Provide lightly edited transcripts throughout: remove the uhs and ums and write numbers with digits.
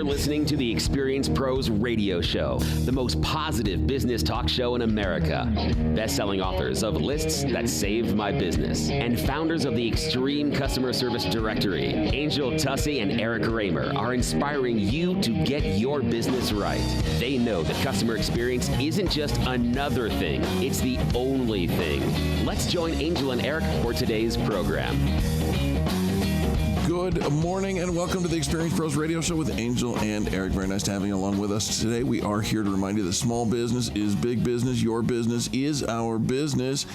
You're listening to the Experience Pros Radio Show, the most positive business talk show in America. Best-selling authors of Lists That Saved My Business and founders of the Extreme Customer Service Directory, Angel Tussey and Eric Raymer, are inspiring you to get your business right. They know that customer experience isn't just another thing, it's the only thing. Let's join Angel and Eric for today's program. Good morning and welcome to the Experience Pros Radio Show with Angel and Eric. Very nice to have you along with us today. We are here to remind you that small business is big business. Your business is our business.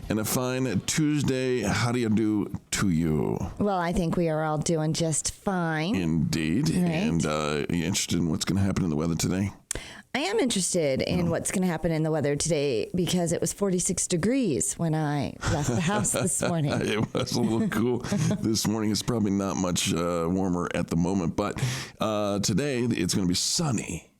And a fine Tuesday. How do you do to you? Well, I think we are all doing just fine. Indeed. Right. And are you interested in what's going to happen in the weather today? I am interested in what's going to happen in the weather today because it was 46 degrees when I left the house this morning. It was a little cool this morning. It's probably not much warmer at the moment, but today it's going to be sunny.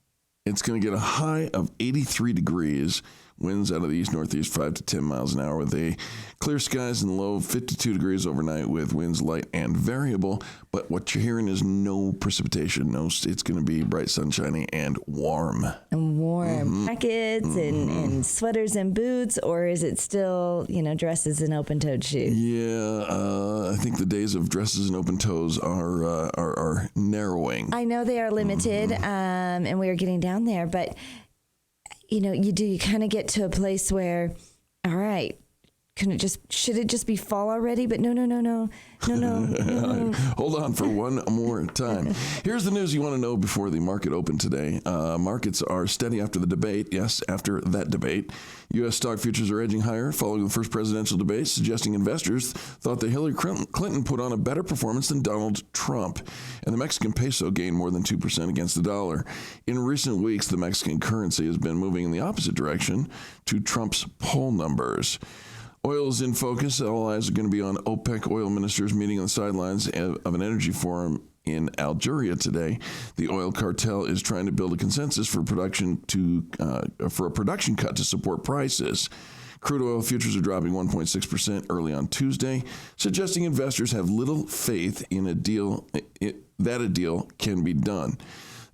It's going to get a high of 83 degrees. Winds out of the east-northeast 5 to 10 miles an hour with a clear skies and low 52 degrees overnight with winds light and variable. But what you're hearing is no precipitation. It's going to be bright, sunshiny, and warm. And warm. Jackets and sweaters and boots, or is it still, dresses and open-toed shoes? Yeah, I think the days of dresses and open toes are narrowing. I know they are limited, and we are getting down there, but you kind of get to a place where, all right, should it just be fall already? But no. Hold on for one more time. Here's the news you want to know before the market opened today. Markets are steady after the debate. Yes, after that debate. U.S. stock futures are edging higher following the first presidential debate, suggesting investors thought that Hillary Clinton put on a better performance than Donald Trump. And the Mexican peso gained more than 2% against the dollar. In recent weeks, the Mexican currency has been moving in the opposite direction to Trump's poll numbers. Oil is in focus. All eyes are going to be on OPEC oil ministers meeting on the sidelines of an energy forum in Algeria today. The oil cartel is trying to build a consensus for a production cut to support prices. Crude oil futures are dropping 1.6% early on Tuesday, suggesting investors have little faith in that a deal can be done.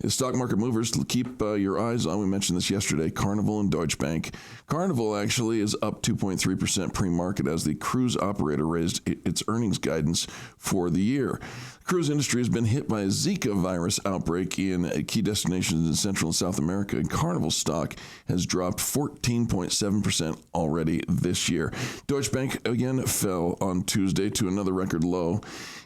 The stock market movers to keep your eyes on, we mentioned this yesterday, Carnival and Deutsche Bank. Carnival actually is up 2.3% pre-market as the cruise operator raised its earnings guidance for the year. The cruise industry has been hit by a Zika virus outbreak in key destinations in Central and South America, and Carnival stock has dropped 14.7% already this year. Deutsche Bank again fell on Tuesday to another record low.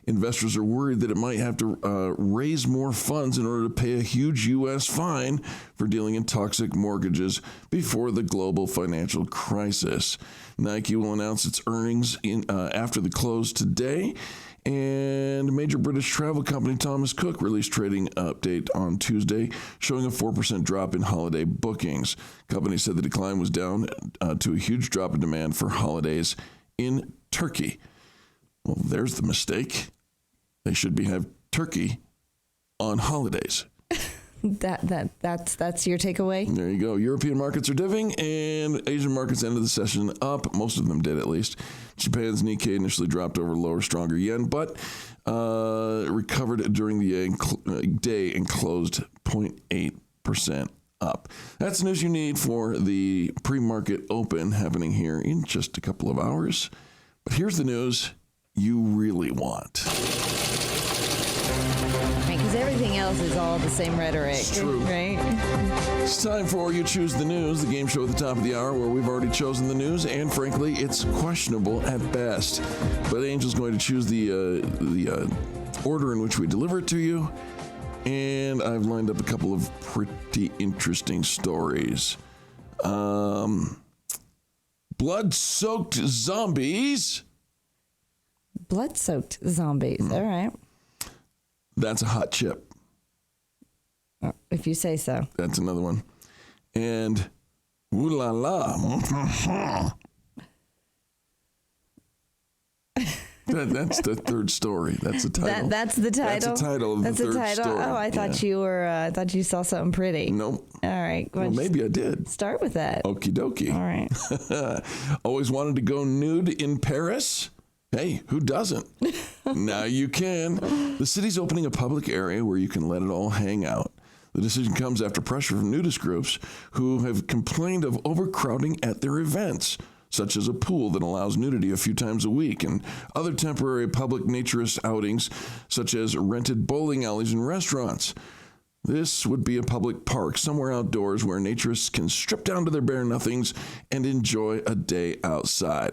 Investors are worried that it might have to raise more funds in order to pay a huge U.S. fine for dealing in toxic mortgages before the global financial crisis. Nike will announce its earnings after the close today. And major British travel company Thomas Cook released trading update on Tuesday, showing a 4% drop in holiday bookings. The company said the decline was down to a huge drop in demand for holidays in Turkey. Well, there's the mistake. They should have turkey on holidays. That's your takeaway? There you go. European markets are diving, and Asian markets ended the session up. Most of them did, at least. Japan's Nikkei initially dropped over lower, stronger yen, but recovered during the day and closed 0.8% up. That's the news you need for the pre-market open happening here in just a couple of hours. But here's the news you really want. Because everything else is all the same rhetoric. It's true. Right? It's time for You Choose the News, the game show at the top of the hour where we've already chosen the news, and frankly, it's questionable at best. But Angel's going to choose the order in which we deliver it to you, and I've lined up a couple of pretty interesting stories. Blood-soaked zombies. Blood-soaked zombies. All right. That's a hot chip. If you say so. That's another one. And ooh la la. That's the third story. That's the title. That's the title. That's the title of the third story. Oh, I thought you were. I thought you saw something pretty. Nope. All right. Well, maybe I did. Start with that. Okie dokie. All right. Always wanted to go nude in Paris. Hey, who doesn't? Now you can. The city's opening a public area where you can let it all hang out. The decision comes after pressure from nudist groups who have complained of overcrowding at their events, such as a pool that allows nudity a few times a week, and other temporary public naturist outings, such as rented bowling alleys and restaurants. This would be a public park, somewhere outdoors where naturists can strip down to their bare nothings and enjoy a day outside.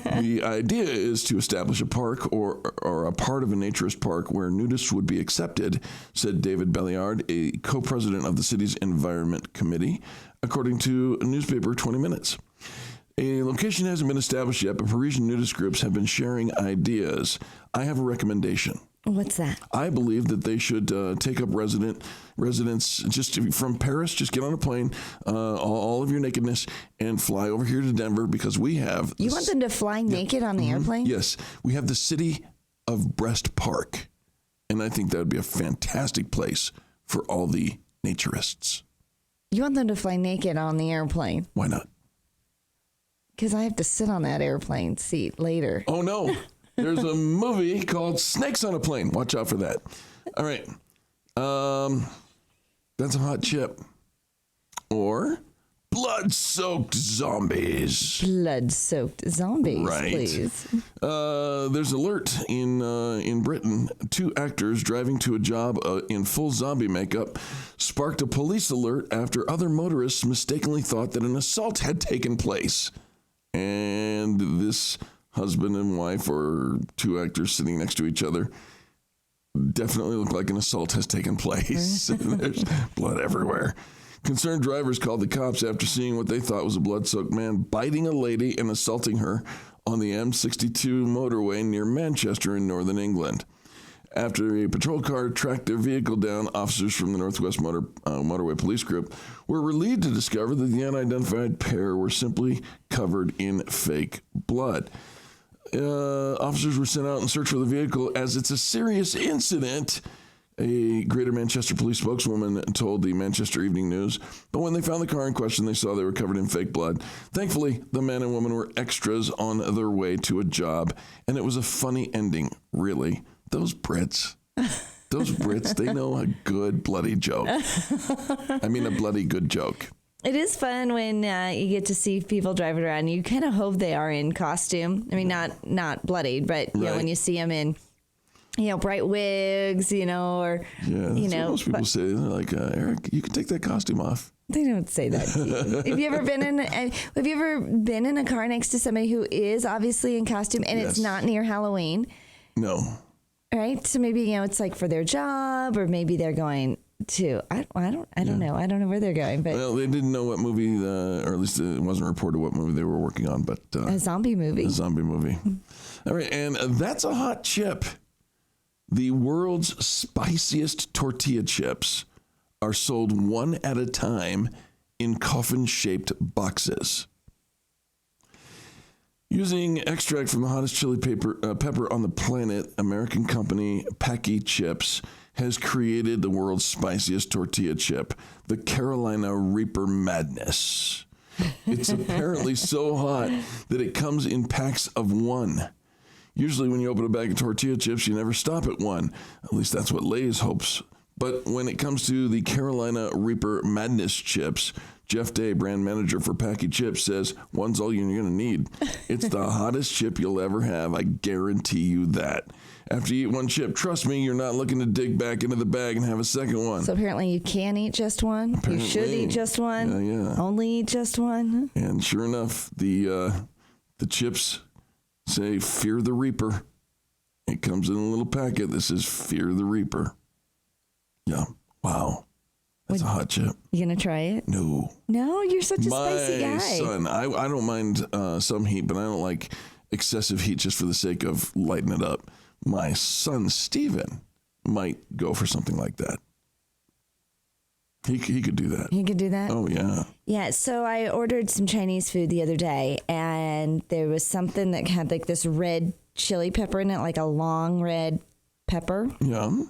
The idea is to establish a park or a part of a naturist park where nudists would be accepted, said David Belliard, a co-president of the city's Environment Committee, according to newspaper 20 Minutes. A location hasn't been established yet, but Parisian nudist groups have been sharing ideas. I have a recommendation. What's that? I believe that they should take up residents just from Paris. Just get on a plane, all of your nakedness, and fly over here to Denver because we have. You want them to fly naked on the airplane? Yes, we have the city of Brest Park, and I think that would be a fantastic place for all the naturists. You want them to fly naked on the airplane? Why not? Because I have to sit on that airplane seat later. Oh no. There's a movie called Snakes on a Plane. Watch out for that. All right. That's a hot chip. Or blood-soaked zombies. Blood-soaked zombies, right. Please. There's alert in Britain. 2 actors driving to a job in full zombie makeup sparked a police alert after other motorists mistakenly thought that an assault had taken place. And this husband and wife, or 2 actors sitting next to each other, definitely look like an assault has taken place. There's blood everywhere. Concerned drivers called the cops after seeing what they thought was a blood-soaked man biting a lady and assaulting her on the M62 motorway near Manchester in northern England. After a patrol car tracked their vehicle down, officers from the Northwest Motorway Police Group were relieved to discover that the unidentified pair were simply covered in fake blood. Officers were sent out in search for the vehicle as it's a serious incident, a Greater Manchester police spokeswoman told the Manchester Evening News. But when they found the car in question, they saw they were covered in fake blood. Thankfully, the man and woman were extras on their way to a job, and it was a funny ending, really. Those Brits, they know a good bloody joke. I mean, a bloody good joke. It is fun when you get to see people driving around. You kind of hope they are in costume. I mean, not bloodied, but you know, when you see them in, bright wigs, or most people say. They're like, Eric, you can take that costume off. They don't say that to you. Have you ever been in a car next to somebody who is obviously in costume and it's not near Halloween? No. Right. So maybe it's like for their job, or maybe they're going to I don't know. I don't know where they're going, but they didn't know what movie, or at least it wasn't reported what movie they were working on. But a zombie movie. A zombie movie. All right, and that's a hot chip. The world's spiciest tortilla chips are sold one at a time in coffin-shaped boxes. Using extract from the hottest chili pepper on the planet, American company Packy Chips has created the world's spiciest tortilla chip, the Carolina Reaper Madness. It's apparently so hot that it comes in packs of 1. Usually when you open a bag of tortilla chips, you never stop at 1. At least that's what Lay's hopes. But when it comes to the Carolina Reaper Madness chips, Jeff Day, brand manager for Packy Chips, says, 1's all you're going to need. It's the hottest chip you'll ever have. I guarantee you that. After you eat 1 chip, trust me, you're not looking to dig back into the bag and have a second one. So apparently you can eat just 1. Apparently, you should eat just 1. Yeah. Only eat just 1. And sure enough, the chips say, Fear the Reaper. It comes in a little packet that says, Fear the Reaper. Yeah. Wow. That's a hot chip. You going to try it? No. No, you're such a spicy guy. My son, I don't mind some heat, but I don't like excessive heat just for the sake of lighting it up. My son, Steven, might go for something like that. He could do that. He could do that? Oh, yeah. Yeah, so I ordered some Chinese food the other day, and there was something that had like this red chili pepper in it, like a long red pepper. Yeah.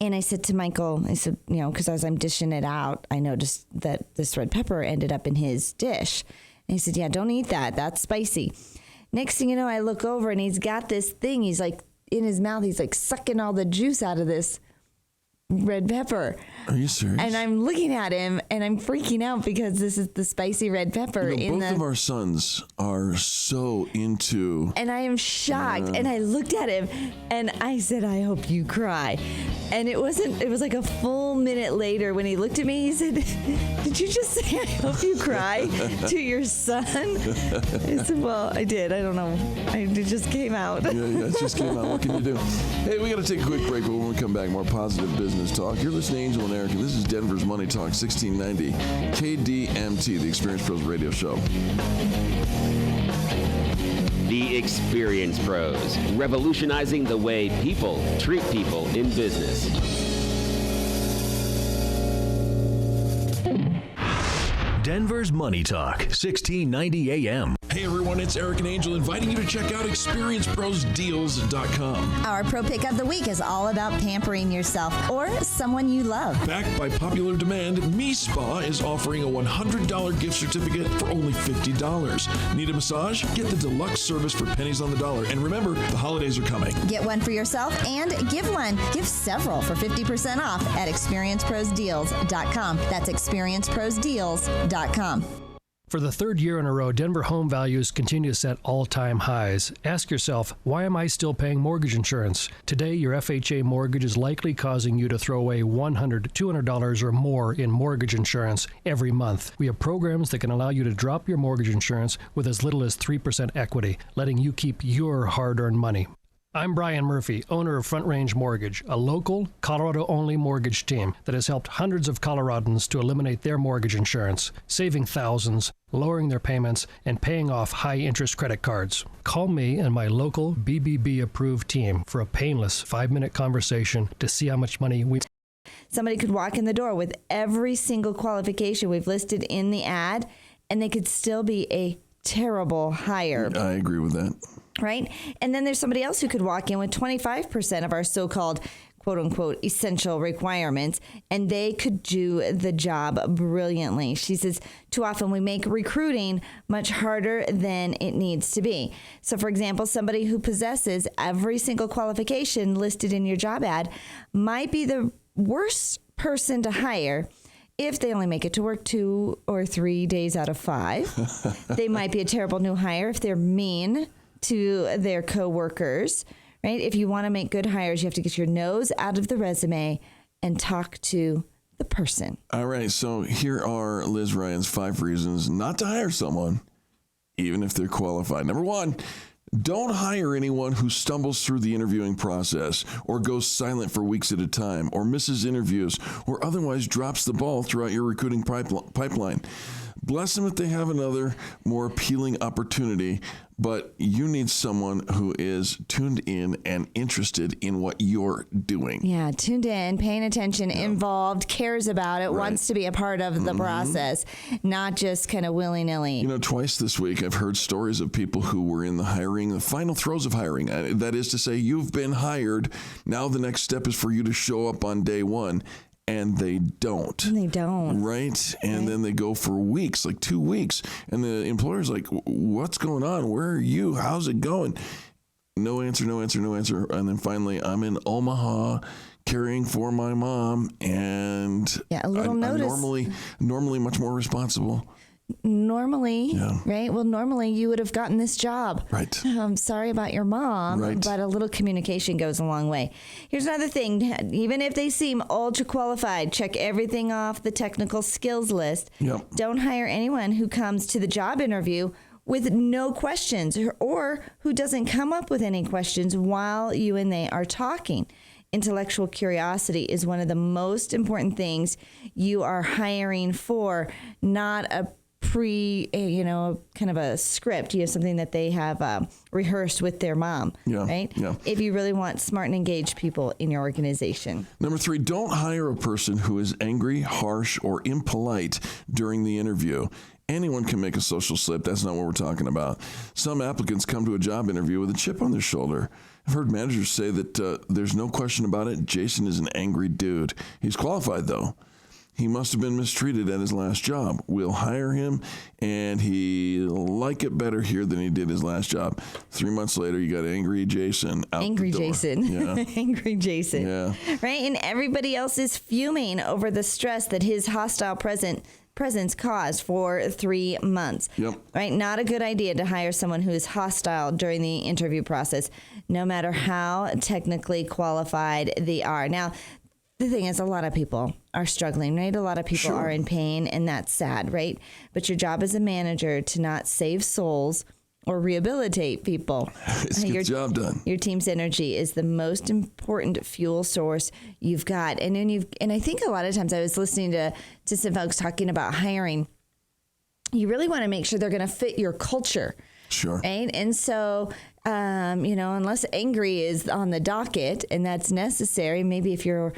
And I said to Michael, because as I'm dishing it out, I noticed that this red pepper ended up in his dish. And he said, yeah, don't eat that. That's spicy. Next thing you know, I look over and he's got this thing. He's like in his mouth. He's like sucking all the juice out of this red pepper. Are you serious? And I'm looking at him and I'm freaking out because this is the spicy red pepper. Both of our sons are so into. And I am shocked. And I looked at him and I said, I hope you cry. And it was like a full minute later when he looked at me, he said, did you just say, I hope you cry to your son? I said, well, I did. I don't know. It just came out. Yeah, it just came out. What can you do? Hey, we got to take a quick break, but when we come back, more positive business talk. You're listening to Angel and Eric, and this is Denver's Money Talk, 1690 KDMT, the Experience Pros Radio Show. The Experience Pros, revolutionizing the way people treat people in business. Denver's Money Talk, 1690 AM. Hey everyone, it's Eric and Angel inviting you to check out experienceprosdeals.com. Our pro pick of the week is all about pampering yourself or someone you love. Backed by popular demand, Me Spa is offering a $100 gift certificate for only $50. Need a massage? Get the deluxe service for pennies on the dollar. And remember, the holidays are coming. Get one for yourself and give one. Give several for 50% off at experienceprosdeals.com. That's experienceprosdeals.com. For the third year in a row, Denver home values continue to set all-time highs. Ask yourself, why am I still paying mortgage insurance? Today, your FHA mortgage is likely causing you to throw away $100, $200 or more in mortgage insurance every month. We have programs that can allow you to drop your mortgage insurance with as little as 3% equity, letting you keep your hard-earned money. I'm Brian Murphy, owner of Front Range Mortgage, a local, Colorado-only mortgage team that has helped hundreds of Coloradans to eliminate their mortgage insurance, saving thousands, lowering their payments, and paying off high-interest credit cards. Call me and my local BBB-approved team for a painless 5-minute conversation to see how much money we... Somebody could walk in the door with every single qualification we've listed in the ad, and they could still be a terrible hire. I agree with that. Right? And then there's somebody else who could walk in with 25% of our so-called quote-unquote essential requirements, and they could do the job brilliantly. She says, too often we make recruiting much harder than it needs to be. So, for example, somebody who possesses every single qualification listed in your job ad might be the worst person to hire if they only make it to work 2 or 3 days out of 5. They might be a terrible new hire if they're mean to their coworkers, right? If you want to make good hires, you have to get your nose out of the resume and talk to the person. All right, so here are Liz Ryan's 5 reasons not to hire someone, even if they're qualified. Number 1, don't hire anyone who stumbles through the interviewing process or goes silent for weeks at a time or misses interviews or otherwise drops the ball throughout your recruiting pipeline. Bless them if they have another more appealing opportunity, but you need someone who is tuned in and interested in what you're doing. Yeah, tuned in, paying attention, involved, cares about it, wants to be a part of the process, not just kind of willy-nilly. You know, twice this week I've heard stories of people who were in the final throes of hiring. That is to say, you've been hired. Now the next step is for you to show up on day 1. And they don't. They don't. Right? And then they go for weeks, like 2 weeks. And the employer's like, what's going on? Where are you? How's it going? No answer, no answer, no answer. And then finally, I'm in Omaha caring for my mom. And a little notice. I'm normally much more responsible. Normally, right? Well, normally you would have gotten this job. Right. I'm sorry about your mom, but a little communication goes a long way. Here's another thing. Even if they seem ultra qualified, check everything off the technical skills list. Yep. Don't hire anyone who comes to the job interview with no questions or who doesn't come up with any questions while you and they are talking. Intellectual curiosity is one of the most important things you are hiring for, not a kind of a script, something that they have rehearsed with their mom, right? Yeah. If you really want smart and engaged people in your organization. Number 3, don't hire a person who is angry, harsh, or impolite during the interview. Anyone can make a social slip. That's not what we're talking about. Some applicants come to a job interview with a chip on their shoulder. I've heard managers say that there's no question about it. Jason is an angry dude. He's qualified, though. he must have been mistreated at his last job. We'll hire him, and he'll like it better here than he did his last job. 3 months later, you got Angry Jason out Angry the door. Jason. Yeah. Angry Jason. Yeah. Right? And everybody else is fuming over the stress that his hostile presence caused for 3 months. Yep. Right? Not a good idea to hire someone who is hostile during the interview process, no matter how technically qualified they are. Now, the thing is, a lot of people are struggling, right? A lot of people are in pain, and that's sad, right? But your job as a manager to not save souls or rehabilitate people. It's get the job done. Your team's energy is the most important fuel source you've got. And I think a lot of times I was listening to some folks talking about hiring. You really want to make sure they're going to fit your culture. Sure. Right? And so, unless angry is on the docket and that's necessary, maybe if you're,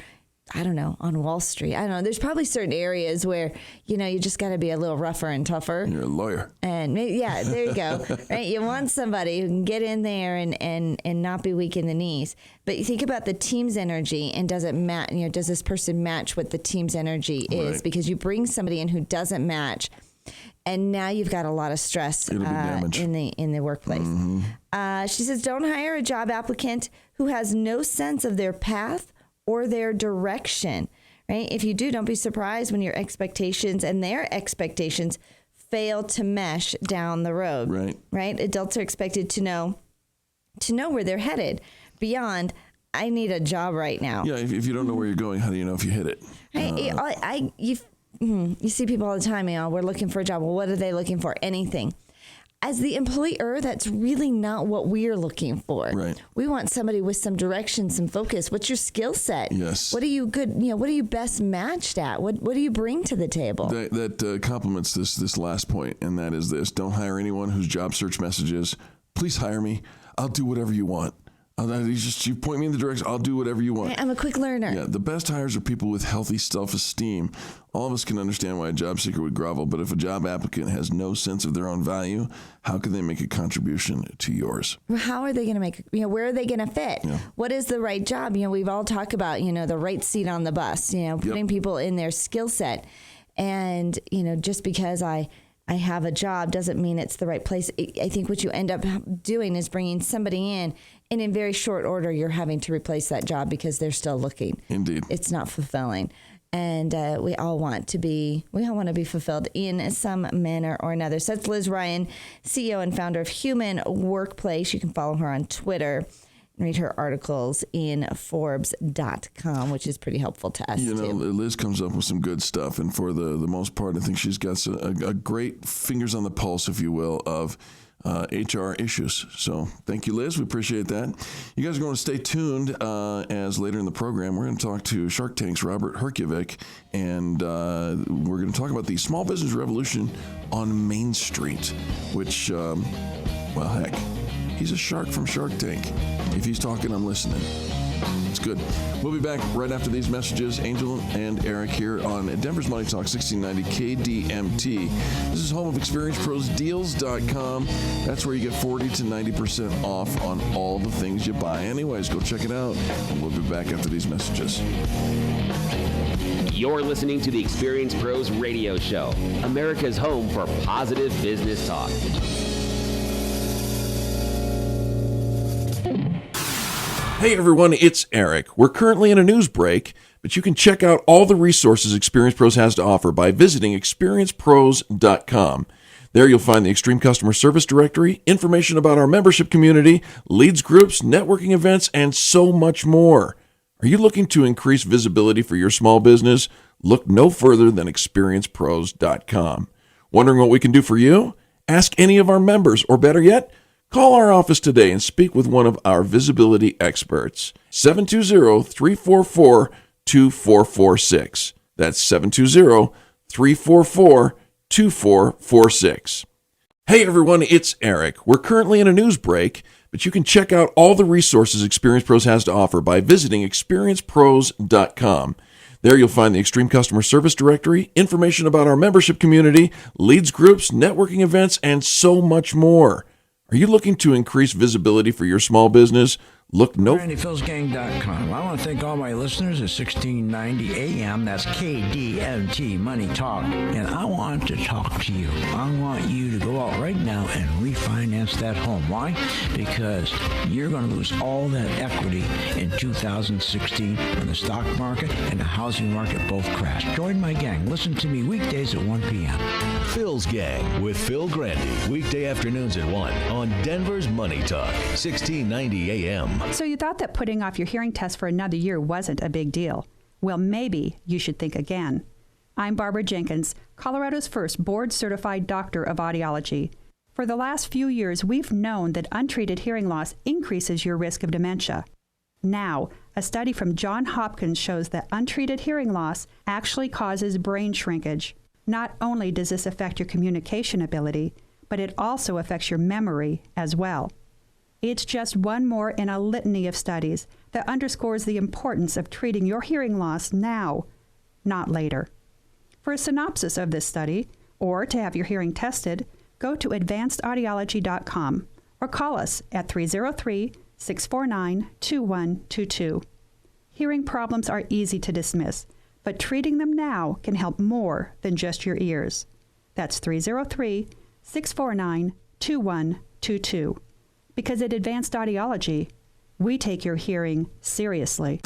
I don't know, on Wall Street. I don't know. There's probably certain areas where, you just got to be a little rougher and tougher. You're a lawyer. And maybe, yeah, there you go. Right? You want somebody who can get in there and not be weak in the knees. But you think about the team's energy, and does it match? Does this person match what the team's energy is? Right. Because you bring somebody in who doesn't match, and now you've got a lot of stress in the workplace. Mm-hmm. She says, don't hire a job applicant who has no sense of their path or their direction, right? If you do, don't be surprised when your expectations and their expectations fail to mesh down the road, right? Adults are expected to know where they're headed beyond, I need a job right now. Yeah, if you don't know where you're going, how do you know if you hit it? You see people all the time, we're looking for a job. Well, what are they looking for? Anything. As the employer, that's really not what we're looking for. Right. We want somebody with some direction, some focus. What's your skill set? Yes. What are you good? What are you best matched at? What do you bring to the table? That complements this last point, and that is this: don't hire anyone whose job search message is, "Please hire me. I'll do whatever you want." You point me in the direction, I'll do whatever you want. I'm a quick learner. Yeah, the best hires are people with healthy self-esteem. All of us can understand why a job seeker would grovel, but if a job applicant has no sense of their own value, how can they make a contribution to yours? How are they going to make, where are they going to fit? Yeah. What is the right job? We've all talked about, the right seat on the bus, putting people in their skill set. And, just because I have a job doesn't mean it's the right place. I think what you end up doing is bringing somebody in, and in very short order, you're having to replace that job because they're still looking. Indeed. It's not fulfilling. And we all want to be fulfilled in some manner or another. So that's Liz Ryan, CEO and founder of Human Workplace. You can follow her on Twitter and read her articles in Forbes.com, which is pretty helpful to us, too. Liz comes up with some good stuff, and for the most part, I think she's got a great fingers on the pulse, if you will, of HR issues. So thank you, Liz. We appreciate that. You guys are going to stay tuned as later in the program, we're going to talk to Shark Tank's Robert Herjavec, and we're going to talk about the small business revolution on Main Street, which, heck, he's a shark from Shark Tank. If he's talking, I'm listening. It's good. We'll be back right after these messages. Angel and Eric here on Denver's Money Talk 1690 KDMT. This is home of ExperienceProsDeals.com. That's where you get 40 to 90% off on all the things you buy. Anyways, go check it out. And we'll be back after these messages. You're listening to the Experience Pros Radio Show, America's home for positive business talk. Hey everyone, it's Eric. We're currently in a news break, but you can check out all the resources Experience Pros has to offer by visiting experiencepros.com. There you'll find the Extreme Customer Service Directory, information about our membership community, leads groups, networking events, and so much more. Are you looking to increase visibility for your small business? Look no further than experiencepros.com. Wondering what we can do for you? Ask any of our members, or better yet, call our office today and speak with one of our visibility experts. 720-344-2446. That's 720-344-2446. Hey everyone, it's Eric. We're currently in a news break, but you can check out all the resources Experience Pros has to offer by visiting experiencepros.com. There you'll find the Extreme Customer Service Directory, information about our membership community, leads groups, networking events, and so much more. Are you looking to increase visibility for your small business? Look no... RandyPhilsGang.com. I want to thank all my listeners at 1690 AM. That's KDMT Money Talk. And I want to talk to you. I want you to go out right now and refinance that home. Why? Because you're going to lose all that equity in 2016 when the stock market and the housing market both crash. Join my gang. Listen to me weekdays at 1 p.m. Phil's Gang with Phil Grandy. Weekday afternoons at 1 on Denver's Money Talk, 1690 AM. So you thought that putting off your hearing test for another year wasn't a big deal. Well, maybe you should think again. I'm Barbara Jenkins, Colorado's first board-certified doctor of audiology. For the last few years, we've known that untreated hearing loss increases your risk of dementia. Now, a study from Johns Hopkins shows that untreated hearing loss actually causes brain shrinkage. Not only does this affect your communication ability, but it also affects your memory as well. It's just one more in a litany of studies that underscores the importance of treating your hearing loss now, not later. For a synopsis of this study, or to have your hearing tested, go to advancedaudiology.com or call us at 303-649-2122. Hearing problems are easy to dismiss, but treating them now can help more than just your ears. That's 303-649-2122. Because at Advanced Audiology, we take your hearing seriously.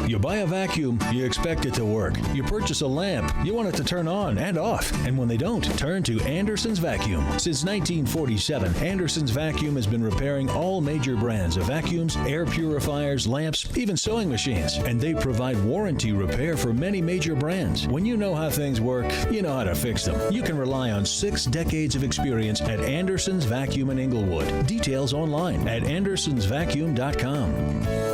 You buy a vacuum, you expect it to work. You purchase a lamp, you want it to turn on and off. And when they don't, turn to Anderson's Vacuum. Since 1947, Anderson's Vacuum has been repairing all major brands of vacuums, air purifiers, lamps, even sewing machines. And they provide warranty repair for many major brands. When you know how things work, you know how to fix them. You can rely on 6 decades of experience at Anderson's Vacuum in Inglewood. Details online at andersonsvacuum.com.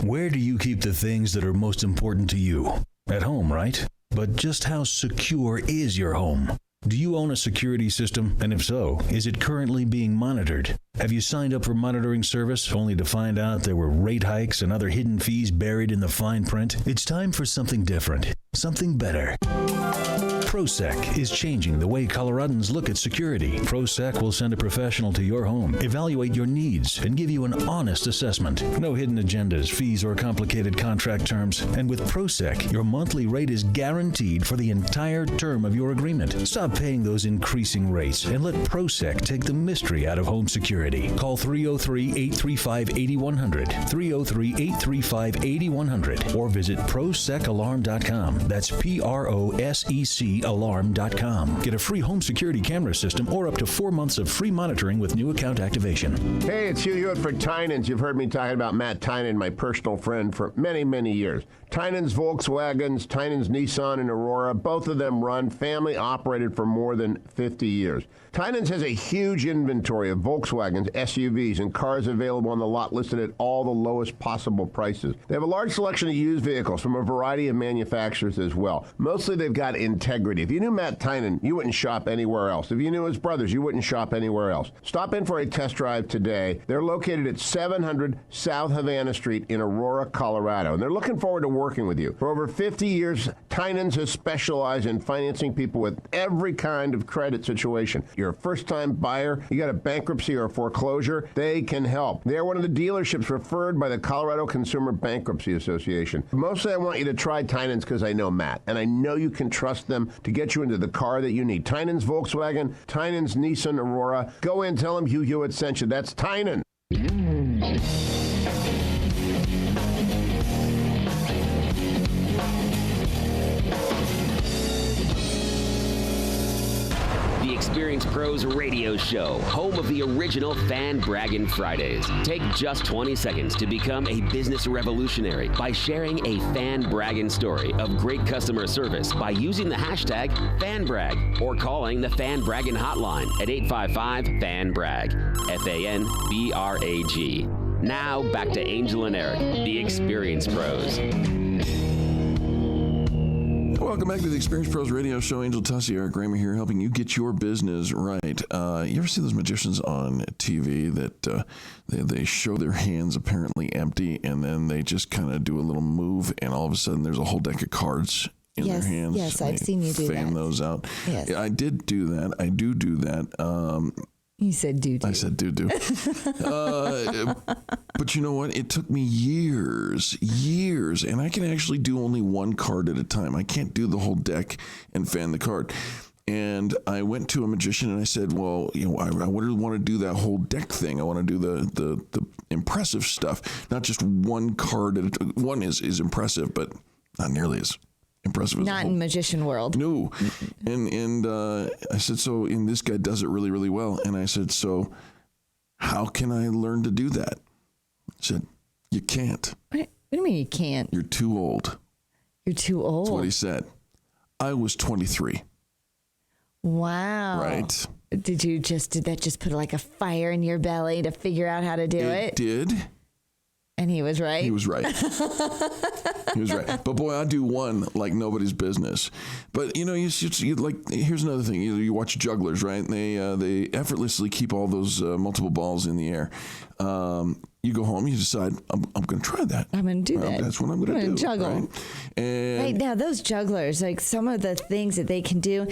Where do you keep the things that are most important to you? At home, right? But just how secure is your home? Do you own a security system? And if so, is it currently being monitored? Have you signed up for monitoring service only to find out there were rate hikes and other hidden fees buried in the fine print? It's time for something different, something better. ProSec is changing the way Coloradans look at security. ProSec will send a professional to your home, evaluate your needs, and give you an honest assessment. No hidden agendas, fees, or complicated contract terms. And with ProSec, your monthly rate is guaranteed for the entire term of your agreement. Stop paying those increasing rates and let ProSec take the mystery out of home security. Call 303-835-8100, 303-835-8100, or visit prosecalarm.com. That's PROSEC alarm.com. Get a free home security camera system or up to 4 months of free monitoring with new account activation. Hey, it's Hugh Hewitt for Tynan's. You've heard me talking about Matt Tynan, my personal friend, for many, many years. Tynan's Volkswagens, Tynan's Nissan and Aurora, both of them run family operated for more than 50 years. Tynan's has a huge inventory of Volkswagens, SUVs, and cars available on the lot listed at all the lowest possible prices. They have a large selection of used vehicles from a variety of manufacturers as well. Mostly they've got integrity. If you knew Matt Tynan, you wouldn't shop anywhere else. If you knew his brothers, you wouldn't shop anywhere else. Stop in for a test drive today. They're located at 700 South Havana Street in Aurora, Colorado, and they're looking forward to working with you. For over 50 years, Tynan's has specialized in financing people with every kind of credit situation. You're a first-time buyer, you got a bankruptcy or a foreclosure, they can help. They're one of the dealerships referred by the Colorado Consumer Bankruptcy Association. Mostly I want you to try Tynan's because I know Matt, and I know you can trust them to get you into the car that you need. Tynan's Volkswagen, Tynan's Nissan Aurora. Go in, tell them Hugh Hewitt sent you. That's Tynan. Experience Pros radio show, home of the original Fan Braggin Fridays. Take just 20 seconds to become a business revolutionary by sharing a Fan Braggin story of great customer service by using the hashtag FanBrag or calling the Fan Braggin hotline at 855-FAN-BRAG, FANBRAG. Now back to Angel and Eric, the Experience Pros. Welcome back to the Experience Pros Radio Show. Angel Tussie, Eric Kramer here, helping you get your business right. You ever see those magicians on TV that they show their hands apparently empty, and then they just kind of do a little move, and all of a sudden there's a whole deck of cards in their hands? Yes, I've seen you do that. Fan those out. Yes. I did do that. I do that. You said doo-doo. I said doo-doo. But you know what? It took me years, and I can actually do only one card at a time. I can't do the whole deck and fan the card. And I went to a magician and I said, well, you know, I want to do that whole deck thing. I want to do the impressive stuff, not just one card. One is impressive, but not nearly as impressive as not in magician world. No. And I said, so, and this guy does it really, really well. And I said, so how can I learn to do that? He said, you can't. What do you mean you can't? You're too old. You're too old. That's what he said. I was 23. Wow. Right. Did that just put like a fire in your belly to figure out how to do it? It did. And he was right? He was right. He was right. But boy, I do one like nobody's business. But you know, you like, here's another thing. You watch jugglers, right? And they effortlessly keep all those multiple balls in the air. You go home, you decide, I'm going to try that. I'm going to do that. That's what I'm going to do. Juggle. Right? And right now, those jugglers, like some of the things that they can do.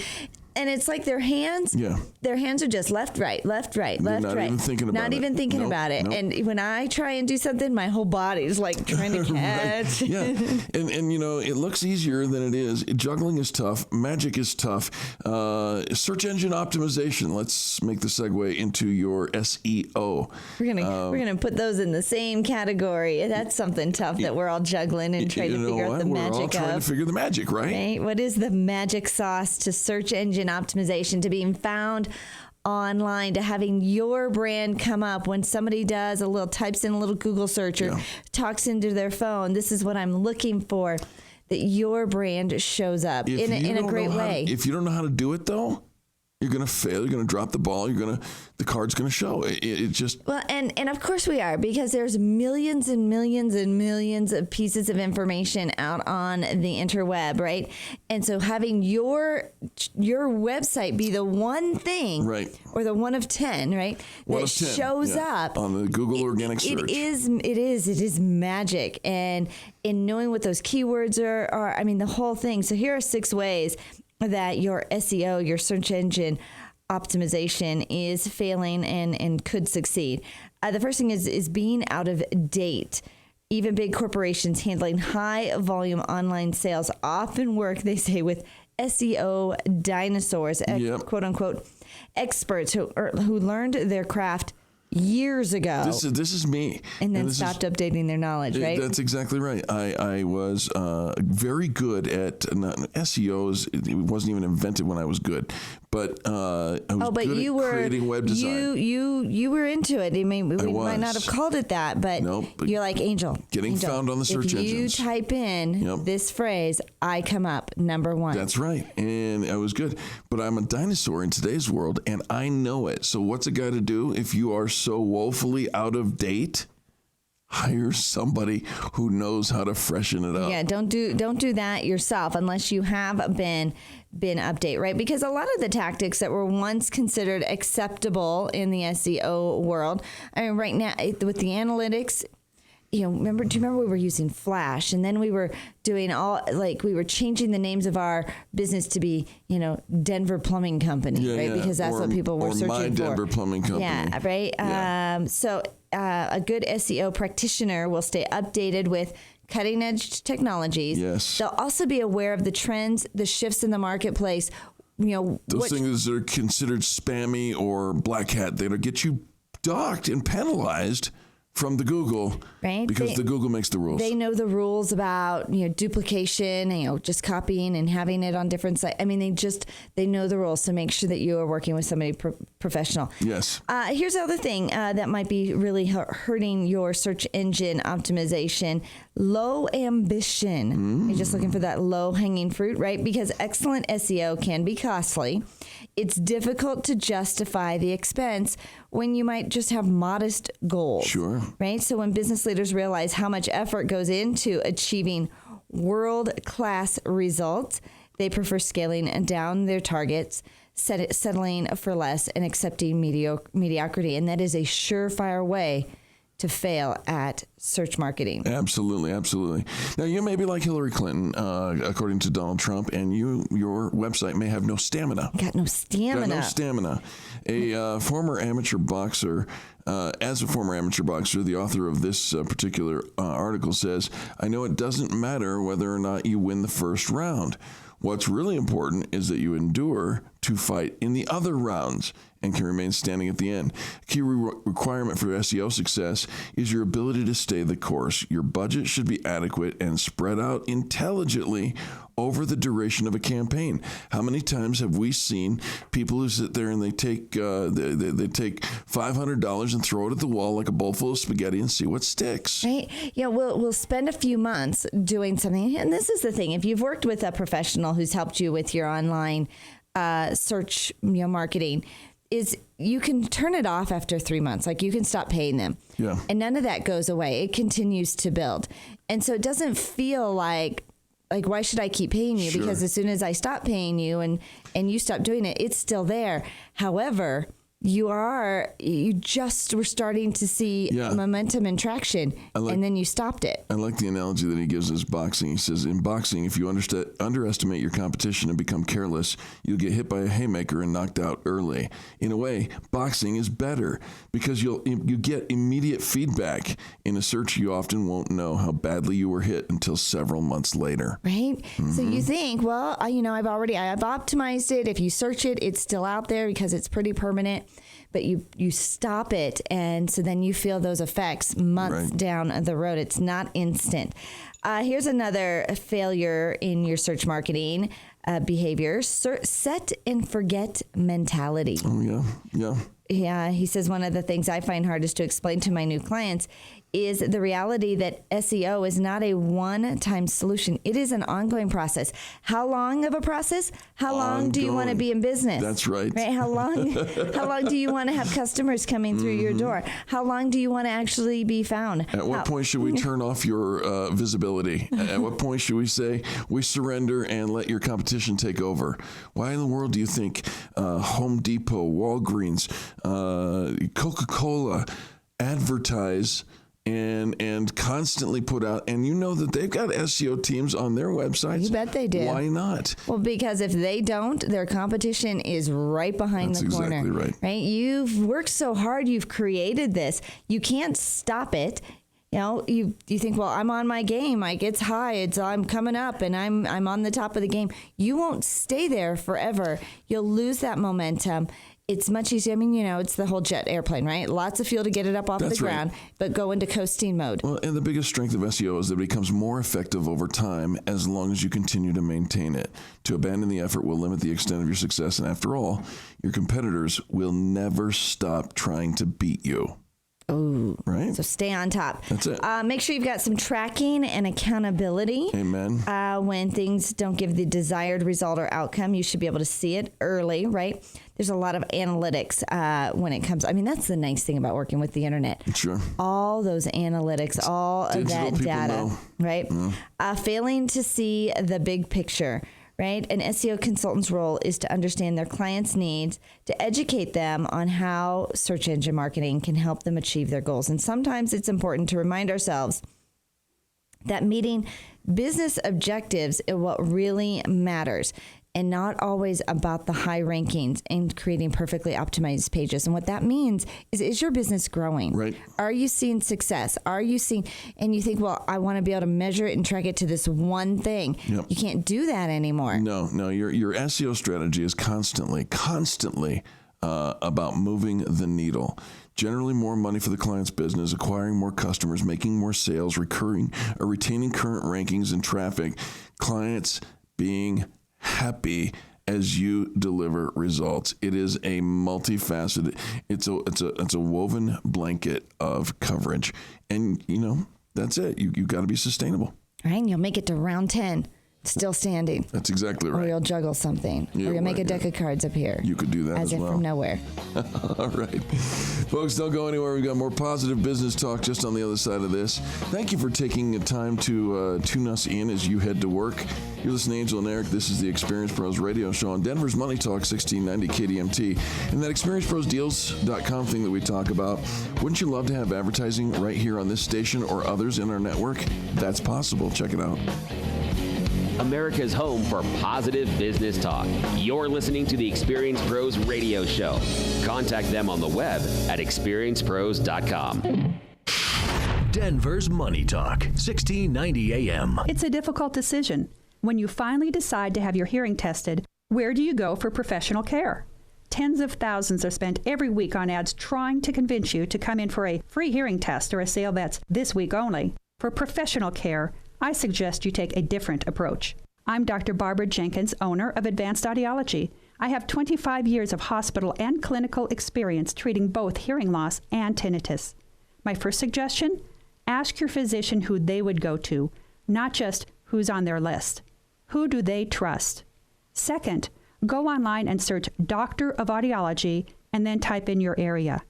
And it's like their hands are just left, right, left, right, left, right. Not even thinking about it. Not even thinking about it. And when I try and do something, my whole body is like trying to catch. Right. Yeah. And you know, it looks easier than it is. Juggling is tough. Magic is tough. Search engine optimization. Let's make the segue into your SEO. We're gonna put those in the same category. That's something tough that we're all juggling and trying to figure out the magic of. We're all trying to figure the magic, right? What is the magic sauce to search engine optimization, to being found online, to having your brand come up when somebody types in a little Google search or talks into their phone? This is what I'm looking for, that your brand shows up in a great way. If you don't know how to do it, though, you're going to fail. You're going to drop the ball. The card's going to show. It just... Well, and of course we are, because there's millions and millions and millions of pieces of information out on the interweb, right? And so having your website be the one thing, right, or the one of 10, right, that shows up on the Google organic search. It is magic. And in knowing what those keywords are, I mean, the whole thing. So here are 6 ways that your SEO, your search engine optimization, is failing and could succeed. The first thing is being out of date. Even big corporations handling high volume online sales often work, they say, with SEO dinosaurs, quote unquote, experts who learned their craft years ago. This is me. And then stopped updating their knowledge, right? That's exactly right. I was very good at SEOs. It wasn't even invented when I was good. But I was good at creating web design. You were into it. I mean, we might not have called it that, but you're like Angel. Getting found on the search engines. If you type in this phrase, I come up number 1. That's right. And I was good. But I'm a dinosaur in today's world, and I know it. So what's a guy to do if you are so woefully out of date? Hire somebody who knows how to freshen it up. Yeah, don't do that yourself unless you have been update, right? Because a lot of the tactics that were once considered acceptable in the SEO world, I mean, right now with the analytics, do you remember we were using Flash, and then we were doing we were changing the names of our business to be, Denver Plumbing Company, right? Because that's what people were searching for. Or my Denver Plumbing Company. Yeah, right? Yeah. So a good SEO practitioner will stay updated with cutting-edge technologies. Yes. They'll also be aware of the trends, the shifts in the marketplace. Those things that are considered spammy or black hat, that'll get you docked and penalized from the Google, right? Because the Google makes the rules. They know the rules about duplication, just copying and having it on different sites. I mean, they know the rules. So make sure that you are working with somebody professional. Yes. Here's the other thing that might be really hurting your search engine optimization: low ambition. You're just looking for that low hanging fruit, right? Because excellent SEO can be costly. It's difficult to justify the expense when you might just have modest goals. Sure. Right? So when business leaders realize how much effort goes into achieving world-class results, they prefer scaling down their targets, settling for less, and accepting mediocrity. And that is a surefire way to fail at search marketing. Absolutely, absolutely. Now, you may be like Hillary Clinton, according to Donald Trump, and your website may have no stamina. Got no stamina. A former amateur boxer, the author of this particular article says, I know it doesn't matter whether or not you win the first round. What's really important is that you endure to fight in the other rounds and can remain standing at the end. A key requirement for SEO success is your ability to stay the course. Your budget should be adequate and spread out intelligently over the duration of a campaign. How many times have we seen people who sit there and they take $500 and throw it at the wall like a bowl full of spaghetti and see what sticks? Right? Yeah, we'll spend a few months doing something. And this is the thing. If you've worked with a professional who's helped you with your online search marketing, is you can turn it off after 3 months. Like, you can stop paying them. Yeah. And none of that goes away. It continues to build. And so it doesn't feel like why should I keep paying you? Sure. Because as soon as I stop paying you and you stop doing it, it's still there. However, you just were starting to see momentum and traction, and then you stopped it. I like the analogy that he gives as boxing. He says, in boxing, if you underestimate your competition and become careless, you'll get hit by a haymaker and knocked out early. In a way, boxing is better because you get immediate feedback. In a search, you often won't know how badly you were hit until several months later. Right? Mm-hmm. So you think, well, I've optimized it. If you search it, it's still out there because it's pretty permanent. But you stop it, and so then you feel those effects months down the road. It's not instant. Here's another failure in your search marketing behavior: set and forget mentality. Oh, yeah. Yeah, he says one of the things I find hardest to explain to my new clients is the reality that SEO is not a one-time solution. It is an ongoing process. How long of a process? How long do you want to be in business? That's right. How long do you want to have customers coming through your door? How long do you want to actually be found? At what point should we turn off your visibility? At what point should we say we surrender and let your competition take over? Why in the world do you think Home Depot, Walgreens, Coca-Cola advertise and constantly put out, and you know that they've got SEO teams on their websites? You bet they do. Why not? Well, because if they don't, their competition is right behind the corner. That's exactly right. You've worked so hard, you've created this. You can't stop it. You think, well, I'm on my game. It's high. I'm coming up, and I'm on the top of the game. You won't stay there forever. You'll lose that momentum. It's much easier. It's the whole jet airplane, right? Lots of fuel to get it up off the ground, but go into coasting mode. Well, and the biggest strength of SEO is that it becomes more effective over time as long as you continue to maintain it. To abandon the effort will limit the extent of your success, and after all, your competitors will never stop trying to beat you. Oh, right. So stay on top. That's it. Make sure you've got some tracking and accountability. Amen. When things don't give the desired result or outcome, you should be able to see it early, right? There's a lot of analytics when it comes. That's the nice thing about working with the internet. Sure. All those analytics, all of that data, right? Failing to see the big picture. Right? An SEO consultant's role is to understand their clients' needs, to educate them on how search engine marketing can help them achieve their goals. And sometimes it's important to remind ourselves that meeting business objectives is what really matters, and not always about the high rankings and creating perfectly optimized pages. And what that means is your business growing? Right. Are you seeing success? And you think, well, I want to be able to measure it and track it to this one thing. Yep. You can't do that anymore. No, your SEO strategy is constantly about moving the needle. Generally more money for the client's business, acquiring more customers, making more sales, retaining current rankings and traffic, clients being happy as you deliver results. It is a multifaceted, it's a woven blanket of coverage. And that's it. You got to be sustainable. All right, and you'll make it to round 10. still standing. That's exactly right. Or you'll juggle something. Yeah, or you'll make a right, deck of cards appear. You could do that as if well. from nowhere. All right. Folks, don't go anywhere. We've got more positive business talk just on the other side of this. Thank you for taking the time to tune us in as you head to work. You're listening to Angel and Eric. This is the Experience Pros radio show on Denver's Money Talk 1690 KDMT. And that experienceprosdeals.com thing that we talk about, wouldn't you love to have advertising right here on this station or others in our network? That's possible. Check it out. America's home for positive business talk. You're listening to the Experience Pros radio show. Contact them on the web at experiencepros.com. Denver's Money Talk, 1690 AM. It's a difficult decision. When you finally decide to have your hearing tested, where do you go for professional care? Tens of thousands are spent every week on ads trying to convince you to come in for a free hearing test or a sale that's this week only. For professional care, I suggest you take a different approach. I'm Dr. Barbara Jenkins, owner of Advanced Audiology. I have 25 years of hospital and clinical experience treating both hearing loss and tinnitus. My first suggestion? Ask your physician who they would go to, not just who's on their list. Who do they trust? Second, go online and search Doctor of Audiology and then type in your area.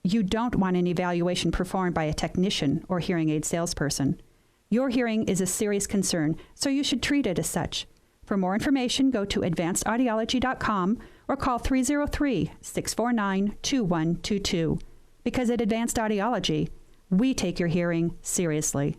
You don't want an evaluation performed by a technician or hearing aid salesperson. Your hearing is a serious concern, so you should treat it as such. For more information, go to advancedaudiology.com or call 303-649-2122. Because at Advanced Audiology, we take your hearing seriously.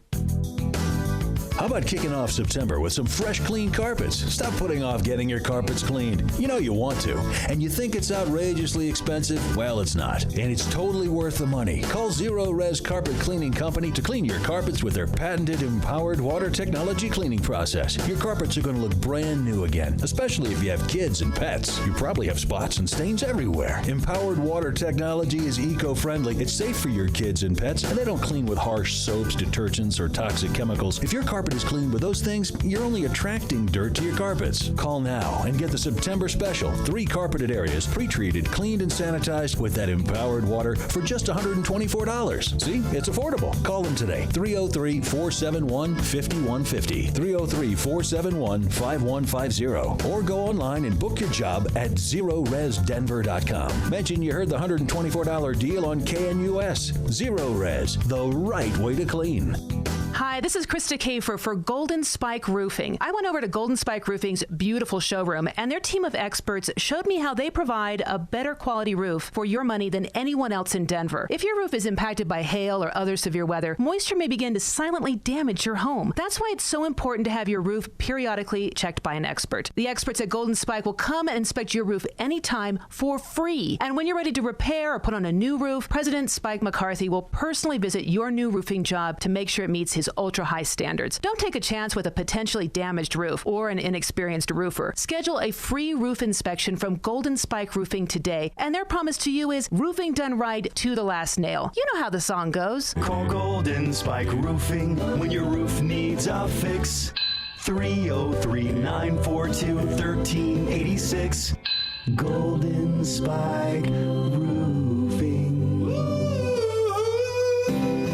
How about kicking off September with some fresh, clean carpets? Stop putting off getting your carpets cleaned. You know you want to. And you think it's outrageously expensive? Well, it's not. And it's totally worth the money. Call Zero Res Carpet Cleaning Company to clean your carpets with their patented empowered water technology cleaning process. Your carpets are going to look brand new again, especially if you have kids and pets. You probably have spots and stains everywhere. Empowered water technology is eco-friendly. It's safe for your kids and pets, and they don't clean with harsh soaps, detergents, or toxic chemicals. If your carpet is clean with those things, you're only attracting dirt to your carpets. Call now and get the September special. 3 carpeted areas, pre-treated, cleaned, and sanitized with that empowered water for just $124. See, it's affordable. Call them today. 303-471-5150. 303-471-5150. Or go online and book your job at ZeroResDenver.com. Mention you heard the $124 deal on KNUS. Zero Res, the right way to clean. Hi, this is Krista Kafer for Golden Spike Roofing. I went over to Golden Spike Roofing's beautiful showroom, and their team of experts showed me how they provide a better quality roof for your money than anyone else in Denver. If your roof is impacted by hail or other severe weather, moisture may begin to silently damage your home. That's why it's so important to have your roof periodically checked by an expert. The experts at Golden Spike will come and inspect your roof anytime for free. And when you're ready to repair or put on a new roof, President Spike McCarthy will personally visit your new roofing job to make sure it meets his ultra-high standards. Don't take a chance with a potentially damaged roof or an inexperienced roofer. Schedule a free roof inspection from Golden Spike Roofing today, and their promise to you is roofing done right to the last nail. You know how the song goes. Call Golden Spike Roofing when your roof needs a fix. 303-942-1386. Golden Spike Roofing.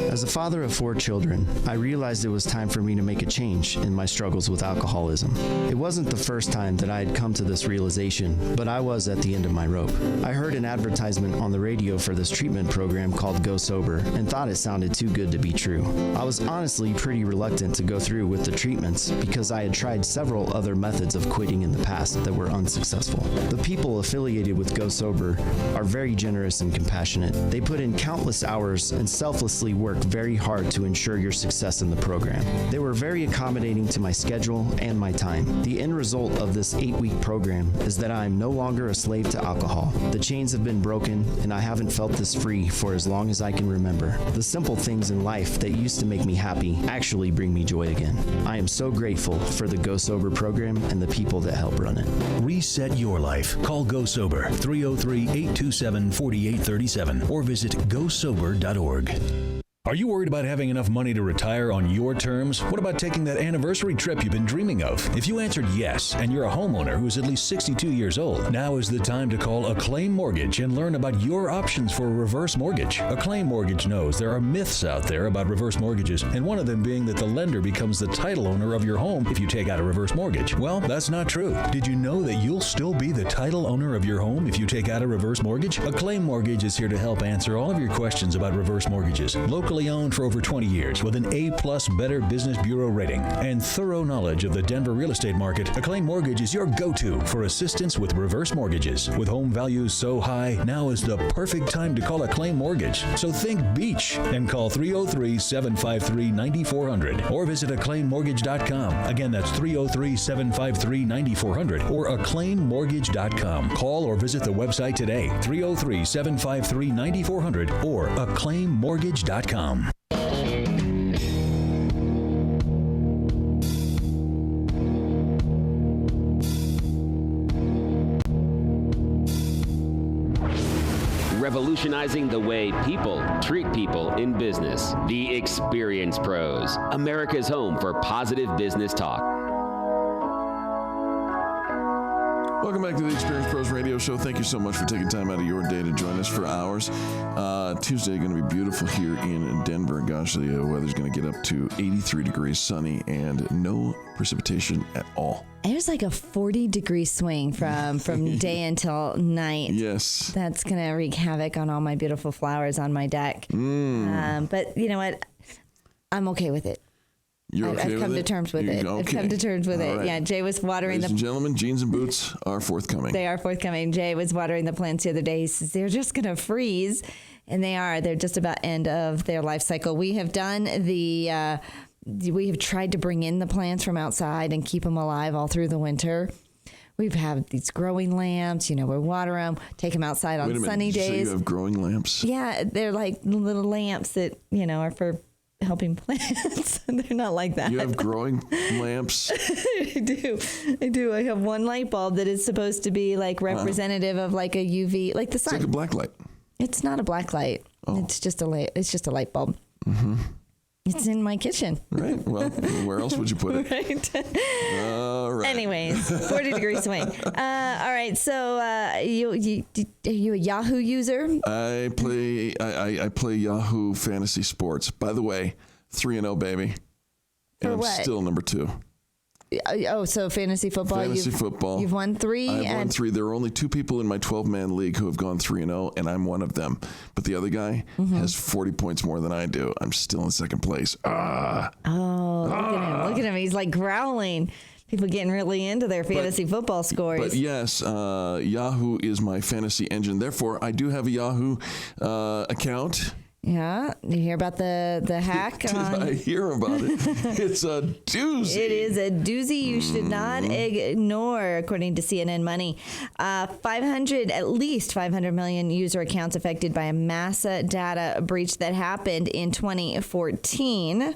As a father of 4 children, I realized it was time for me to make a change in my struggles with alcoholism. It wasn't the first time that I had come to this realization, but I was at the end of my rope. I heard an advertisement on the radio for this treatment program called Go Sober and thought it sounded too good to be true. I was honestly pretty reluctant to go through with the treatments because I had tried several other methods of quitting in the past that were unsuccessful. The people affiliated with Go Sober are very generous and compassionate. They put in countless hours and selflessly work very hard to ensure your success in the program. They were very accommodating to my schedule and my time. The end result of this 8-week program is that I am no longer a slave to alcohol. The chains have been broken, and I haven't felt this free for as long as I can remember. The simple things in life that used to make me happy actually bring me joy again. I am so grateful for the Go Sober program and the people that help run it. Reset your life. Call Go Sober, 303-827-4837, or visit gosober.org. Are you worried about having enough money to retire on your terms? What about taking that anniversary trip you've been dreaming of? If you answered yes, and you're a homeowner who's at least 62 years old, now is the time to call Acclaim Mortgage and learn about your options for a reverse mortgage. Acclaim Mortgage knows there are myths out there about reverse mortgages, and one of them being that the lender becomes the title owner of your home if you take out a reverse mortgage. Well, that's not true. Did you know that you'll still be the title owner of your home if you take out a reverse mortgage? Acclaim Mortgage is here to help answer all of your questions about reverse mortgages. Locally owned for over 20 years with an A-plus Better Business Bureau rating and thorough knowledge of the Denver real estate market, Acclaim Mortgage is your go-to for assistance with reverse mortgages. With home values so high, now is the perfect time to call Acclaim Mortgage. So think beach and call 303-753-9400 or visit acclaimmortgage.com. Again, that's 303-753-9400 or acclaimmortgage.com. Call or visit the website today, 303-753-9400 or acclaimmortgage.com. Revolutionizing the way people treat people in business. The Experience Pros, America's home for positive business talk. Welcome back to the Experience Pros Radio Show. Thank you so much for taking time out of your day to join us for ours. Tuesday going to be beautiful here in Denver. Gosh, the weather's going to get up to 83 degrees, sunny, and no precipitation at all. There's like a 40-degree swing from day until night. Yes. That's going to wreak havoc on all my beautiful flowers on my deck. But you know what? I'm okay with it. You're okay with it? I've come to terms with it. Okay. I've come to terms with it. Right. Yeah, Jay was watering Ladies and gentlemen, jeans and boots are forthcoming. They are forthcoming. Jay was watering the plants the other day. He says they're just going to freeze, and they are. They're just about end of their life cycle. We have done we have tried to bring in the plants from outside and keep them alive all through the winter. We've had these growing lamps. We water them, take them outside on sunny days. So you have growing lamps? Yeah, they're like little lamps that are for helping plants. They're not like that. You have growing lamps? I do. I have one light bulb that is supposed to be like representative of like a UV, like the sun. It's like a black light. It's not a black light. Oh. It's just a light. It's just a light bulb. Mm-hmm. It's in my kitchen. Right. Well, where else would you put it? Right. All right. Anyways, 40-degree swing. All right. So, are you a Yahoo user? I play Yahoo Fantasy Sports. By the way, 3-0, baby. And I'm still number 2. Oh, so fantasy football. Football. You've won 3. I've won 3. There are only 2 people in my 12-man league who have gone 3-0, and I'm one of them. But the other guy has 40 points more than I do. I'm still in second place. Look at him! Look at him! He's like growling. People getting really into their fantasy football scores. But yes, Yahoo is my fantasy engine. Therefore, I do have a Yahoo account. Yeah, you hear about the hack? I hear about it. It's a doozy. It is a doozy you should not ignore, according to CNN Money. At least 500 million user accounts affected by a mass data breach that happened in 2014.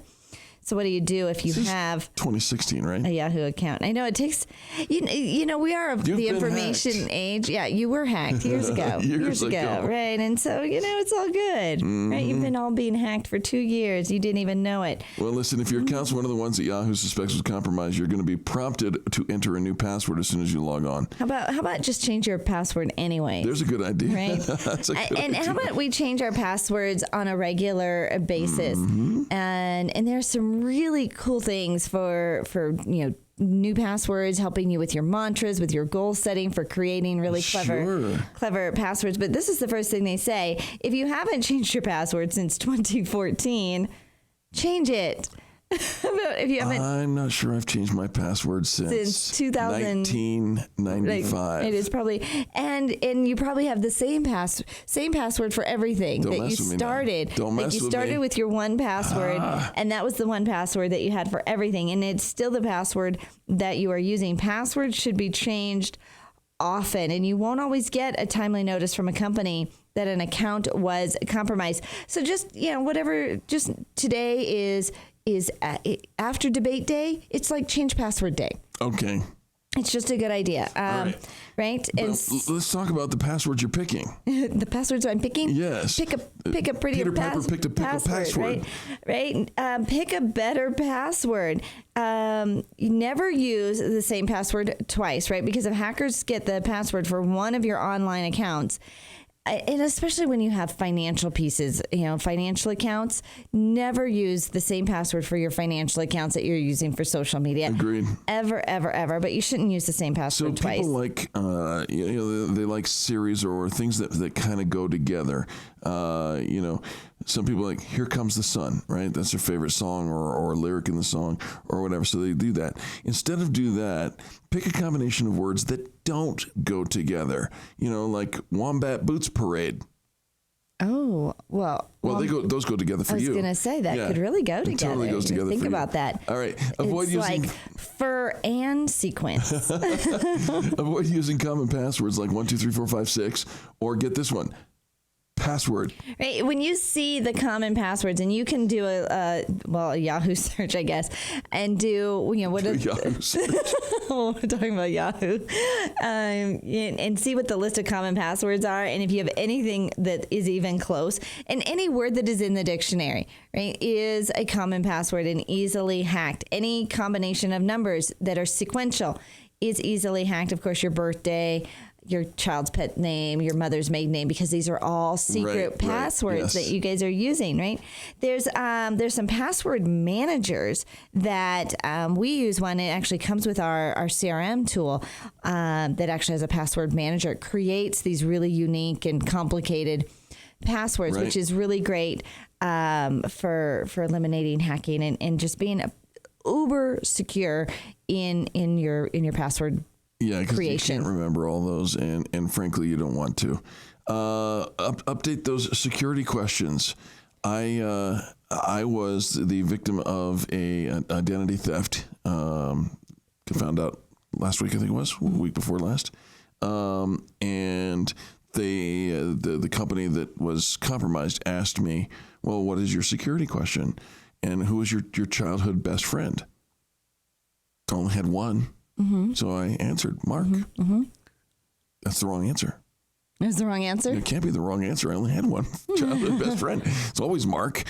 So what do you do if you have 2016, right? A Yahoo account? I know it takes, we are of the information age. Yeah, you were hacked years ago. years ago, right? And so, it's all good, right? You've been all being hacked for 2 years. You didn't even know it. Well, listen, if your account's one of the ones that Yahoo suspects was compromised, you're going to be prompted to enter a new password as soon as you log on. How about just change your password anyway? There's a good idea. Right? That's a good idea. How about we change our passwords on a regular basis? And there's some really cool things for new passwords, helping you with your mantras, with your goal setting, for creating really clever passwords. But this is the first thing they say: if you haven't changed your password since 2014, change it. If you haven't, I'm not sure I've changed my password since 1995. It is probably, and you probably have the same password for everything that you started. Don't mess with me. You started with your one password, and that was the one password that you had for everything, and it's still the password that you are using. Passwords should be changed often, and you won't always get a timely notice from a company that an account was compromised. So just just today is after debate day. It's like change password day. Okay. It's just a good idea. Right? Let's talk about the passwords you're picking. The passwords I'm picking? Yes. Pick a pretty Peter Piper picked a password. Right? Pick a better password. You never use the same password twice, right? Because if hackers get the password for one of your online accounts, and especially when you have financial pieces, financial accounts, never use the same password for your financial accounts that you're using for social media. Agreed. Ever. But you shouldn't use the same password twice. So people they like series or things that kind of go together. Some people like Here Comes the Sun, right? That's their favorite song or lyric in the song or whatever. So they do that. Instead of do that, pick a combination of words that don't go together. Like Wombat Boots Parade. Oh, well. Those go together for you. I was going to say that could really go together. It totally goes together Think for you. about that. All right. Avoid using like fur and sequence. Avoid using common passwords like 1, 2, 3, 4, 5, 6, or get this one. Password. Right. When you see the common passwords, and you can do a Yahoo search, I guess, and do Yahoo search. We're talking about Yahoo, and see what the list of common passwords are, and if you have anything that is even close, and any word that is in the dictionary, right, is a common password and easily hacked. Any combination of numbers that are sequential is easily hacked. Of course, your birthday, your child's pet name, your mother's maiden name, because these are all secret passwords that you guys are using, right? There's some password managers that we use. One, it actually comes with our CRM tool that actually has a password manager. It creates these really unique and complicated passwords, which is really great for eliminating hacking and just being uber secure in your password. Yeah, because you can't remember all those, and frankly, you don't want to. Update those security questions. I was the victim of an identity theft. Found out last week, I think it was, week before last. And the company that was compromised asked me, well, what is your security question? And who is your childhood best friend? I only had one. Mm-hmm. So I answered, Mark. Mm-hmm. That's the wrong answer. Is the wrong answer? It can't be the wrong answer. I only had one childhood best friend. It's always Mark.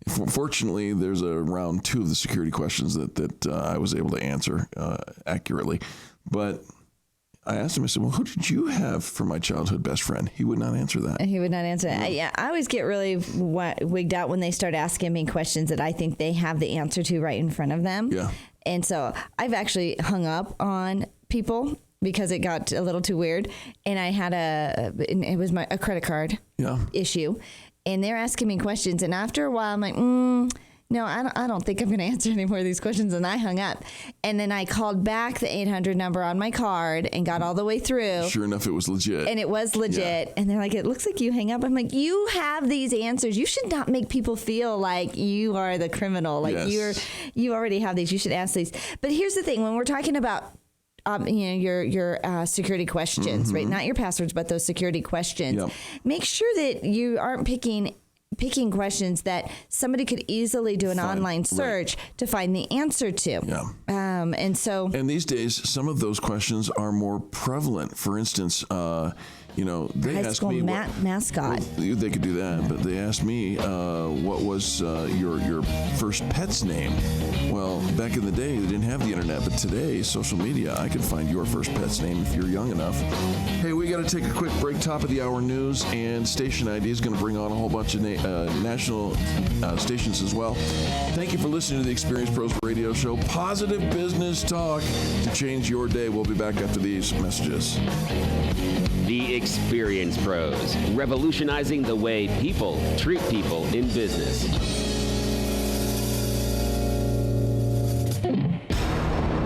Fortunately, there's a round 2 of the security questions that I was able to answer accurately. But I asked him, I said, well, who did you have for my childhood best friend? He would not answer that. He would not answer that. I always get really wigged out when they start asking me questions that I think they have the answer to right in front of them. Yeah. And so I've actually hung up on people because it got a little too weird. And I had it was a credit card issue. And they're asking me questions. And after a while, I'm like, no, I don't think I'm going to answer any more of these questions. And I hung up. And then I called back the 800 number on my card and got all the way through. Sure enough, it was legit. And it was legit. Yeah. And they're like, it looks like you hang up. I'm like, you have these answers. You should not make people feel like you are the criminal. Like you already have these. You should ask these. But here's the thing. When we're talking about your security questions, right? Not your passwords, but those security questions. Yep. Make sure that you aren't picking questions that somebody could easily do an online search to find the answer to. Yeah. And these days, some of those questions are more prevalent. For instance, they high asked school me mascot. They could do that, but they asked me what was your first pet's name. Well, back in the day, they didn't have the internet, but today, social media, I can find your first pet's name if you're young enough. Hey, we got to take a quick break. Top of the hour news and Station ID is going to bring on a whole bunch of national stations as well. Thank you for listening to the Experience Pros Radio Show. Positive business talk to change your day. We'll be back after these messages. The Experience Pros, revolutionizing the way people treat people in business.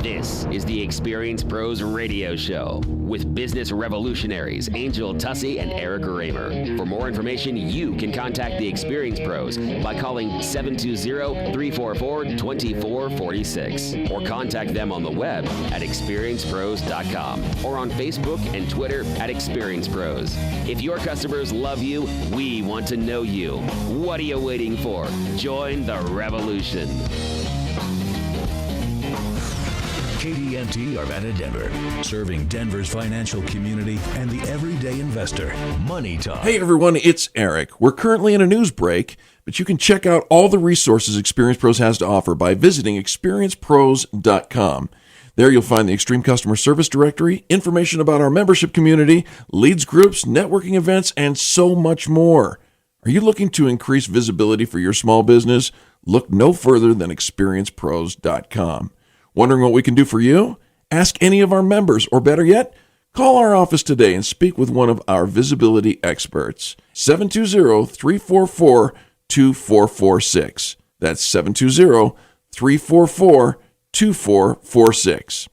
This is the Experience Pros Radio Show with business revolutionaries Angel Tussey and Eric Raymer. For more information, you can contact the Experience Pros by calling 720-344-2446 or contact them on the web at experiencepros.com or on Facebook and Twitter at Experience Pros. If your customers love you, we want to know you. What are you waiting for? Join the revolution. KDMT Arvada Denver, serving Denver's financial community and the everyday investor. Money Talk. Hey everyone, it's Eric. We're currently in a news break, but you can check out all the resources Experience Pros has to offer by visiting experiencepros.com. There you'll find the Extreme Customer Service Directory, information about our membership community, leads groups, networking events, and so much more. Are you looking to increase visibility for your small business? Look no further than experiencepros.com. Wondering what we can do for you? Ask any of our members, or better yet, call our office today and speak with one of our visibility experts. 720-344-2446. That's 720-344-2446.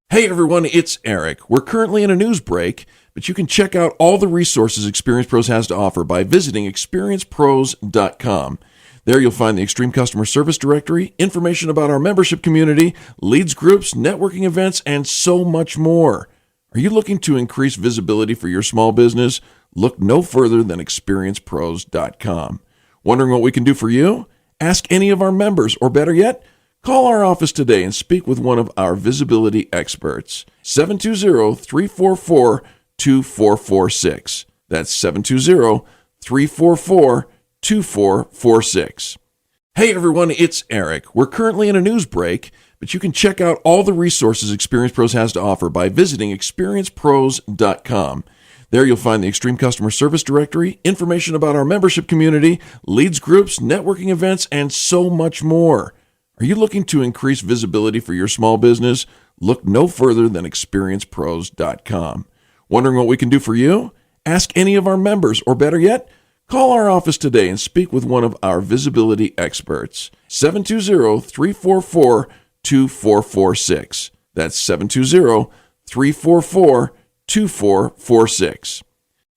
Hey everyone, it's Eric. We're currently in a news break, but you can check out all the resources Experience Pros has to offer by visiting experiencepros.com. There you'll find the Extreme Customer Service Directory, information about our membership community, leads groups, networking events, and so much more. Are you looking to increase visibility for your small business? Look no further than experiencepros.com. Wondering what we can do for you? Ask any of our members, or better yet, call our office today and speak with one of our visibility experts. 720-344-2446. That's 720-344-2446. Hey everyone, it's Eric. We're currently in a news break, but you can check out all the resources Experience Pros has to offer by visiting experiencepros.com. There you'll find the Extreme Customer Service Directory, information about our membership community, leads groups, networking events, and so much more. Are you looking to increase visibility for your small business? Look no further than experiencepros.com. Wondering what we can do for you? Ask any of our members, or better yet, call our office today and speak with one of our visibility experts. 720-344-2446. That's 720-344-2446.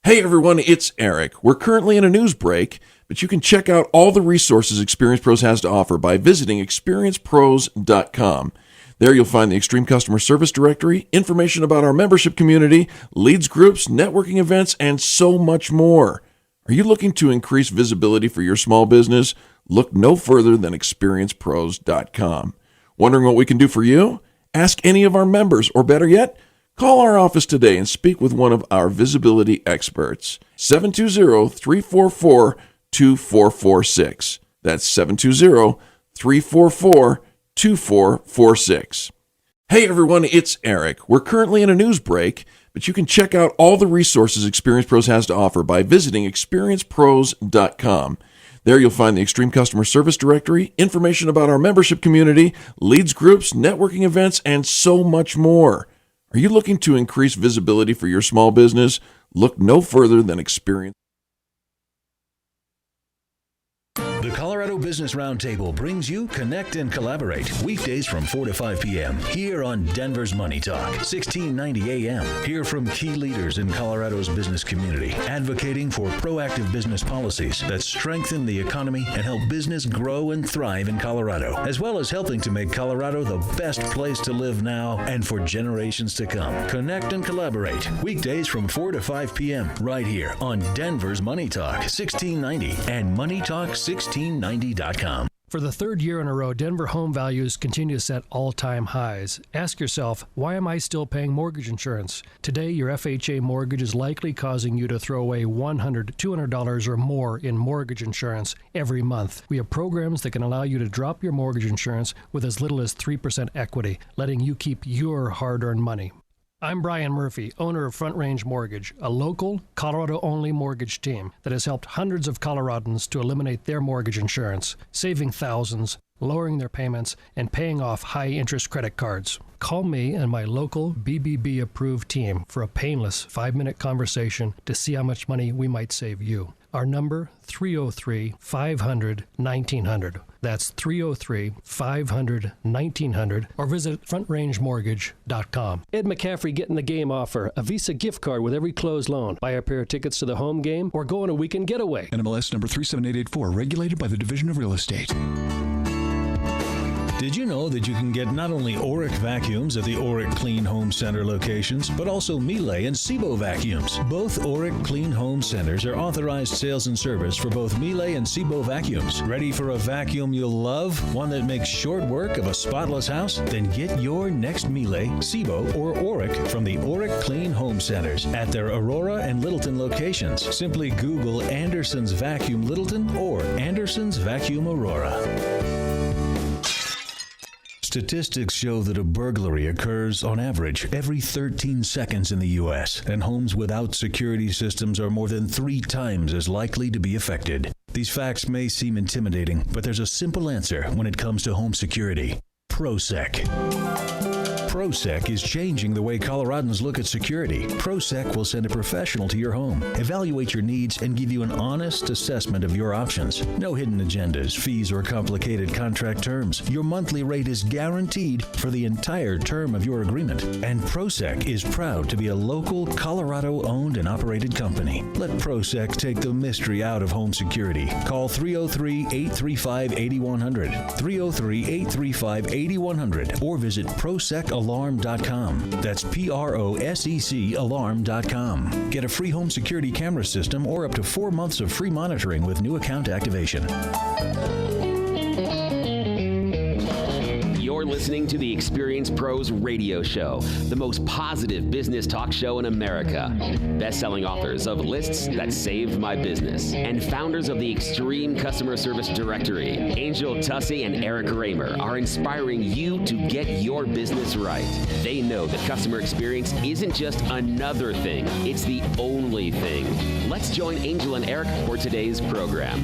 Hey everyone, it's Eric. We're currently in a news break, but you can check out all the resources Experience Pros has to offer by visiting experiencepros.com. There you'll find the Extreme Customer Service Directory, information about our membership community, leads groups, networking events, and so much more. Are you looking to increase visibility for your small business? Look no further than experiencepros.com. Wondering what we can do for you? Ask any of our members, or better yet, call our office today and speak with one of our visibility experts. 720-344-2446. That's 720-344-2446. Hey everyone, it's Eric. We're currently in a news break, but you can check out all the resources Experience Pros has to offer by visiting experiencepros.com. There you'll find the Extreme Customer Service Directory, information about our membership community, leads groups, networking events, and so much more. Are you looking to increase visibility for your small business? Look no further than Experience. The Colorado Business Roundtable brings you Connect and Collaborate weekdays from 4 to 5 p.m. here on Denver's Money Talk, 1690 a.m. Hear from key leaders in Colorado's business community, advocating for proactive business policies that strengthen the economy and help business grow and thrive in Colorado, as well as helping to make Colorado the best place to live now and for generations to come. Connect and Collaborate weekdays from 4 to 5 p.m. right here on Denver's Money Talk, 1690 and Money Talk 1690.com. For the third year in a row, Denver home values continue to set all-time highs. Ask yourself, why am I still paying mortgage insurance? Today, your FHA mortgage is likely causing you to throw away $100 to $200 or more in mortgage insurance every month. We have programs that can allow you to drop your mortgage insurance with as little as 3% equity, letting you keep your hard-earned money. I'm Brian Murphy, owner of Front Range Mortgage, a local, Colorado-only mortgage team that has helped hundreds of Coloradans to eliminate their mortgage insurance, saving thousands, lowering their payments, and paying off high-interest credit cards. Call me and my local BBB-approved team for a painless 5-minute conversation to see how much money we might save you. Our number, 303-500-1900. That's 303-500-1900, or visit frontrangemortgage.com. Ed McCaffrey getting the game offer, a Visa gift card with every closed loan. Buy a pair of tickets to the home game or go on a weekend getaway. NMLS number 37884, regulated by the Division of Real Estate. Did you know that you can get not only Oreck vacuums at the Oreck Clean Home Center locations, but also Miele and Sebo vacuums? Both Oreck Clean Home Centers are authorized sales and service for both Miele and Sebo vacuums. Ready for a vacuum you'll love? One that makes short work of a spotless house? Then get your next Miele, Sebo, or Oreck from the Oreck Clean Home Centers at their Aurora and Littleton locations. Simply Google Anderson's Vacuum Littleton or Anderson's Vacuum Aurora. Statistics show that a burglary occurs on average every 13 seconds in the U.S., and homes without security systems are more than 3 times as likely to be affected. These facts may seem intimidating, but there's a simple answer when it comes to home security: ProSec. ProSec is changing the way Coloradans look at security. ProSec will send a professional to your home, evaluate your needs, and give you an honest assessment of your options. No hidden agendas, fees, or complicated contract terms. Your monthly rate is guaranteed for the entire term of your agreement. And ProSec is proud to be a local, Colorado-owned and operated company. Let ProSec take the mystery out of home security. Call 303-835-8100, 303-835-8100, or visit ProSecAlarm.com. That's PROSEC Alarm.com. Get a free home security camera system or up to 4 months of free monitoring with new account activation. You're listening to the Experience Pros Radio Show, the most positive business talk show in America. Best-selling authors of Lists That Saved My Business and founders of the Extreme Customer Service Directory, Angel Tussey and Eric Raymer, are inspiring you to get your business right. They know that customer experience isn't just another thing, it's the only thing. Let's join Angel and Eric for today's program.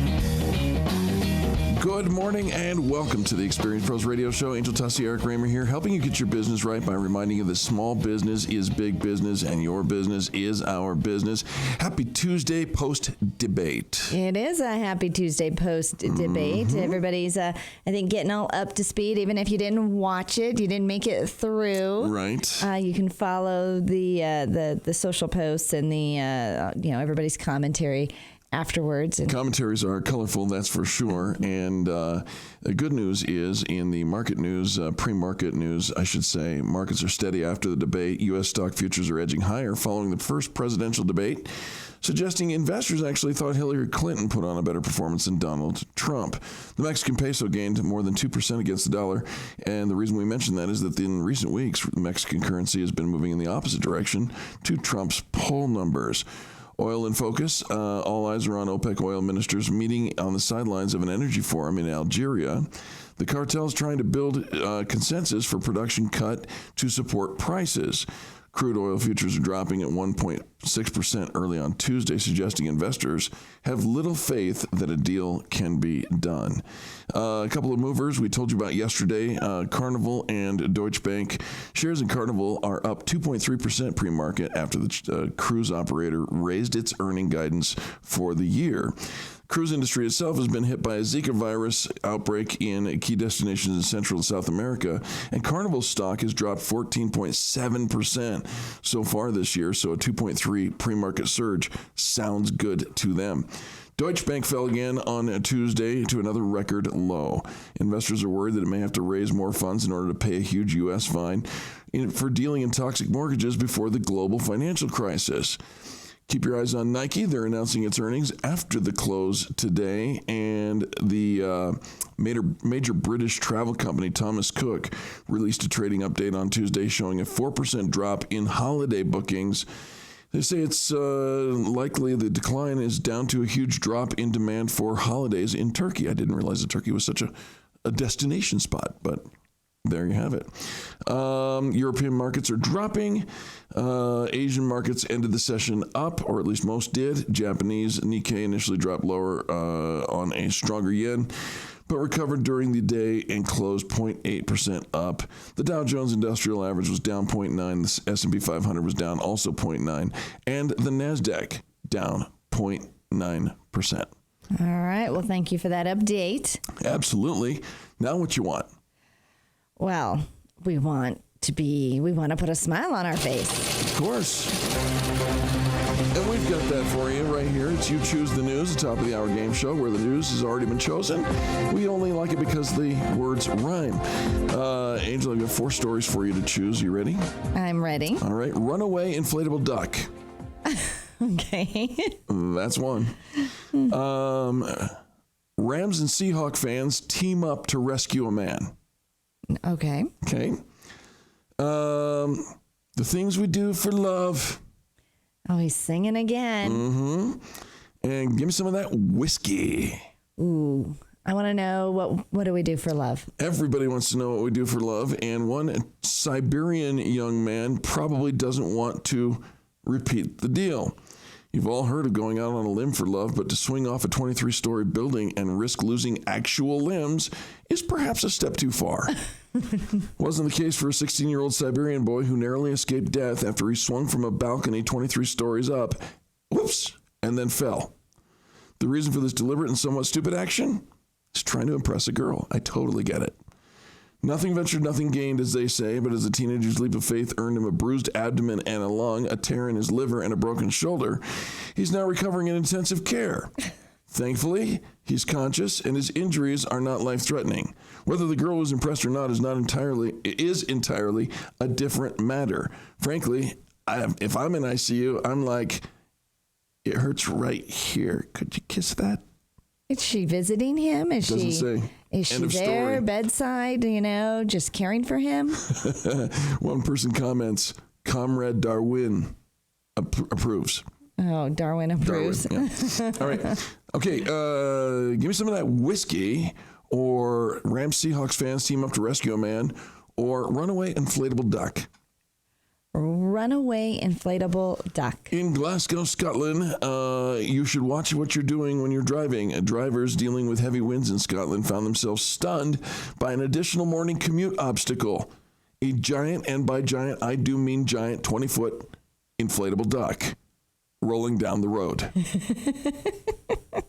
Good morning and welcome to the Experience Pros Radio Show. Angel Tussey, Eric Raymer here, helping you get your business right by reminding you that small business is big business and your business is our business. Happy Tuesday post-debate. It is a happy Tuesday post-debate. Mm-hmm. Everybody's, I think, getting all up to speed. Even if you didn't watch it, you didn't make it through. Right. You can follow the social posts and the everybody's commentary afterwards. And commentaries are colorful, that's for sure. And the good news is, in the market news, pre-market news, I should say, markets are steady after the debate. U.S. stock futures are edging higher following the first presidential debate, suggesting investors actually thought Hillary Clinton put on a better performance than Donald Trump. The Mexican peso gained more than 2% against the dollar, and the reason we mention that is that in recent weeks, the Mexican currency has been moving in the opposite direction to Trump's poll numbers. Oil in focus. All eyes are on OPEC oil ministers meeting on the sidelines of an energy forum in Algeria. The cartel is trying to build consensus for production cut to support prices. Crude oil futures are dropping at 1.6% early on Tuesday, suggesting investors have little faith that a deal can be done. A couple of movers we told you about yesterday. Carnival and Deutsche Bank. Shares in Carnival are up 2.3% pre-market after the cruise operator raised its earning guidance for the year. Cruise industry itself has been hit by a Zika virus outbreak in key destinations in Central and South America, and Carnival's stock has dropped 14.7% so far this year, so a 2.3 pre-market surge sounds good to them. Deutsche Bank fell again on Tuesday to another record low. Investors are worried that it may have to raise more funds in order to pay a huge U.S. fine for dealing in toxic mortgages before the global financial crisis. Keep your eyes on Nike. They're announcing its earnings after the close today. And the major British travel company, Thomas Cook, released a trading update on Tuesday showing a 4% drop in holiday bookings. They say it's likely the decline is down to a huge drop in demand for holidays in Turkey. I didn't realize that Turkey was such a destination spot, but there you have it. European markets are dropping. Asian markets ended the session up, or at least most did. Japanese Nikkei initially dropped lower on a stronger yen, but recovered during the day and closed 0.8% up. The Dow Jones Industrial Average was down 0.9. The S&P 500 was down also 0.9. And the NASDAQ down 0.9%. All right. Well, thank you for that update. Absolutely. Now what you want? Well, we want to put a smile on our face. Of course. And we've got that for you right here. It's You Choose the News, the top of the hour game show where the news has already been chosen. We only like it because the words rhyme. Angel, I've got 4 stories for you to choose. You ready? I'm ready. All right. Runaway inflatable duck. Okay. That's one. Rams and Seahawk fans team up to rescue a man. Okay. Okay. The things we do for love. Oh, he's singing again. Mm-hmm. And give me some of that whiskey. Ooh. I want to know what do we do for love? Everybody wants to know what we do for love. And one Siberian young man probably doesn't want to repeat the deal. You've all heard of going out on a limb for love, but to swing off a 23-story building and risk losing actual limbs is perhaps a step too far. Wasn't the case for a 16-year-old Siberian boy who narrowly escaped death after he swung from a balcony 23 stories up, whoops, and then fell. The reason for this deliberate and somewhat stupid action is trying to impress a girl. I totally get it. Nothing ventured, nothing gained, as they say, but as the teenager's leap of faith earned him a bruised abdomen and a lung, a tear in his liver, and a broken shoulder, he's now recovering in intensive care. Thankfully, he's conscious, and his injuries are not life-threatening. Whether the girl was impressed or not is entirely a different matter. Frankly, if I'm in ICU, I'm like, it hurts right here. Could you kiss that? Is she visiting him? Is Doesn't she say. Is she End of there, story. bedside, just caring for him? One person comments, Comrade Darwin approves. Oh, Darwin approves. Darwin, yeah. All right. Okay, give me some of that whiskey, or Rams Seahawks fans team up to rescue a man, or runaway inflatable duck. Runaway inflatable duck. In Glasgow, Scotland, you should watch what you're doing when you're driving. Drivers dealing with heavy winds in Scotland found themselves stunned by an additional morning commute obstacle. A giant, and by giant, I do mean giant, 20-foot inflatable duck rolling down the road.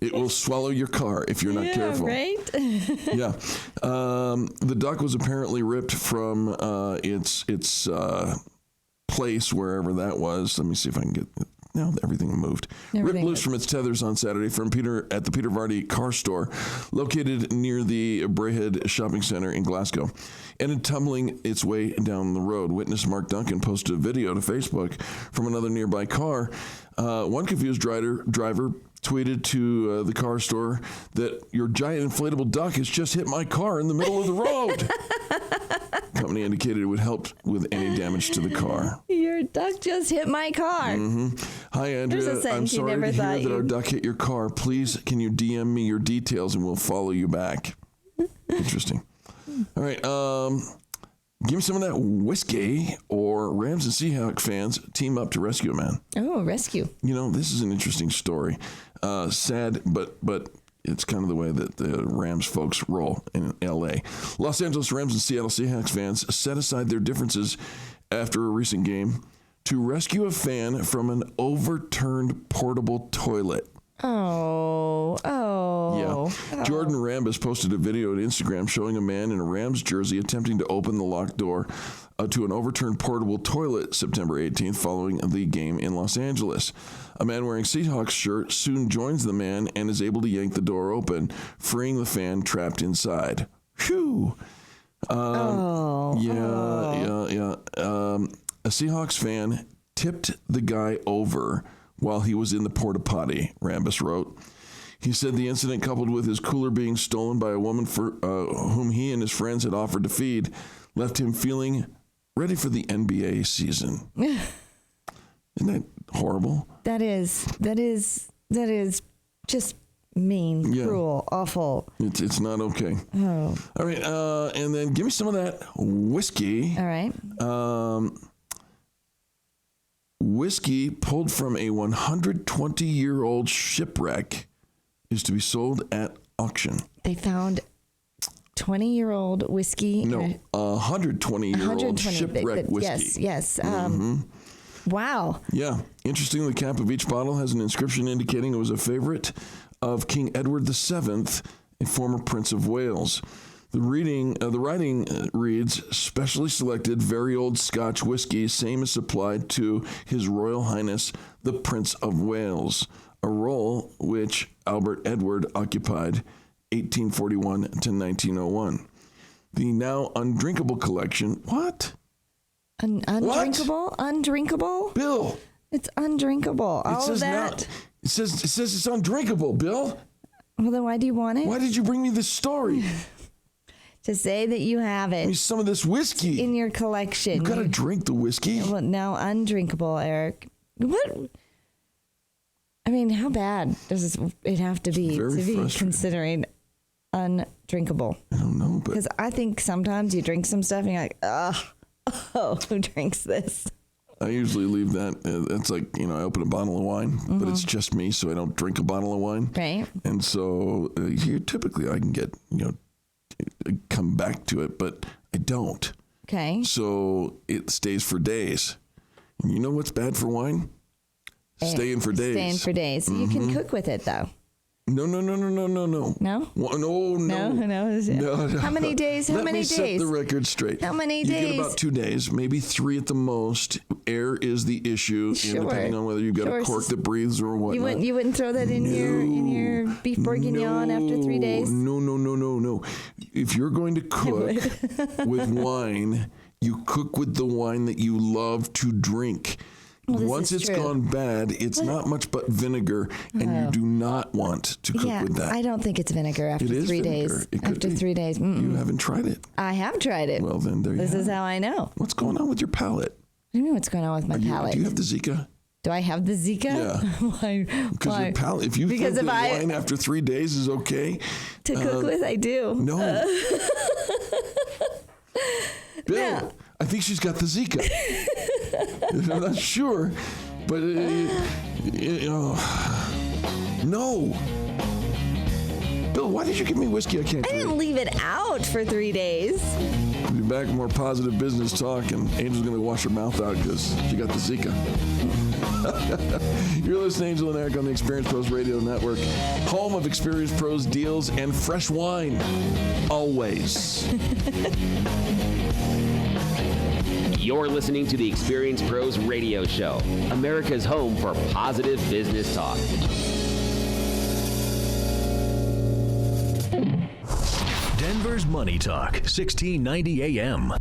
It will swallow your car if you're not careful. Right? Yeah. The duck was apparently ripped from its place, wherever that was. Let me see if I can get it. No, everything moved. Ripped loose from its tethers on Saturday at the Peter Vardy car store, located near the Braggin shopping center in Glasgow, and tumbling its way down the road. Witness Mark Duncan posted a video to Facebook from another nearby car. One confused driver tweeted to the car store that your giant inflatable duck has just hit my car in the middle of the road. Company indicated it would help with any damage to the car. Your duck just hit my car. Mm-hmm. Hi, Andrea. I'm sorry to hear that our duck hit your car. Please, can you DM me your details and we'll follow you back. Interesting. All right. Give me some of that whiskey, or Rams and Seahawks fans team up to rescue a man. Oh, rescue. This is an interesting story. Sad, but it's kind of the way that the Rams folks roll in L.A. Los Angeles Rams and Seattle Seahawks fans set aside their differences after a recent game to rescue a fan from an overturned portable toilet. Oh. Yeah. Jordan Rambis posted a video to Instagram showing a man in a Rams jersey attempting to open the locked door to an overturned portable toilet September 18th following the game in Los Angeles. A man wearing Seahawks shirt soon joins the man and is able to yank the door open, freeing the fan trapped inside. Phew. Yeah. A Seahawks fan tipped the guy over while he was in the porta potty, Rambis wrote. He said the incident, coupled with his cooler being stolen by a woman for whom he and his friends had offered to feed, left him feeling ready for the NBA season. Isn't that horrible? That is just mean, cruel, awful. It's not okay. Oh. All right, and then give me some of that whiskey. All right. Whiskey pulled from a 120-year-old shipwreck is to be sold at auction. They found 20-year-old whiskey. No, 120-year-old shipwreck whiskey. Yes. Wow. Yeah. Interestingly, the cap of each bottle has an inscription indicating it was a favorite of King Edward VII, a former Prince of Wales. The writing reads, specially selected very old Scotch whiskey, same as supplied to His Royal Highness the Prince of Wales, a role which Albert Edward occupied 1841 to 1901. The now undrinkable collection. What? Undrinkable? What? Undrinkable? Bill. It's undrinkable. All of that. It says it's undrinkable, Bill. Well, then why do you want it? Why did you bring me this story? To say that you have it. Give me some of this whiskey. In your collection. You got to drink the whiskey. Well, no, undrinkable, Eric. What? I mean, how bad does it have to be considering undrinkable? I don't know, but because I think sometimes you drink some stuff and you're like, oh, who drinks this? I usually leave that. It's like, I open a bottle of wine, but it's just me, so I don't drink a bottle of wine. Right. And so here, typically I can get, come back to it, but I don't. Okay. So it stays for days. And you know what's bad for wine? Staying for days. Staying for days. You can cook with it, though. No. No? No. How many days? Let me set the record straight. How many days? You get about 2 days, maybe 3 at the most. Air is the issue, depending on whether you've got a cork that breathes or whatnot. You wouldn't throw that in your beef bourguignon after 3 days? No. If you're going to cook with wine, you cook with the wine that you love to drink. Well, once it's gone bad, it's not much but vinegar, and you do not want to cook with that. I don't think it's vinegar after 3 days. After 3 days. You haven't tried it. I have tried it. Well, then This is how I know. What's going on with your palate? I don't know what's going on with my palate. Do you have the Zika? Do I have the Zika? Yeah. Why? Because your palate, if you think that wine after 3 days is okay. To cook with, I do. No. Bill, I think she's got the Zika. I'm not sure, but no. Bill, why did you give me whiskey? I didn't leave it out for 3 days. We'll be back with more positive business talk, and Angel's going to wash her mouth out because she got the Zika. You're listening to Angel and Eric on the Experience Pros Radio Network, home of Experience Pros deals and fresh wine. Always. You're listening to the Experience Pros Radio Show, America's home for positive business talk. Denver's Money Talk, 1690 AM.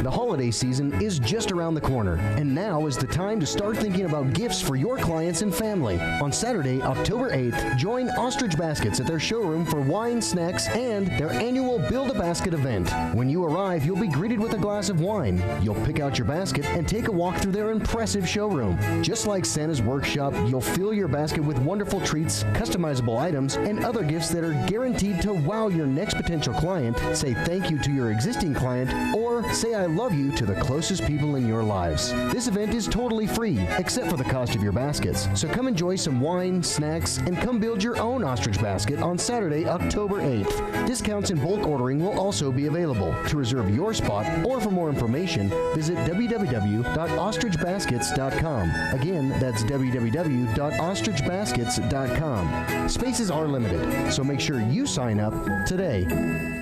The holiday season is just around the corner, and now is the time to start thinking about gifts for your clients and family. On Saturday, October 8th, join Ostrich Baskets at their showroom for wine, snacks, and their annual Build-A-Basket event. When you arrive, you'll be greeted with a glass of wine. You'll pick out your basket and take a walk through their impressive showroom. Just like Santa's workshop, you'll fill your basket with wonderful treats, customizable items, and other gifts that are guaranteed to wow your next potential client, say thank you to your existing client, or say I love you to the closest people in your lives. This event is totally free, except for the cost of your baskets. So come enjoy some wine, snacks, and come build your own ostrich basket on Saturday, October 8th. Discounts and bulk ordering will also be available. To reserve your spot or for more information, visit www.ostrichbaskets.com. Again, that's www.ostrichbaskets.com. Spaces are limited, so make sure you sign up today.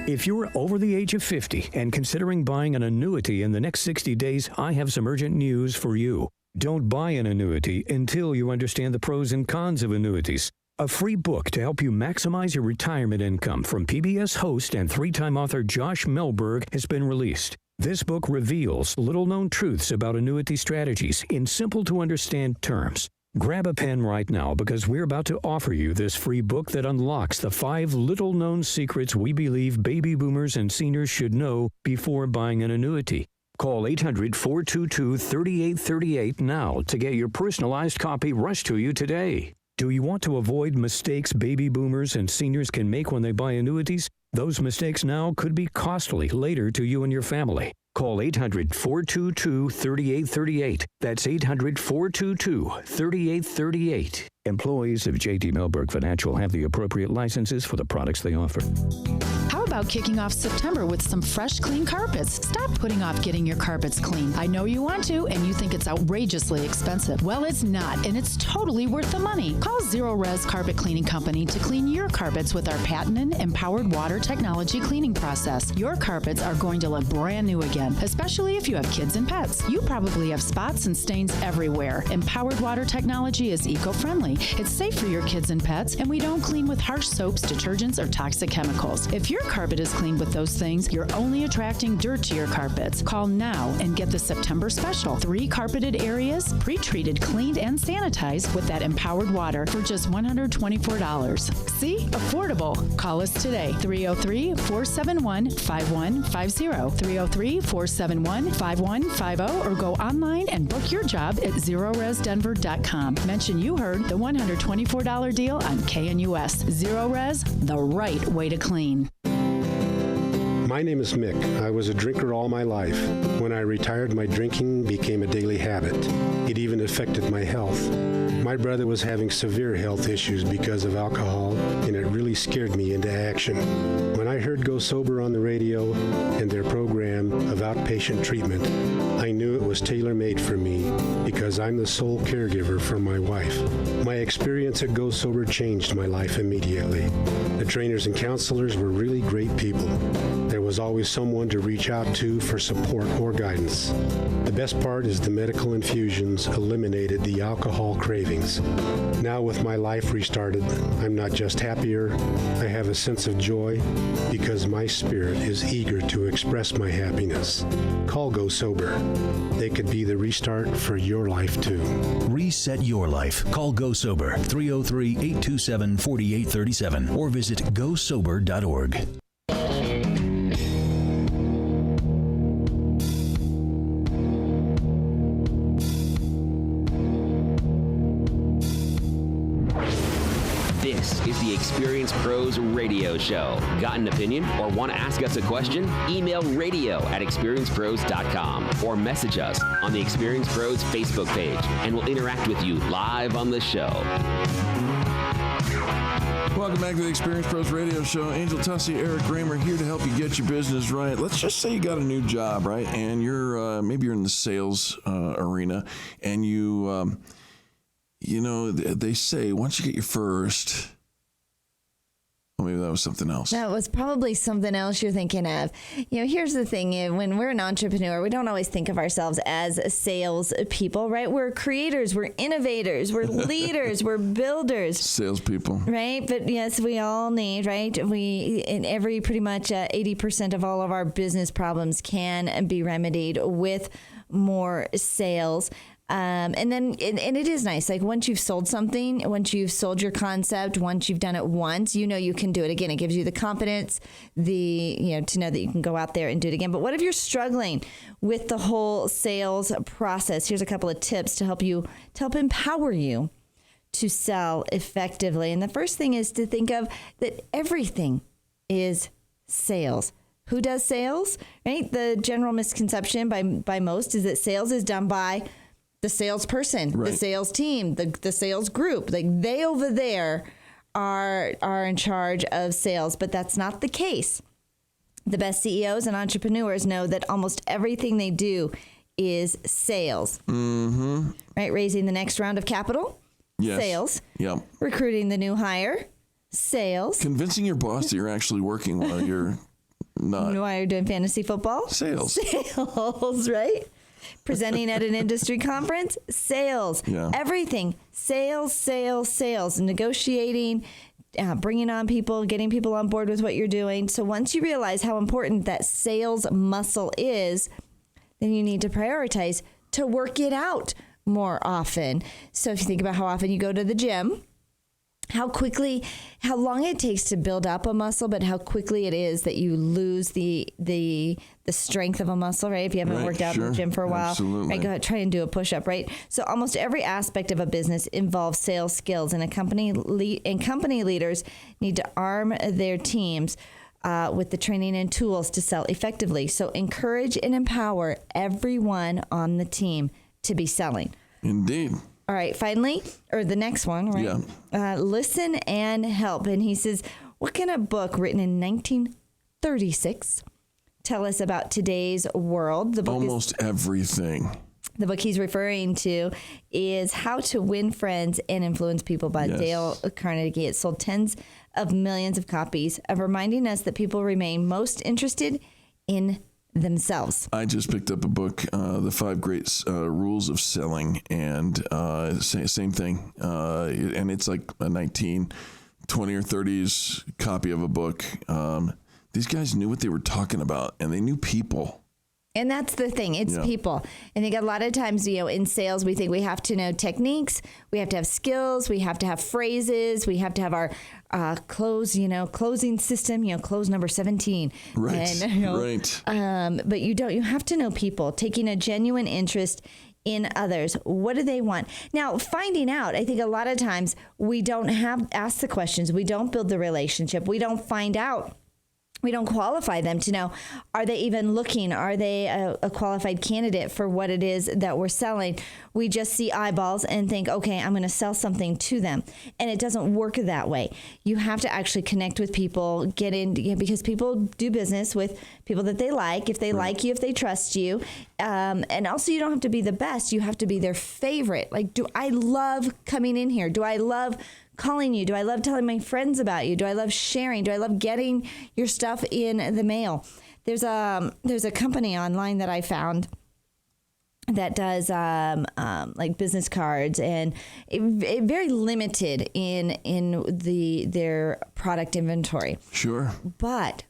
If you're over the age of 50 and considering buying an annuity in the next 60 days, I have some urgent news for you. Don't buy an annuity until you understand the pros and cons of annuities. A free book to help you maximize your retirement income from PBS host and 3-time author Josh Melberg has been released. This book reveals little-known truths about annuity strategies in simple-to-understand terms. Grab a pen right now because we're about to offer you this free book that unlocks the 5 little-known secrets we believe baby boomers and seniors should know before buying an annuity. Call 800-422-3838 now to get your personalized copy rushed to you today. Do you want to avoid mistakes baby boomers and seniors can make when they buy annuities? Those mistakes now could be costly later to you and your family. Call 800-422-3838. That's 800-422-3838. Employees of J.D. Millberg Financial have the appropriate licenses for the products they offer. How about kicking off September with some fresh, clean carpets? Stop putting off getting your carpets clean. I know you want to, and you think it's outrageously expensive. Well, it's not, and it's totally worth the money. Call Zero Res Carpet Cleaning Company to clean your carpets with our patented empowered water technology cleaning process. Your carpets are going to look brand new again, especially if you have kids and pets. You probably have spots and stains everywhere. Empowered water technology is eco-friendly. It's safe for your kids and pets, and we don't clean with harsh soaps, detergents, or toxic chemicals. If your carpet is cleaned with those things, you're only attracting dirt to your carpets. Call now and get the September special. 3 carpeted areas, pre-treated, cleaned, and sanitized with that empowered water for just $124. See? Affordable. Call us today. 303-471-5150. 303-471-5150, or go online and book your job at ZeroResDenver.com. Mention you heard the $124 deal on KNUS. Zero Res, the right way to clean. My name is Mick. I was a drinker all my life. When I retired, my drinking became a daily habit. It even affected my health. My brother was having severe health issues because of alcohol, and it really scared me into action. When I heard Go Sober on the radio and their program of outpatient treatment, I knew it was tailor-made for me because I'm the sole caregiver for my wife. My experience at Go Sober changed my life immediately. The trainers and counselors were really great people. There was always someone to reach out to for support or guidance. The best part is the medical infusions eliminated the alcohol cravings. Now with my life restarted, I'm not just happier, I have a sense of joy because my spirit is eager to express my happiness. Call Go Sober. They could be the restart for your life too. Reset your life. Call Go Sober 303-827-4837 or visit gosober.org. This is the Experience Pros Radio Show. Got an opinion or want to ask us a question? Email radio@experiencepros.com or message us on the Experience Pros Facebook page, and we'll interact with you live on the show. Welcome back to the Experience Pros Radio Show. Angel Tussey, Eric Raymer here to help you get your business right. Let's just say you got a new job, right? And you're maybe you're in the sales arena, and you know, they say once you get your first. Well, maybe that was something else. That was probably something else you're thinking of. You know, here's the thing. When we're an entrepreneur, we don't always think of ourselves as sales people, right? We're creators. We're innovators. We're leaders. We're builders. Salespeople. Right? But yes, we all need, right? Pretty much 80% of all of our business problems can be remedied with more sales. And it is nice. Like once you've sold something, once you've sold your concept, once you've done it once, you know you can do it again. It gives you the confidence, to know that you can go out there and do it again. But what if you're struggling with the whole sales process? Here's a couple of tips to help empower you to sell effectively. And the first thing is to think of that everything is sales. Who does sales? Right? The general misconception by most is that sales is done by the salesperson, right, the sales team, the sales group. Like they over there are in charge of sales, but that's not the case. The best CEOs and entrepreneurs know that almost everything they do is sales. Mm-hmm. Right? Raising the next round of capital, yes. Sales. Yep. Recruiting the new hire, sales. Convincing your boss that you're actually working while you're not. While you're doing fantasy football? Sales. Sales, right? Presenting at an industry conference, sales. Yeah. Everything, sales. Negotiating, bringing on people, getting people on board with what you're doing. So once you realize how important that sales muscle is, then you need to prioritize to work it out more often. So if you think about how often you go to the gym, how long it takes to build up a muscle, but how quickly it is that you lose the strength of a muscle, right? If you haven't worked out in the gym for a while, absolutely. Right? Go ahead, try and do a push-up, right? So almost every aspect of a business involves sales skills, and company leaders need to arm their teams with the training and tools to sell effectively. So encourage and empower everyone on the team to be selling. Indeed. All right, finally, or the next one, right? Yeah. Listen and Help. And he says, what can a book written in 1936 tell us about today's world? The book Almost everything. The book he's referring to is How to Win Friends and Influence People by Dale Carnegie. It sold tens of millions of copies of reminding us that people remain most interested in themselves. I just picked up a book, The 5 Great Rules of Selling, and same thing. And it's like a 1920 or 30s copy of a book. These guys knew what they were talking about, and they knew people. And that's the thing. It's people. I think a lot of times, in sales, we think we have to know techniques. We have to have skills. We have to have phrases. We have to have our closing system, close number 17. Right. And, right. But you don't. You have to know people, taking a genuine interest in others. What do they want? Now, finding out, I think a lot of times we don't ask the questions. We don't build the relationship. We don't find out. We don't qualify them to know, are they even looking? Are they a qualified candidate for what it is that we're selling? We just see eyeballs and think, okay, I'm going to sell something to them. And it doesn't work that way. You have to actually connect with people, get in, because people do business with people that they like, if they like you, if they trust you. And also, you don't have to be the best. You have to be their favorite. Like, do I love coming in here? Do I love calling you? Do I love telling my friends about you? Do I love sharing? Do I love getting your stuff in the mail? There's a company online that I found that does like business cards, and it very limited in their product inventory. Sure. But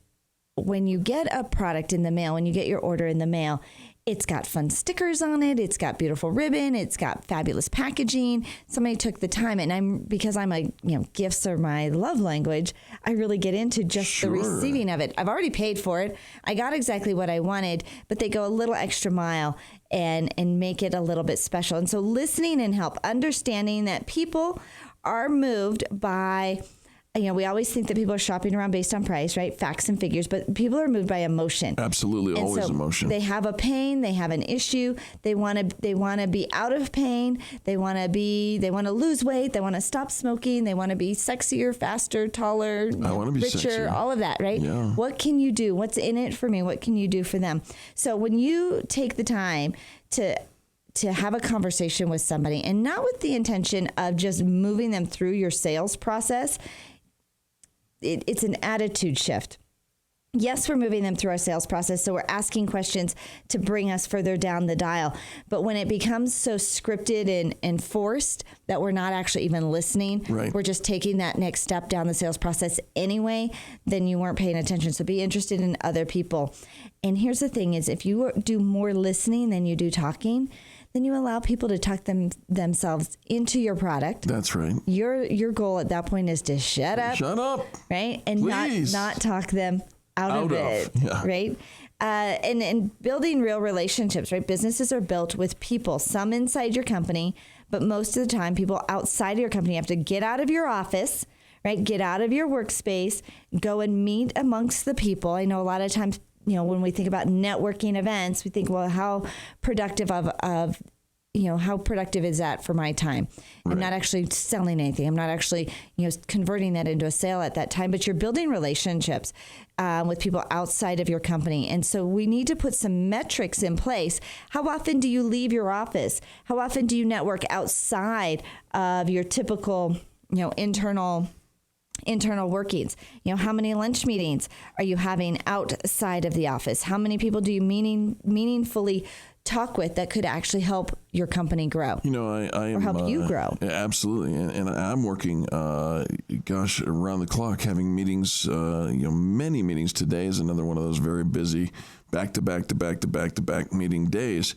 when you get a product in the mail, when you get your order in the mail, it's got fun stickers on it. It's got beautiful ribbon. It's got fabulous packaging. Somebody took the time, and because I'm gifts are my love language, I really get into just the receiving of it. I've already paid for it. I got exactly what I wanted, but they go a little extra mile and make it a little bit special. And so listening and help, understanding that people are moved by, we always think that people are shopping around based on price, right? Facts and figures, but people are moved by emotion. Absolutely, and always so emotion. They have a pain, they have an issue. They want to be out of pain. They want to lose weight. They want to stop smoking. They want to be sexier, faster, taller, I want to be richer, sexier. all of that, right? Yeah. What can you do? What's in it for me? What can you do for them? So when you take the time to have a conversation with somebody, and not with the intention of just moving them through your sales process, it's an attitude shift. Yes, we're moving them through our sales process, so we're asking questions to bring us further down the dial. But when it becomes so scripted and forced that we're not actually even listening, we're just taking that next step down the sales process anyway, then you weren't paying attention. So be interested in other people. And here's the thing is, if you do more listening than you do talking, then you allow people to talk themselves into your product. That's right. Your goal at that point is to shut up. Shut up. Right? And not talk them out of it. Yeah. Right? And building real relationships, right? Businesses are built with people, some inside your company, but most of the time people outside of your company have to get out of your office, right? Get out of your workspace, go and meet amongst the people. I know a lot of times, when we think about networking events, we think, well, how productive how productive is that for my time? Right. I'm not actually selling anything. I'm not actually, converting that into a sale at that time, but you're building relationships with people outside of your company. And so we need to put some metrics in place. How often do you leave your office? How often do you network outside of your typical, internal workings? How many lunch meetings are you having outside of the office? How many people do you meaningfully talk with that could actually help your company grow? Or help you grow. Absolutely. And I'm working, around the clock, having meetings, many meetings. Today is another one of those very busy back-to-back meeting days.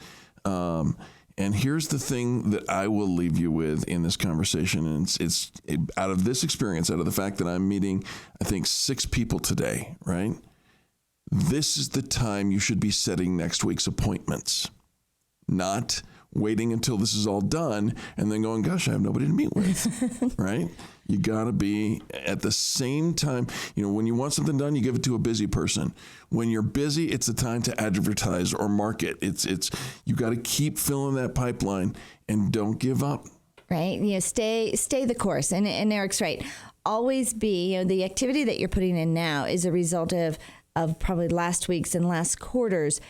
And here's the thing that I will leave you with in this conversation. And it's out of this experience, out of the fact that I'm meeting, I think, 6 people today, right? This is the time you should be setting next week's appointments, not waiting until this is all done and then going, gosh, I have nobody to meet with, right? You got to be at the same time. When you want something done, you give it to a busy person. When you're busy, it's the time to advertise or market. It's you got to keep filling that pipeline and don't give up. right? Stay the course. And Eric's right. Always be, the activity that you're putting in now is a result of probably last week's and last quarter's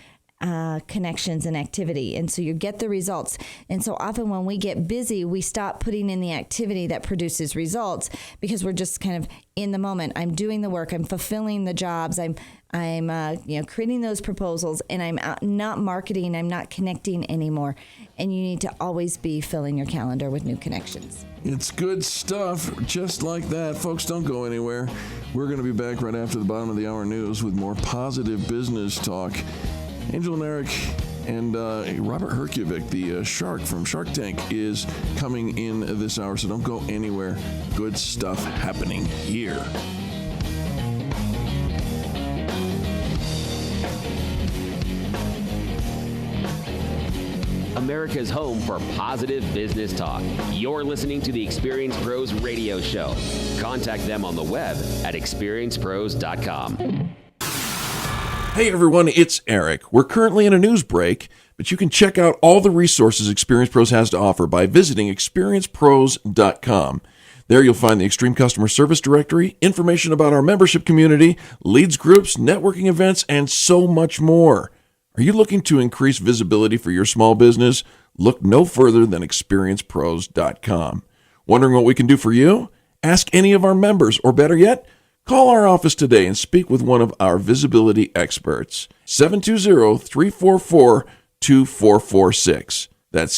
connections and activity. And so you get the results. And so often when we get busy, we stop putting in the activity that produces results because we're just kind of in the moment. I'm doing the work. I'm fulfilling the jobs. I'm creating those proposals, and I'm not marketing. I'm not connecting anymore. And you need to always be filling your calendar with new connections. It's good stuff, just like that. Folks, don't go anywhere. We're going to be back right after the bottom of the hour news with more positive business talk. Angel and Eric and Robert Herjavec, the shark from Shark Tank, is coming in this hour, so don't go anywhere. Good stuff happening here. America's home for positive business talk. You're listening to the Experience Pros radio show. Contact them on the web at experiencepros.com. Hey everyone, it's Eric. We're currently in a news break, but you can check out all the resources Experience Pros has to offer by visiting experiencepros.com. There you'll find the Extreme Customer Service Directory, information about our membership community, leads groups, networking events, and so much more. Are you looking to increase visibility for your small business? Look no further than experiencepros.com. Wondering what we can do for you? Ask any of our members, or better yet, call our office today and speak with one of our visibility experts. 720-344-2446. That's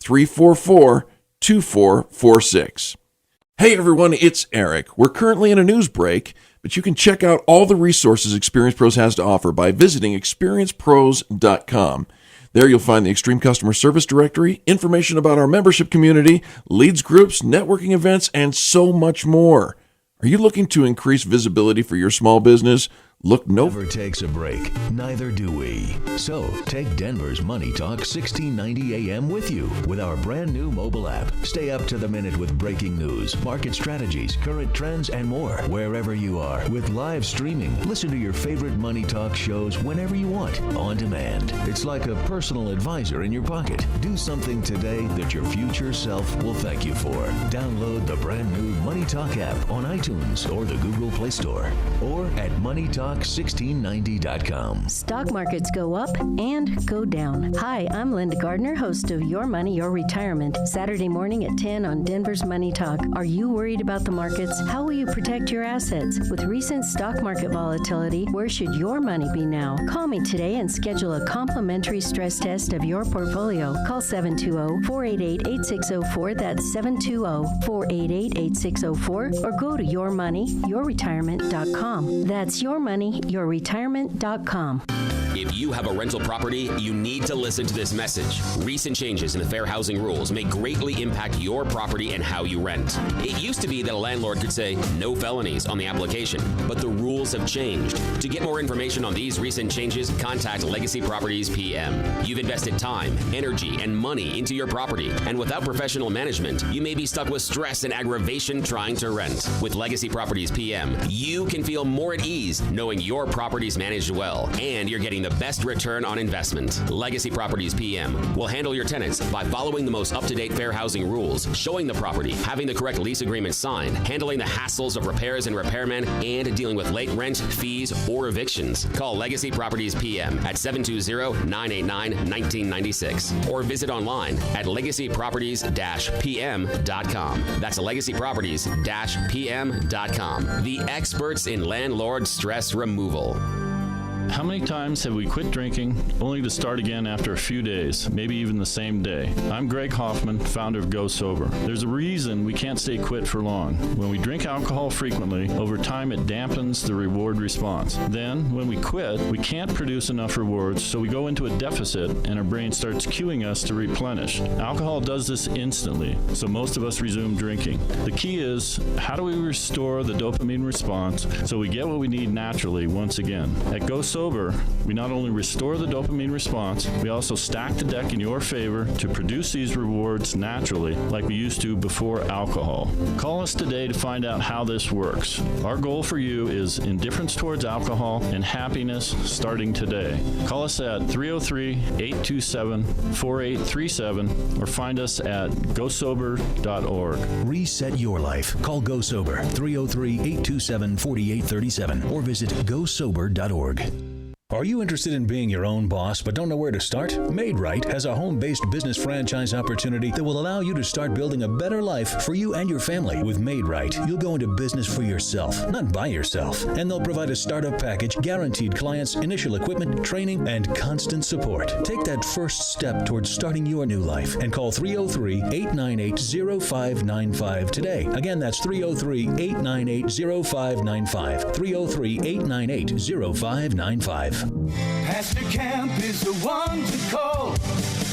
720-344-2446. Hey everyone, it's Eric. We're currently in a news break, but you can check out all the resources Experience Pros has to offer by visiting experiencepros.com. There you'll find the Extreme Customer Service Directory, information about our membership community, leads groups, networking events, and so much more. Are you looking to increase visibility for your small business? Look no Never takes a break. Neither do we. So take Denver's Money Talk 1690 AM with you with our brand new mobile app. Stay up to the minute with breaking news, market strategies, current trends, and more wherever you are. With live streaming, listen to your favorite Money Talk shows whenever you want, on demand. It's like a personal advisor in your pocket. Do something today that your future self will thank you for. Download the brand new Money Talk app on iTunes or the Google Play Store, or at moneytalk1690.com. Stock markets go up and go down. Hi, I'm Linda Gardner, host of Your Money, Your Retirement, Saturday morning at 10 on Denver's Money Talk. Are you worried about the markets? How will you protect your assets? With recent stock market volatility, where should your money be now? Call me today and schedule a complimentary stress test of your portfolio. Call 720-488-8604. That's 720-488-8604. Or go to yourmoneyyourretirement.com. That's yourmoneyyourretirement.com. If you have a rental property, you need to listen to this message. Recent changes in the fair housing rules may greatly impact your property and how you rent. It used to be that a landlord could say no felonies on the application, but the rules have changed. To get more information on these recent changes, contact Legacy Properties PM. You've invested time, energy, and money into your property, and without professional management, you may be stuck with stress and aggravation trying to rent. With Legacy Properties PM, you can feel more at ease knowing your property's managed well, and you're getting the best return on investment. Legacy Properties PM will handle your tenants by following the most up-to-date fair housing rules, showing the property, having the correct lease agreement signed, handling the hassles of repairs and repairmen, and dealing with late rent, fees, or evictions. Call Legacy Properties PM at 720-989-1996 or visit online at legacyproperties-pm.com. That's legacyproperties-pm.com. The experts in landlord stress removal. How many times have we quit drinking only to start again after a few days, maybe even the same day? I'm Greg Hoffman, founder of Go Sober. There's a reason we can't stay quit for long. When we drink alcohol frequently, over time it dampens the reward response. Then, when we quit, we can't produce enough rewards, so we go into a deficit and our brain starts cueing us to replenish. Alcohol does this instantly, so most of us resume drinking. The key is, how do we restore the dopamine response so we get what we need naturally once again? At Go Sober, Sober, we not only restore the dopamine response, we also stack the deck in your favor to produce these rewards naturally like we used to before alcohol. Call us today to find out how this works. Our goal for you is indifference towards alcohol and happiness starting today. Call us at 303-827-4837 or find us at gosober.org. Reset your life. Call Go Sober 303-827-4837 or visit gosober.org. Are you interested in being your own boss but don't know where to start? Made Right has a home-based business franchise opportunity that will allow you to start building a better life for you and your family. With Made Right, you'll go into business for yourself, not by yourself. And they'll provide a startup package, guaranteed clients, initial equipment, training, and constant support. Take that first step towards starting your new life and call 303-898-0595 today. Again, that's 303-898-0595. 303-898-0595. Pastor Camp is the one to call.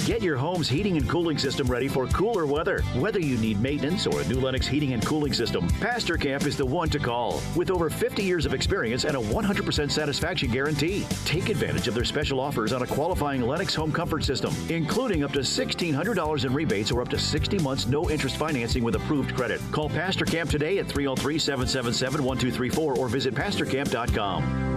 Get your home's heating and cooling system ready for cooler weather. Whether you need maintenance or a new Lennox heating and cooling system, Pastor Camp is the one to call. With over 50 years of experience and a 100% satisfaction guarantee. Take advantage of their special offers on a qualifying Lennox home comfort system, including up to $1,600 in rebates or up to 60 months no interest financing with approved credit. Call Pastor Camp today at 303-777-1234 or visit pastorcamp.com.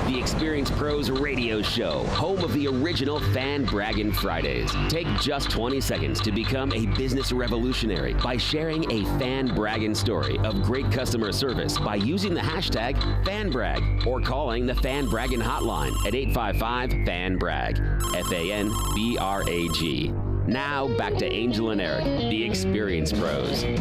The Experience Pros Radio Show, home of the original Fan Braggin Fridays. Take just 20 seconds to become a business revolutionary by sharing a Fan Braggin story of great customer service by using the hashtag FanBrag or calling the Fan Braggin hotline at 855-FAN-BRAG, FANBRAG. Now back to Angel and Eric, the Experience Pros. Hey,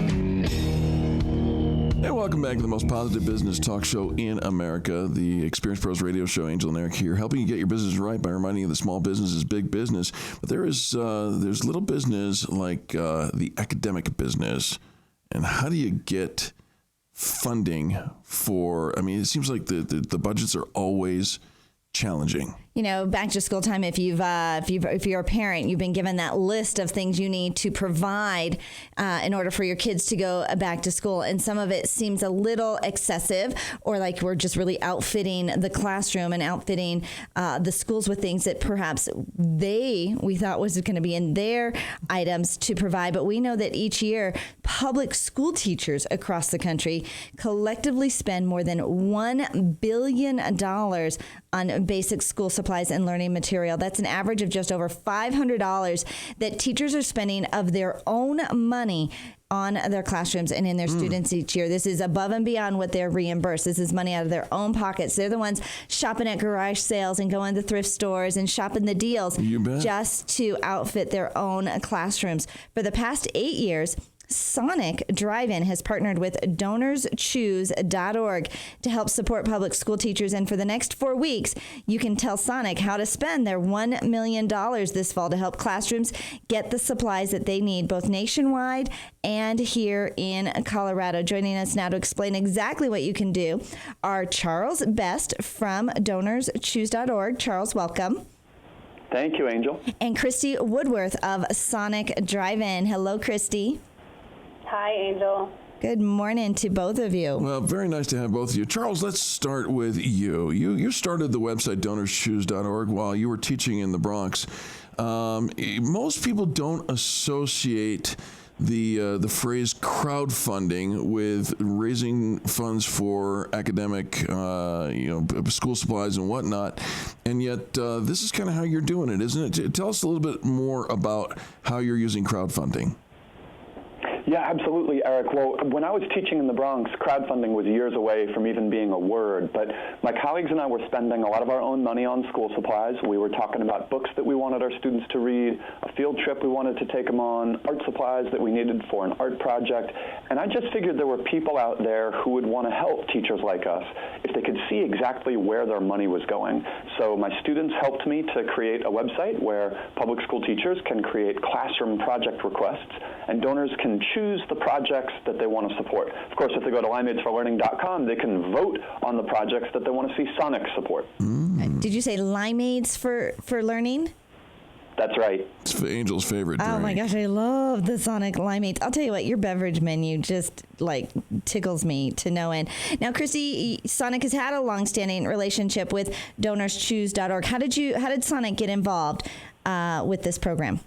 welcome back to the most positive business talk show in America, the Experience Pros Radio Show. Angel and Eric here, helping you get your business right by reminding you that small business is big business. But there's little business like the academic business. And how do you get funding for? I mean, it seems like the budgets are always challenging. You know, back to school time, if you're a parent, you've been given that list of things you need to provide in order for your kids to go back to school. And some of it seems a little excessive, or like we're just really outfitting the classroom and outfitting the schools with things that perhaps we thought was going to be in their items to provide. But we know that each year, public school teachers across the country collectively spend more than $1 billion on basic school supplies and learning material. That's an average of just over $500 that teachers are spending of their own money on their classrooms and in their students each year. This is above and beyond what they're reimbursed. This is money out of their own pockets. They're the ones shopping at garage sales and going to thrift stores and shopping the deals just to outfit their own classrooms. For the past 8 years, Sonic Drive-In has partnered with DonorsChoose.org to help support public school teachers. And for the next 4 weeks, you can tell Sonic how to spend their $1 million this fall to help classrooms get the supplies that they need, both nationwide and here in Colorado. Joining us now to explain exactly what you can do are Charles Best from DonorsChoose.org. Charles, welcome. Thank you, Angel. And Christi Woodworth of Sonic Drive-In. Hello, Christi. Hi, Angel. Good morning to both of you. Well, very nice to have both of you. Charles, let's start with you. You started the website DonorsChoose.org while you were teaching in the Bronx. Most people don't associate the phrase crowdfunding with raising funds for academic, school supplies and whatnot. And yet, this is kind of how you're doing it, isn't it? Tell us a little bit more about how you're using crowdfunding. Yeah, absolutely, Eric. Well, when I was teaching in the Bronx, crowdfunding was years away from even being a word, but my colleagues and I were spending a lot of our own money on school supplies. We were talking about books that we wanted our students to read, a field trip we wanted to take them on, art supplies that we needed for an art project, and I just figured there were people out there who would want to help teachers like us if they could see exactly where their money was going. So my students helped me to create a website where public school teachers can create classroom project requests, and donors can choose the projects that they want to support. Of course, if they go to limeadesforlearning.com, they can vote on the projects that they want to see Sonic support. Did you say Limeades for Learning? That's right. It's Angel's favorite drink. Oh my gosh, I love the Sonic Limeades. I'll tell you what, your beverage menu just tickles me to no end. Now, Christi, Sonic has had a long-standing relationship with DonorsChoose.org. How did Sonic get involved with this program?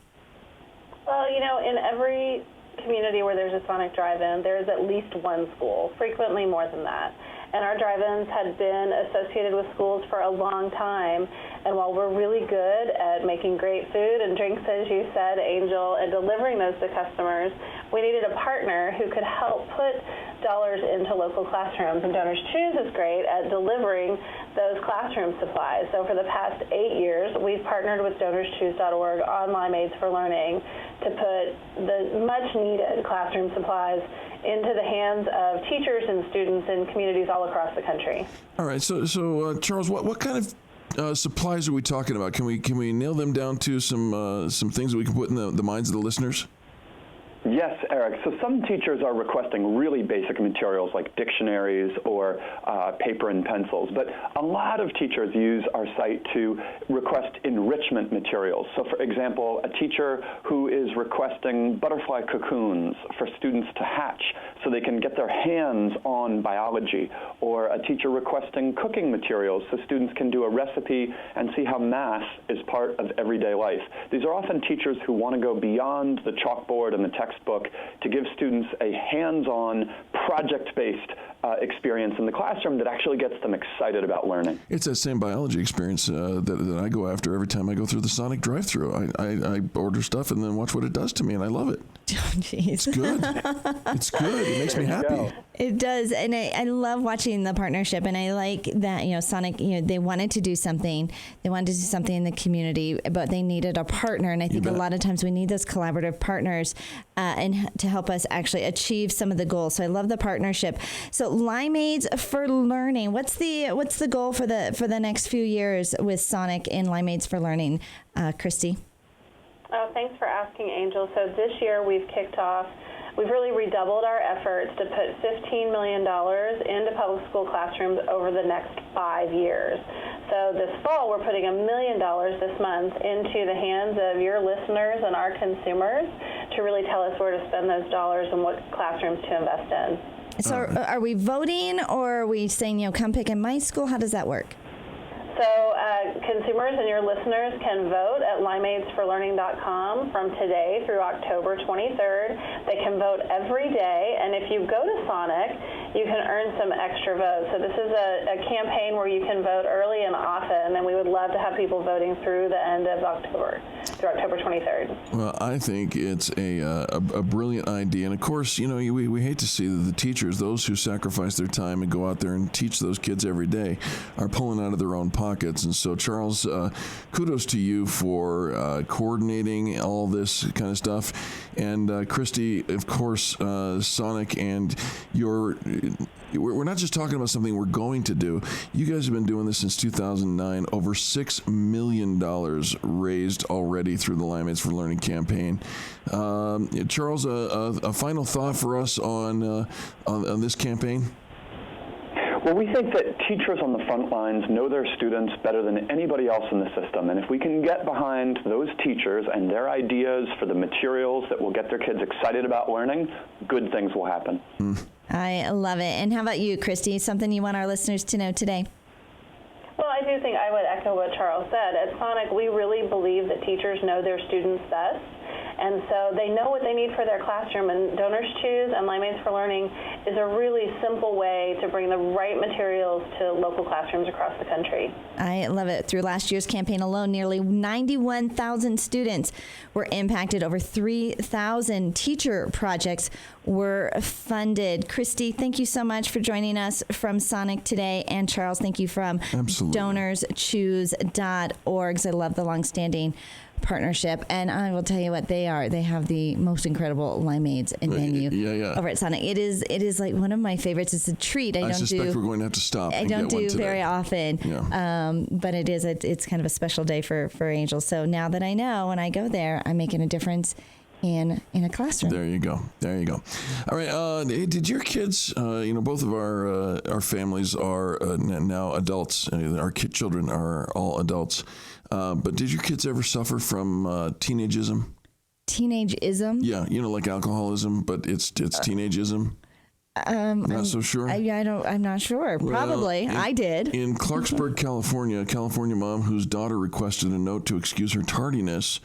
Well, in every community where there's a Sonic drive-in, there is at least one school, frequently more than that. And our drive-ins had been associated with schools for a long time. And while we're really good at making great food and drinks, as you said, Angel, and delivering those to customers, we needed a partner who could help put dollars into local classrooms. And Donors Choose is great at delivering those classroom supplies. So for the past 8 years, we've partnered with DonorsChoose.org on Limeades for Learning to put the much-needed classroom supplies into the hands of teachers and students in communities all across the country. All right, so Charles, what kind of supplies are we talking about? Can we nail them down to some things that we can put in the minds of the listeners? Yes, Eric. So some teachers are requesting really basic materials like dictionaries or paper and pencils, but a lot of teachers use our site to request enrichment materials. So, for example, a teacher who is requesting butterfly cocoons for students to hatch so they can get their hands on biology, or a teacher requesting cooking materials so students can do a recipe and see how math is part of everyday life. These are often teachers who want to go beyond the chalkboard and the textbook to give students a hands-on, project-based experience in the classroom that actually gets them excited about learning. It's that same biology experience that I go after every time I go through the Sonic drive-thru. I order stuff and then watch what it does to me, and I love it. Oh, jeez. It's good. It's good. It makes me happy. It does, and I love watching the partnership, and I like that, Sonic, they wanted to do something. They wanted to do something in the community, but they needed a partner, and I think a lot of times we need those collaborative partners and to help us actually achieve some of the goals. So I love the partnership. So Limeades for Learning, what's the goal for the next few years with Sonic and Limeades for Learning, Christi? Oh, thanks for asking, Angel. So this year we've really redoubled our efforts to put $15 million into public school classrooms over the next 5 years. So this fall, we're putting $1 million this month into the hands of your listeners and our consumers to really tell us where to spend those dollars and what classrooms to invest in. So are we voting, or are we saying, come pick in my school? How does that work? So consumers and your listeners can vote at limeadesforlearning.com from today through October 23rd. They can vote every day, and if you go to Sonic, you can earn some extra votes. So this is a campaign where you can vote early and often, and we would love to have people voting through the end of October, through October 23rd. Well, I think it's a brilliant idea, and of course, we hate to see that the teachers, those who sacrifice their time and go out there and teach those kids every day, are pulling out of their own pockets. And so, Charles, kudos to you for coordinating all this kind of stuff. And Christi, of course, Sonic and we're not just talking about something we're going to do. You guys have been doing this since 2009. Over $6 million raised already through the Limeades for Learning campaign. Charles, a final thought for us on this campaign? Well, we think that teachers on the front lines know their students better than anybody else in the system. And if we can get behind those teachers and their ideas for the materials that will get their kids excited about learning, good things will happen. I love it. And how about you, Christi? Something you want our listeners to know today? Well, I do think I would echo what Charles said. At Sonic, we really believe that teachers know their students best. And so they know what they need for their classroom, and Donors Choose and Limeades for Learning is a really simple way to bring the right materials to local classrooms across the country. I love it. Through last year's campaign alone, nearly 91,000 students were impacted. Over 3,000 teacher projects were funded. Christi, thank you so much for joining us from Sonic today. And Charles, thank you from DonorsChoose.org. I love the longstanding partnership, and I will tell you what they are. They have the most incredible limeades and menu over at Sonic. It is like one of my favorites. It's a treat. I suspect we're going to have to stop. I don't do very often, but it's kind of a special day for Angel. So now that I know, when I go there, I'm making a difference in a classroom. There you go. All right. Did your kids? Both of our families are now adults. Our children are all adults. But did your kids ever suffer from teenageism? Teenageism? Yeah, like alcoholism, but it's teenageism. Not so sure. I'm not sure. Well, probably. I did. In Clarksburg, California, a California mom whose daughter requested a note to excuse her tardiness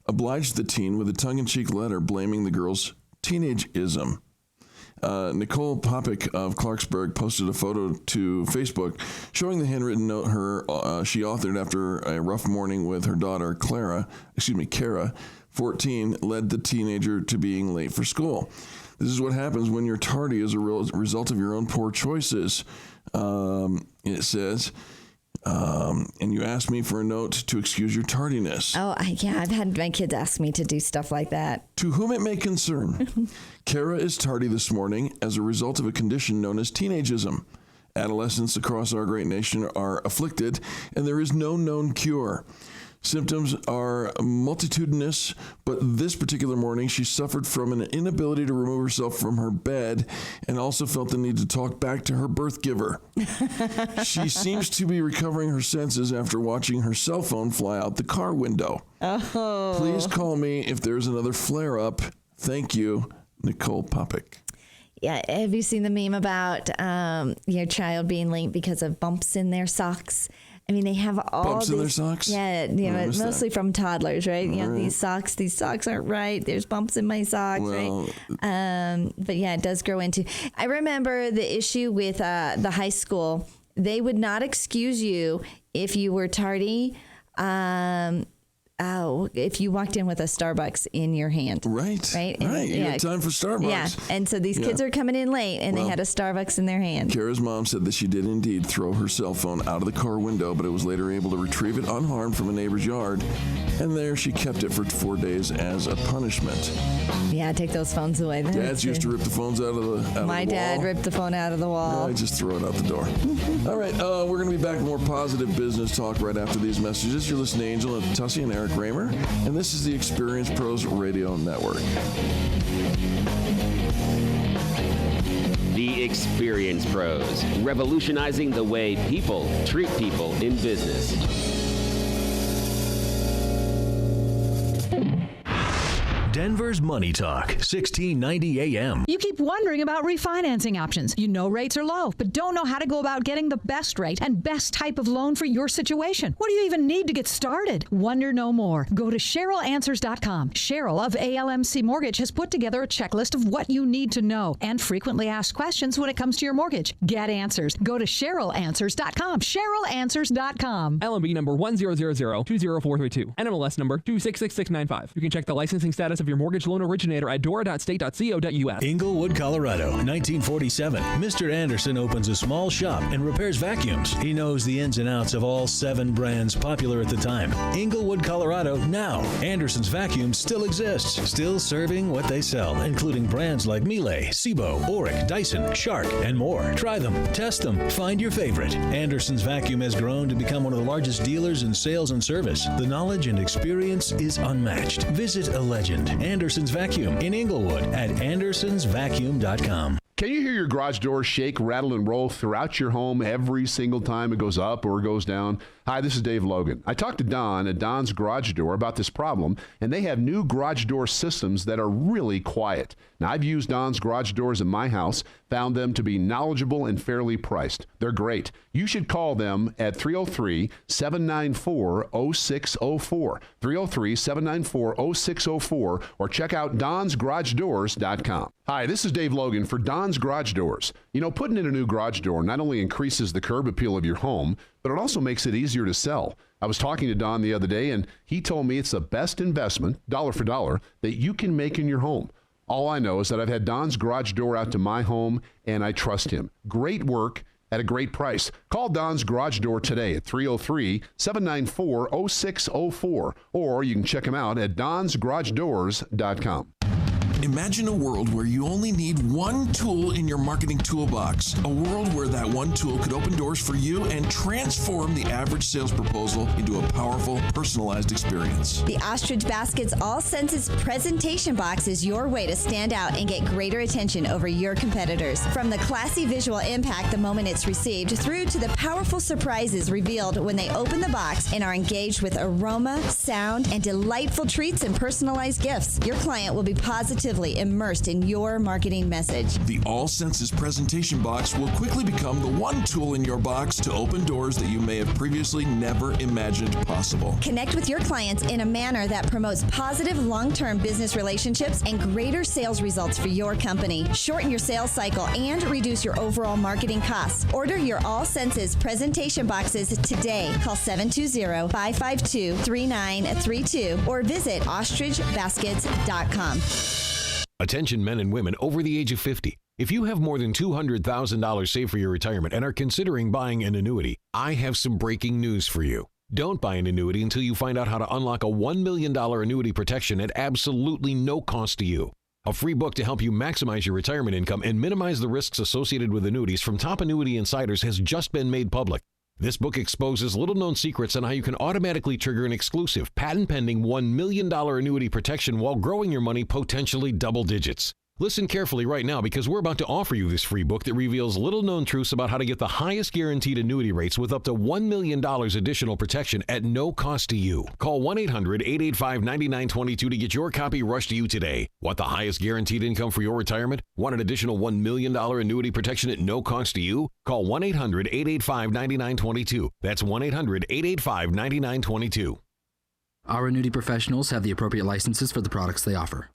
obliged the teen with a tongue-in-cheek letter blaming the girl's teenageism. Nicole Popick of Clarksburg posted a photo to Facebook showing the handwritten note she authored after a rough morning with her daughter, Kara, 14, led the teenager to being late for school. This is what happens when you're tardy as a result of your own poor choices, it says. And you asked me for a note to excuse your tardiness. Oh, I've had my kids ask me to do stuff like that. To whom it may concern, Kara is tardy this morning as a result of a condition known as teenageism. Adolescents across our great nation are afflicted, and there is no known cure. Symptoms are multitudinous, but this particular morning she suffered from an inability to remove herself from her bed and also felt the need to talk back to her birth giver. She seems to be recovering her senses after watching her cell phone fly out the car window. Oh. Please call me if there's another flare-up. Thank you, Nicole Popick. Yeah, have you seen the meme about your child being late because of bumps in their socks? I mean, they have all bumps in their socks? Yeah, mostly from toddlers, right? These socks aren't right. There's bumps in my socks, right? But yeah, it does grow into. I remember the issue with the high school. They would not excuse you if you were tardy. If you walked in with a Starbucks in your hand. Right. And, you had time for Starbucks. Yeah. And so these kids are coming in late and they had a Starbucks in their hand. Kara's mom said that she did indeed throw her cell phone out of the car window, but it was later able to retrieve it unharmed from a neighbor's yard. And there she kept it for 4 days as a punishment. Yeah, take those phones away. Dads used to rip the phones out of the wall. My dad ripped the phone out of the wall. I just throw it out the door. All right, we're going to be back with more positive business talk right after these messages. You're listening to Angela Tussie and Eric Raymer, and this is the Experience Pros Radio Network. The Experience Pros, revolutionizing the way people treat people in business. Denver's Money Talk, 1690 AM. You keep wondering about refinancing options. You know rates are low, but don't know how to go about getting the best rate and best type of loan for your situation. What do you even need to get started? Wonder no more. Go to CherylAnswers.com. Cheryl of ALMC Mortgage has put together a checklist of what you need to know and frequently asked questions when it comes to your mortgage. Get answers. Go to CherylAnswers.com. CherylAnswers.com. LMB number 100020432. NMLS number 266695. You can check the licensing status of your mortgage loan originator at dora.state.co.us. Inglewood, Colorado, 1947. Mr. Anderson opens a small shop and repairs vacuums. He knows the ins and outs of all 7 brands popular at the time. Inglewood, Colorado, now. Anderson's Vacuums still exists, still serving what they sell, including brands like Miele, Sebo, Auric, Dyson, Shark, and more. Try them, test them, find your favorite. Anderson's Vacuum has grown to become one of the largest dealers in sales and service. The knowledge and experience is unmatched. Visit a legend, Anderson's Vacuum in Inglewood at andersonsvacuum.com. Can you hear your garage door shake, rattle, and roll throughout your home every single time it goes up or goes down? Hi, this is Dave Logan. I talked to Don at Don's Garage Door about this problem, and they have new garage door systems that are really quiet. Now, I've used Don's Garage Doors in my house, found them to be knowledgeable and fairly priced. They're great. You should call them at 303-794-0604, 303-794-0604, or check out donsgaragedoors.com. Hi, this is Dave Logan for Don's Garage Doors. You know, putting in a new garage door not only increases the curb appeal of your home, but it also makes it easier to sell. I was talking to Don the other day, and he told me it's the best investment, dollar for dollar, that you can make in your home. All I know is that I've had Don's Garage Door out to my home, and I trust him. Great work at a great price. Call Don's Garage Door today at 303-794-0604, or you can check him out at donsgaragedoors.com. Imagine a world where you only need one tool in your marketing toolbox. A world where that one tool could open doors for you and transform the average sales proposal into a powerful, personalized experience. The Ostrich Baskets All Senses presentation box is your way to stand out and get greater attention over your competitors. From the classy visual impact the moment it's received through to the powerful surprises revealed when they open the box and are engaged with aroma, sound, and delightful treats and personalized gifts. Your client will be positively immersed in your marketing message. The All Senses presentation box will quickly become the one tool in your box to open doors that you may have previously never imagined possible. Connect with your clients in a manner that promotes positive long-term business relationships and greater sales results for your company. Shorten your sales cycle and reduce your overall marketing costs. Order your All Senses presentation boxes today. Call 720-552-3932 or visit ostrichbaskets.com. Attention men and women over the age of 50. If you have more than $200,000 saved for your retirement and are considering buying an annuity, I have some breaking news for you. Don't buy an annuity until you find out how to unlock a $1 million annuity protection at absolutely no cost to you. A free book to help you maximize your retirement income and minimize the risks associated with annuities from top annuity insiders has just been made public. This book exposes little-known secrets on how you can automatically trigger an exclusive, patent-pending $1 million annuity protection while growing your money potentially double digits. Listen carefully right now because we're about to offer you this free book that reveals little-known truths about how to get the highest guaranteed annuity rates with up to $1 million additional protection at no cost to you. Call 1-800-885-9922 to get your copy rushed to you today. Want the highest guaranteed income for your retirement? Want an additional $1 million annuity protection at no cost to you? Call 1-800-885-9922. That's 1-800-885-9922. Our annuity professionals have the appropriate licenses for the products they offer.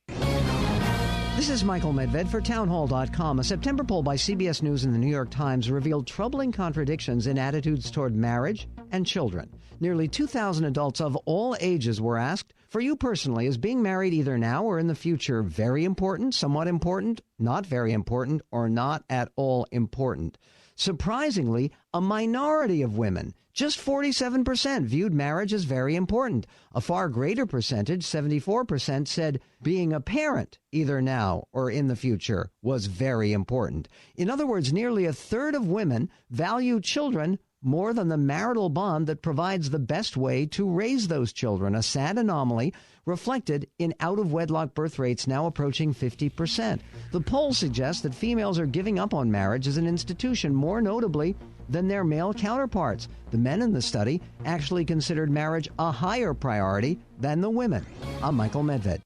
This is Michael Medved for Townhall.com. A September poll by CBS News and the New York Times revealed troubling contradictions in attitudes toward marriage and children. Nearly 2,000 adults of all ages were asked, for you personally, is being married either now or in the future very important, somewhat important, not very important, or not at all important? Surprisingly, a minority of women, just 47%, viewed marriage as very important. A far greater percentage, 74%, said being a parent, either now or in the future, was very important. In other words, nearly a third of women value children more than the marital bond that provides the best way to raise those children, a sad anomaly reflected in out-of-wedlock birth rates now approaching 50%. The poll suggests that females are giving up on marriage as an institution, more notably than their male counterparts. The men in the study actually considered marriage a higher priority than the women. I'm Michael Medved.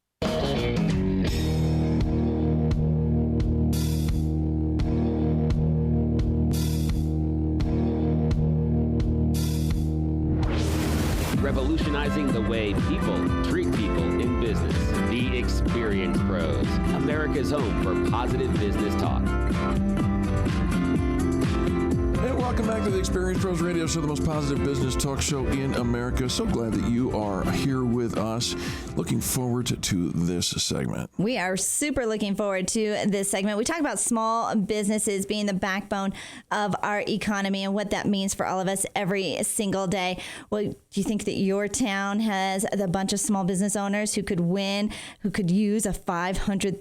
Revolutionizing the way people treat people in business. The Experience Pros, America's home for positive business talk. And welcome back to the Experience Pros Radio Show, the most positive business talk show in America. So glad that you are here with us. Looking forward to this segment. We are super looking forward to this segment. We talk about small businesses being the backbone of our economy and what that means for all of us every single day. Well, do you think that your town has a bunch of small business owners who could win, who could use a $500,000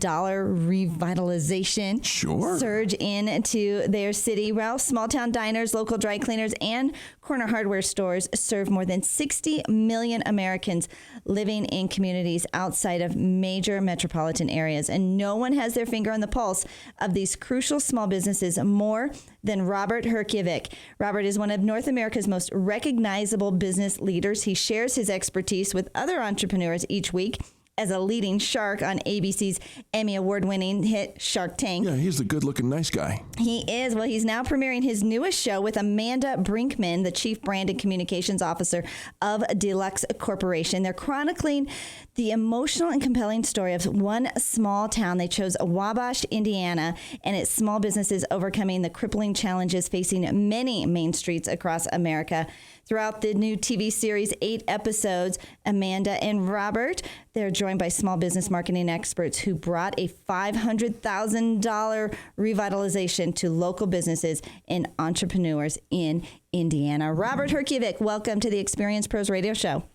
revitalization surge into their city? Well, small town diners, local dry cleaners, and corner hardware stores serve more than 60 million Americans living in communities outside of major metropolitan areas. And no one has their finger on the pulse of these crucial small businesses more than Robert Herjavec. Robert is one of North America's most recognizable business leaders. He shares his expertise with other entrepreneurs each week as a leading shark on ABC's Emmy Award-winning hit Shark Tank. Yeah, he's the good-looking nice guy. He is. Well, he's now premiering his newest show with Amanda Brinkman, the Chief Brand and Communications Officer of Deluxe Corporation. They're chronicling the emotional and compelling story of one small town. They chose Wabash, Indiana, and its small businesses overcoming the crippling challenges facing many main streets across America. Throughout the new TV series, 8 episodes, Amanda and Robert, they're joined by small business marketing experts who brought a $500,000 revitalization to local businesses and entrepreneurs in Indiana. Robert Herjavec, welcome to the Experience Pros Radio Show.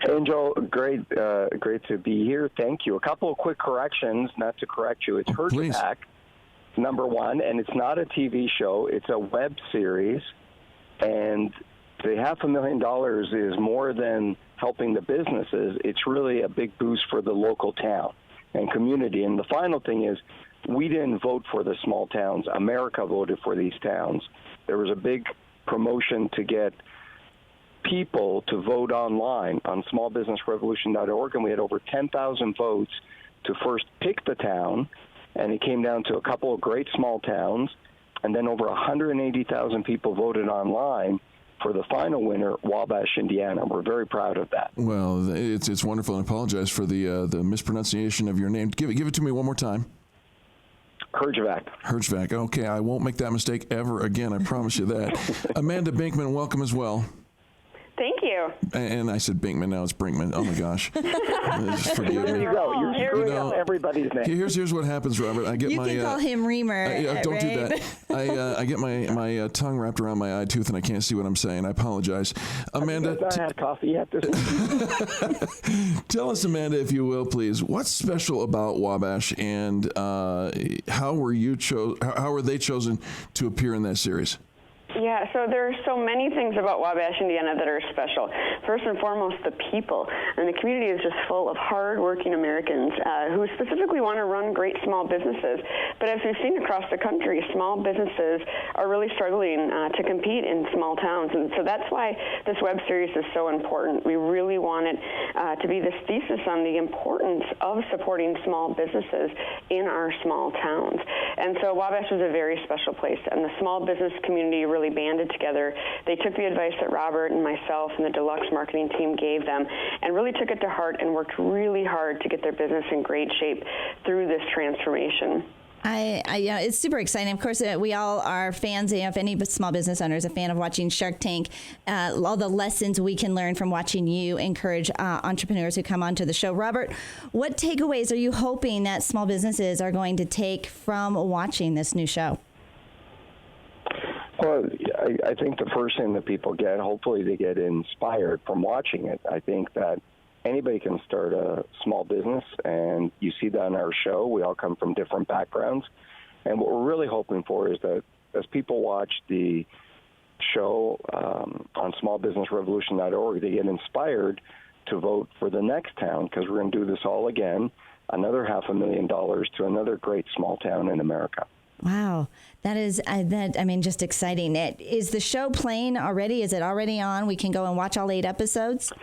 Angel, great to be here. Thank you. A couple of quick corrections, not to correct you. It's Herjavec, number one, and it's not a TV show. It's a web series, and the $500,000 is more than helping the businesses. It's really a big boost for the local town and community. And the final thing is, we didn't vote for the small towns. America voted for these towns. There was a big promotion to get people to vote online on smallbusinessrevolution.org, and we had over 10,000 votes to first pick the town, and it came down to a couple of great small towns, and then over 180,000 people voted online for the final winner, Wabash, Indiana. We're very proud of that. Well, it's wonderful, and I apologize for the mispronunciation of your name. Give it to me one more time. Herjavec. Okay, I won't make that mistake ever again. I promise you that. Amanda Brinkman, welcome as well. Thank you. And I said Brinkman, now it's Brinkman. Oh, my gosh. Forgive me. There you go. You're screwing up everybody's name. Here's what happens, Robert. I get you can call him Reamer. Don't do that. I get my tongue wrapped around my eye tooth, and I can't see what I'm saying. I apologize. Amanda. I had coffee yet this week. Tell us, Amanda, if you will, please, what's special about Wabash, and how were they chosen to appear in that series? Yeah, so there are so many things about Wabash, Indiana that are special. First and foremost, the people. And the community is just full of hard-working Americans who specifically want to run great small businesses. But as we've seen across the country, small businesses are really struggling to compete in small towns. And so that's why this web series is so important. We really want it to be this thesis on the importance of supporting small businesses in our small towns. And so Wabash is a very special place, and the small business community really banded together. They took the advice that Robert and myself and the Deluxe marketing team gave them and really took it to heart and worked really hard to get their business in great shape through this transformation. Yeah, it's super exciting. Of course, we all are fans. If any small business owner is a fan of watching Shark Tank, all the lessons we can learn from watching you encourage entrepreneurs who come onto the show. Robert, what takeaways are you hoping that small businesses are going to take from watching this new show? Well, I think the first thing that people get, hopefully they get inspired from watching it. I think that anybody can start a small business, and you see that on our show. We all come from different backgrounds. And what we're really hoping for is that as people watch the show on smallbusinessrevolution.org, they get inspired to vote for the next town, because we're going to do this all again, another $500,000 to another great small town in America. Wow, that is just exciting. Is the show playing already? Is it already on? We can go and watch all 8 episodes?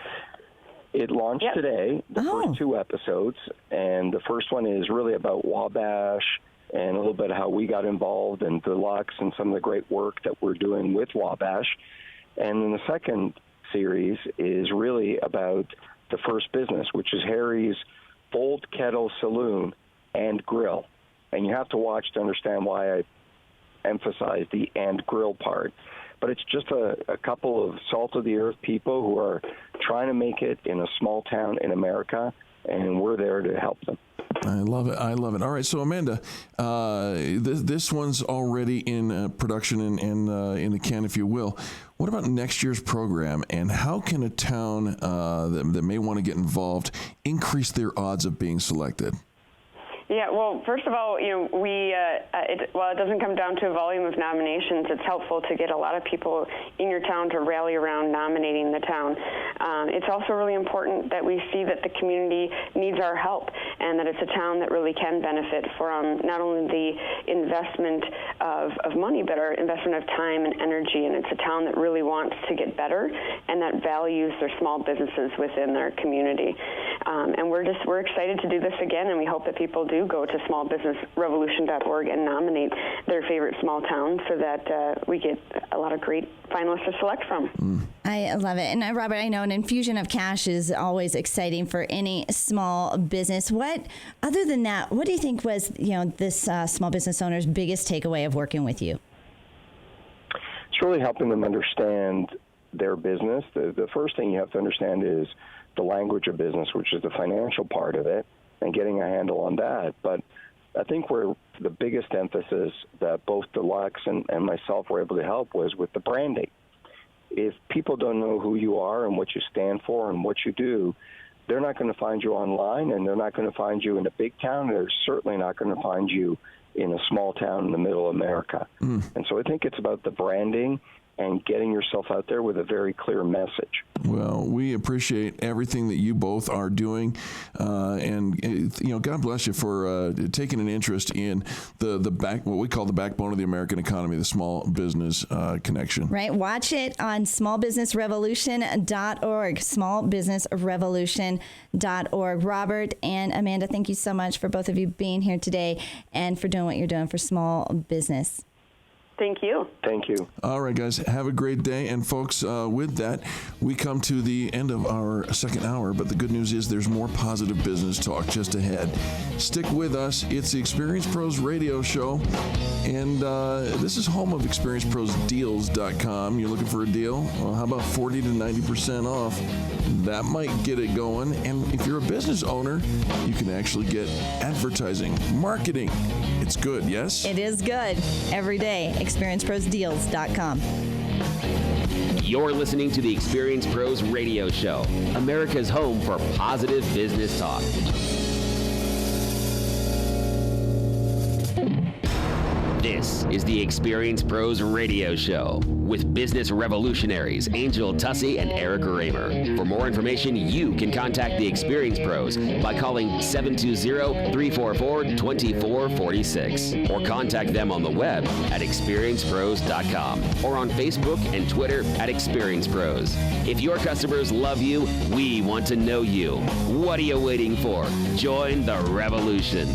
It launched today, the first 2 episodes, and the first one is really about Wabash and a little bit of how we got involved in Deluxe and some of the great work that we're doing with Wabash. And then the second series is really about the first business, which is Harry's Old Kettle Saloon and Grill. And you have to watch to understand why I emphasize the and grill part. But it's just a couple of salt-of-the-earth people who are trying to make it in a small town in America, and we're there to help them. I love it. All right, so Amanda, this one's already in production and in the can, if you will. What about next year's program, and how can a town that may want to get involved increase their odds of being selected? Yeah, well, first of all, it doesn't come down to a volume of nominations. It's helpful to get a lot of people in your town to rally around nominating the town. It's also really important that we see that the community needs our help, and that it's a town that really can benefit from not only the investment of money, but our investment of time and energy. And it's a town that really wants to get better and that values their small businesses within their community. And we're excited to do this again, and we hope that people do go to smallbusinessrevolution.org and nominate their favorite small town so that we get a lot of great finalists to select from. I love it. And Robert, I know an infusion of cash is always exciting for any small business. Other than that, what do you think was, this small business owner's biggest takeaway of working with you? It's really helping them understand their business. The first thing you have to understand is the language of business, which is the financial part of it, and getting a handle on that. But I think where the biggest emphasis that both Deluxe and myself were able to help was with the branding. if people don't know who you are and what you stand for and what you do, they're not going to find you online, and they're not going to find you in a big town. They're certainly not going to find you in a small town in the middle of America. And so I think it's about the branding and getting yourself out there with a very clear message. Well, we appreciate everything that you both are doing, and God bless you for taking an interest in what we call the backbone of the American economy, the small business connection. Right. Watch it on smallbusinessrevolution.org. Smallbusinessrevolution.org. Robert and Amanda, thank you so much for both of you being here today and for doing what you're doing for small business. Thank you. Thank you. All right, guys, have a great day. And folks, with that, we come to the end of our second hour. But the good news is there's more positive business talk just ahead. Stick with us. It's the Experience Pros radio show. And this is home of ExperienceProsDeals.com. You're looking for a deal? Well, how about 40 to 90% off? That might get it going. And if you're a business owner, you can actually get advertising, marketing. It's good, yes? It is good. Every day. ExperienceProsDeals.com. You're listening to the Experience Pros radio show, America's home for positive business talk. This is the Experience Pros radio show with business revolutionaries Angel Tussey and Eric Raymer. For more information, you can contact the Experience Pros by calling 720-344-2446 or contact them on the web at experiencepros.com or on Facebook and Twitter at Experience Pros. If your customers love you, we want to know you. What are you waiting for? Join the revolution.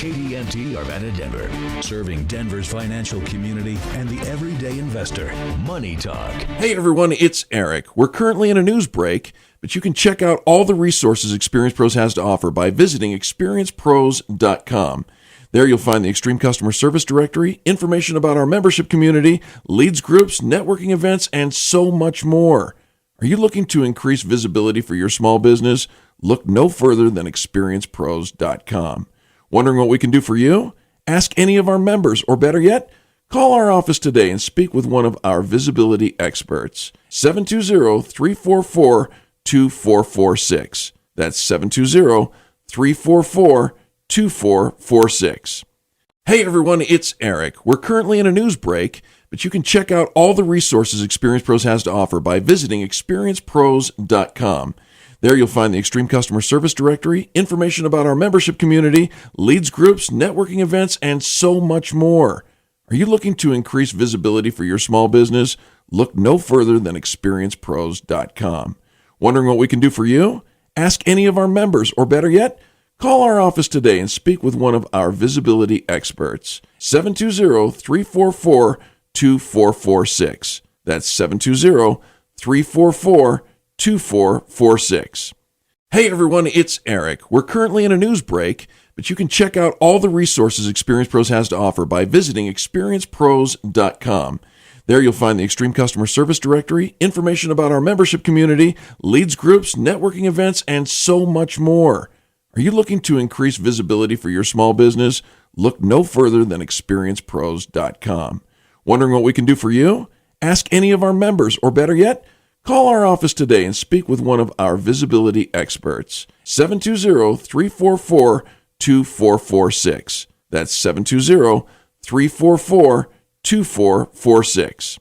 KDNT Arvada Denver, serving Denver's financial community and the everyday investor. Money Talk. Hey everyone, it's Eric. We're currently in a news break, but you can check out all the resources Experience Pros has to offer by visiting experiencepros.com. There you'll find the Extreme Customer Service Directory, information about our membership community, leads groups, networking events, and so much more. Are you looking to increase visibility for your small business? Look no further than experiencepros.com. Wondering what we can do for you? Ask any of our members, or better yet, call our office today and speak with one of our visibility experts. 720-344-2446. That's 720-344-2446. Hey everyone, it's Eric. We're currently in a news break, but you can check out all the resources Experience Pros has to offer by visiting experiencepros.com. There you'll find the Extreme Customer Service Directory, information about our membership community, leads groups, networking events, and so much more. Are you looking to increase visibility for your small business? Look no further than experiencepros.com. Wondering what we can do for you? Ask any of our members, or better yet, call our office today and speak with one of our visibility experts. 720-344-2446. That's 720-344-2446. Hey everyone, it's Eric. We're currently in a news break, but you can check out all the resources Experience Pros has to offer by visiting experiencepros.com. There you'll find the Extreme Customer Service Directory, information about our membership community, leads groups, networking events, and so much more. Are you looking to increase visibility for your small business? Look no further than experiencepros.com. Wondering what we can do for you? Ask any of our members, or better yet, call our office today and speak with one of our visibility experts. 720-344-2446. That's 720-344-2446.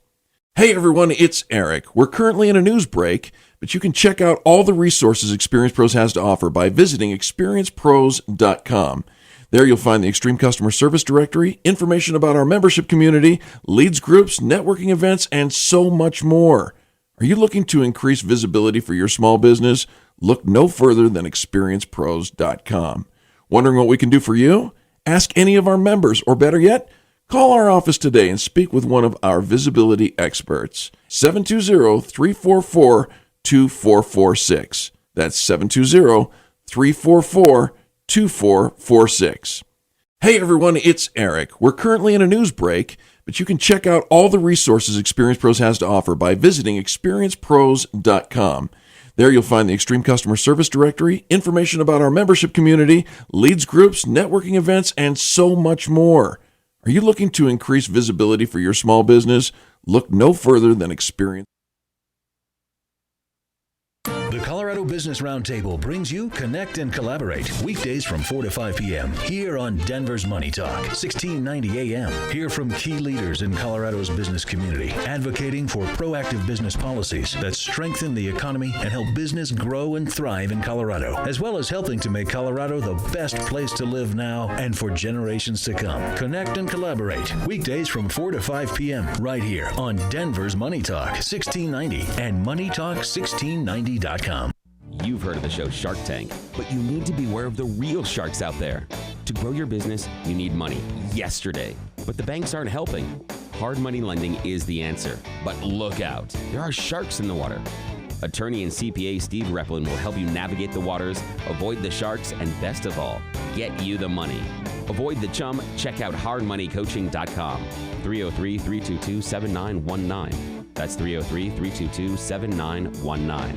Hey everyone, it's Eric. We're currently in a news break, but you can check out all the resources Experience Pros has to offer by visiting experiencepros.com. There you'll find the Extreme Customer Service Directory, information about our membership community, leads groups, networking events, and so much more. Are you looking to increase visibility for your small business? Look no further than experiencepros.com. Wondering what we can do for you? Ask any of our members, or better yet, call our office today and speak with one of our visibility experts. 720-344-2446. That's 720-344-2446. Hey everyone, it's Eric. We're currently in a news break, but you can check out all the resources Experience Pros has to offer by visiting experiencepros.com. There you'll find the Extreme Customer Service Directory, information about our membership community, leads groups, networking events, and so much more. Are you looking to increase visibility for your small business? Look no further than Experience. The Colorado Business Roundtable brings you Connect and Collaborate weekdays from 4 to 5 p.m. here on Denver's Money Talk, 1690 a.m. Hear from key leaders in Colorado's business community, advocating for proactive business policies that strengthen the economy and help business grow and thrive in Colorado, as well as helping to make Colorado the best place to live now and for generations to come. Connect and Collaborate weekdays from 4 to 5 p.m. right here on Denver's Money Talk, 1690 and MoneyTalk1690.com. You've heard of the show Shark Tank, but you need to beware of the real sharks out there. To grow your business, you need money yesterday, but the banks aren't helping. Hard money lending is the answer, but look out. There are sharks in the water. Attorney and CPA Steve Replin will help you navigate the waters, avoid the sharks, and best of all, get you the money. Avoid the chum. Check out hardmoneycoaching.com. 303-322-7919. That's 303-322-7919.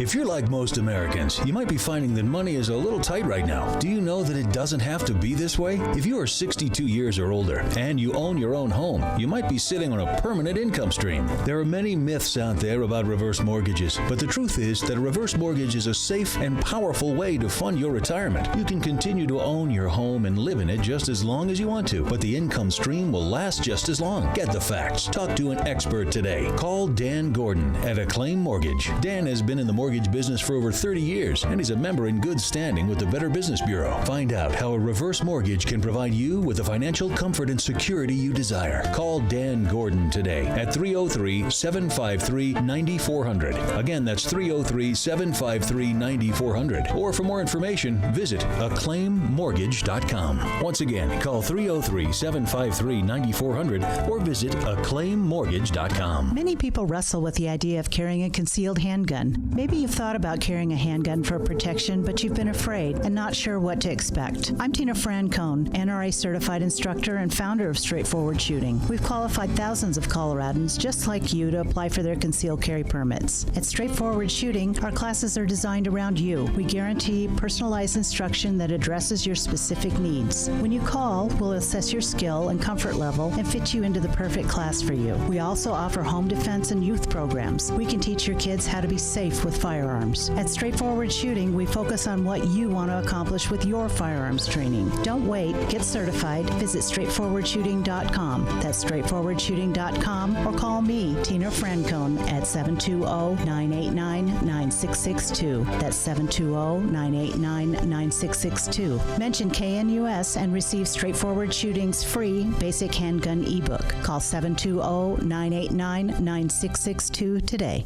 If you're like most Americans, you might be finding that money is a little tight right now. Do you know that it doesn't have to be this way? If you are 62 years or older and you own your own home, you might be sitting on a permanent income stream. There are many myths out there about reverse mortgages, but the truth is that a reverse mortgage is a safe and powerful way to fund your retirement. You can continue to own your home and live in it just as long as you want to, but the income stream will last just as long. Get the facts. Talk to an expert today. Call Dan Gordon at Acclaim Mortgage. Dan has been in the mortgage business for over 30 years, and he's a member in good standing with the Better Business Bureau. Find out how a reverse mortgage can provide you with the financial comfort and security you desire. Call Dan Gordon today at 303-753-9400. Again, that's 303-753-9400. Or for more information, visit acclaimmortgage.com. Once again, call 303-753-9400 or visit acclaimmortgage.com. Many people wrestle with the idea of carrying a concealed handgun. Maybe you've thought about carrying a handgun for protection, but you've been afraid and not sure what to expect. I'm Tina Francone, NRA certified instructor and founder of Straightforward Shooting. We've qualified thousands of Coloradans just like you to apply for their concealed carry permits. At Straightforward Shooting, our classes are designed around you. We guarantee personalized instruction that addresses your specific needs. When you call, we'll assess your skill and comfort level and fit you into the perfect class for you. We also offer home defense and youth programs. We can teach your kids how to be safe with firearms. At Straightforward Shooting, we focus on what you want to accomplish with your firearms training. Don't wait. Get certified. Visit straightforwardshooting.com. That's straightforwardshooting.com, or call me, Tina Francone, at 720-989-9662. That's 720-989-9662. Mention KNUS and receive Straightforward Shooting's free basic handgun ebook. Call 720-989-9662 today.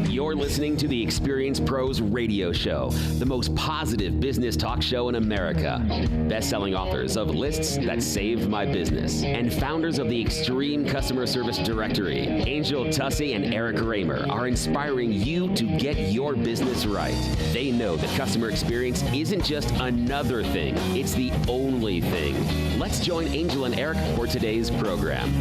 You're listening to the Experience Pros radio show, the most positive business talk show in America. Best-selling authors of Lists That Saved My Business and founders of the Extreme Customer Service Directory, Angel Tussey and Eric Raymer, are inspiring you to get your business right. They know that customer experience isn't just another thing, it's the only thing. Let's join Angel and Eric for today's program.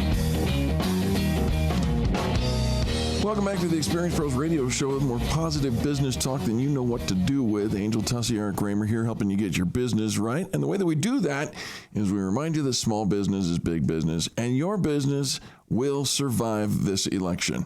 Welcome back to the Experience Pros radio show with more positive business talk than you know what to do with. Angel Tussey, Eric Raymer here, helping you get your business right. And the way that we do that is we remind you that small business is big business, and your business will survive this election.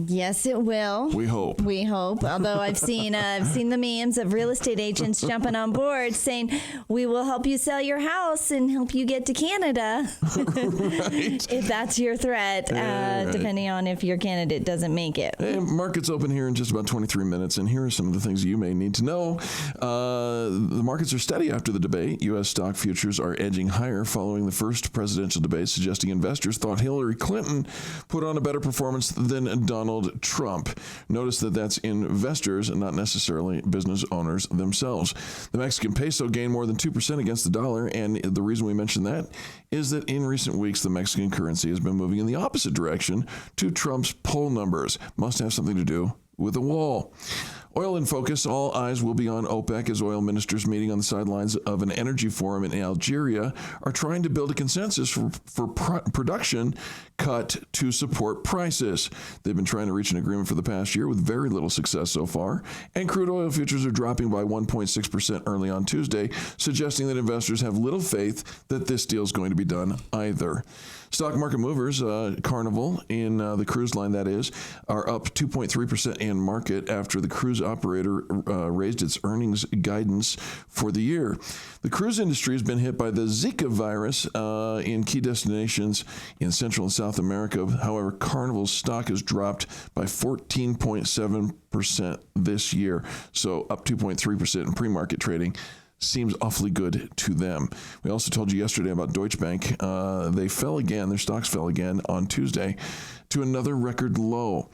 Yes, it will. We hope. We hope. Although I've seen the memes of real estate agents jumping on board saying, we will help you sell your house and help you get to Canada. Right. If that's your threat, right. Depending on if your candidate doesn't make it. Hey, market's open here in just about 23 minutes, and here are some of the things you may need to know. The markets are steady after the debate. U.S. stock futures are edging higher following the first presidential debate, suggesting investors thought Hillary Clinton put on a better performance than Donald Trump. Notice that that's investors and not necessarily business owners themselves. The Mexican peso gained more than 2% against the dollar, and the reason we mention that is that in recent weeks, the Mexican currency has been moving in the opposite direction to Trump's poll numbers. Must have something to do with the wall. Oil in focus. All eyes will be on OPEC as oil ministers meeting on the sidelines of an energy forum in Algeria are trying to build a consensus for production cut to support prices. They've been trying to reach an agreement for the past year with very little success so far, and crude oil futures are dropping by 1.6% early on Tuesday, suggesting that investors have little faith that this deal is going to be done either. Stock market movers, Carnival in the cruise line, that is, are up 2.3% in market after the cruise operator raised its earnings guidance for the year. The cruise industry has been hit by the Zika virus in key destinations in Central and South America. However, Carnival's stock has dropped by 14.7% this year, so up 2.3% in pre-market trading. Seems awfully good to them. We also told you yesterday about Deutsche Bank. They fell again. Their stocks fell again on Tuesday to another record low.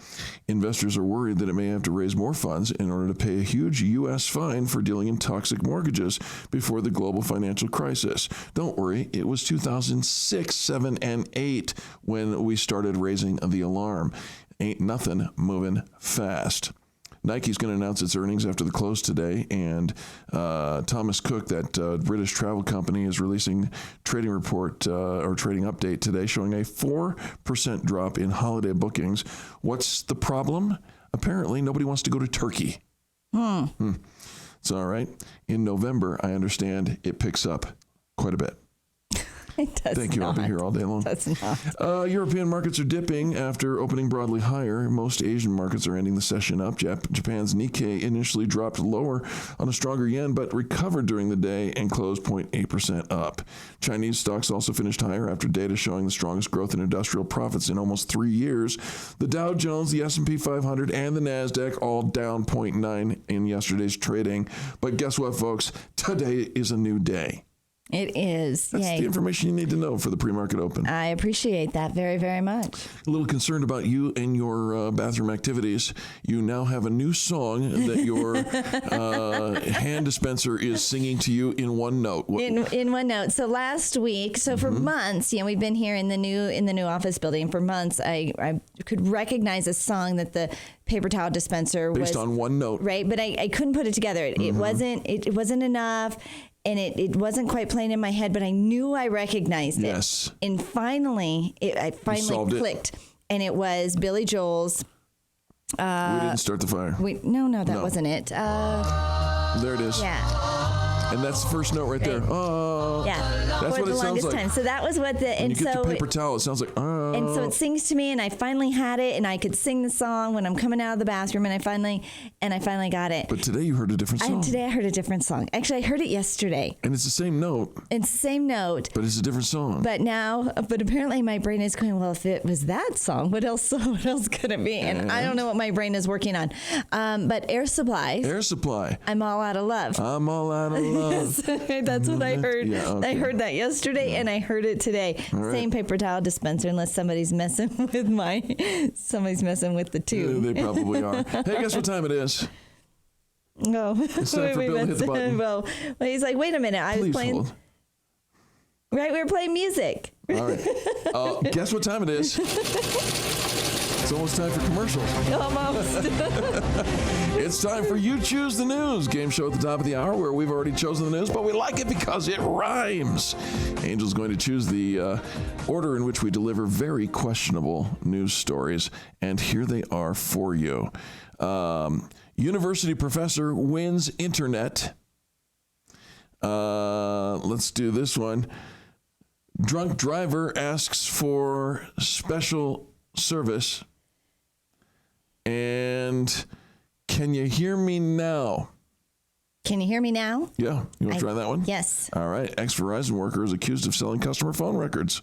Investors are worried that it may have to raise more funds in order to pay a huge U.S. fine for dealing in toxic mortgages before the global financial crisis. Don't worry, it was 2006, 7, and 8 when we started raising the alarm. Ain't nothing moving fast. Nike's going to announce its earnings after the close today, and Thomas Cook, that British travel company, is releasing trading report or trading update today showing a 4% drop in holiday bookings. What's the problem? Apparently, nobody wants to go to Turkey. It's all right. In November, I understand it picks up quite a bit. It does Thank you. not. I'll be here all day long. It does not. European markets are dipping after opening broadly higher. Most Asian markets are ending the session up. Japan's Nikkei initially dropped lower on a stronger yen, but recovered during the day and closed 0.8% up. Chinese stocks also finished higher after data showing the strongest growth in industrial profits in almost 3 years. The Dow Jones, the S&P 500, and the NASDAQ all down 0.9 in yesterday's trading. But guess what, folks? Today is a new day. It is. That's the information you need to know for the pre-market open. I appreciate that very, very much. A little concerned about you and your bathroom activities. You now have a new song that your hand dispenser is singing to you in one note. In one note. So last week, for months, we've been here in the new office building. For months, I could recognize a song that the paper towel dispenser was based on one note, right? But I couldn't put it together. It wasn't enough. And it wasn't quite playing in my head, but I knew I recognized it. Yes. And finally, I finally clicked. And it was Billy Joel's. We didn't start the fire. No, that wasn't it. There it is. Yeah. And that's the first note right there. Oh. Yeah. That's what it sounds like. Time. So that was what when you get the paper towel, it sounds like, oh. And so it sings to me, and I finally had it, and I could sing the song when I'm coming out of the bathroom, and I finally got it. But today you heard a different song. Today I heard a different song. Actually, I heard it yesterday. And it's the same note. It's the same note. But it's a different song. But apparently my brain is going, well, if it was that song, what else could it be? And I don't know what my brain is working on. But Air Supply. I'm all out of love. I'm all out of love. That's what I heard. Yeah, okay. I heard that yesterday, and I heard it today. Right. Same paper towel dispenser, unless somebody's messing with the tube. They probably are. Hey, guess what time it is? No. It's time for Bill to hit the button. Well, he's like, wait a minute. I was playing. Hold. Right, we were playing music. All right. Guess what time it is? It's almost time for commercials. Almost. It's time for You Choose the News, game show at the top of the hour where we've already chosen the news, but we like it because it rhymes. Angel's going to choose the order in which we deliver very questionable news stories, and here they are for you. University professor wins internet. Let's do this one. Drunk driver asks for special service. And can you hear me now? Can you hear me now? Yeah. You want to try that one? Yes. All right. Ex-Verizon worker is accused of selling customer phone records.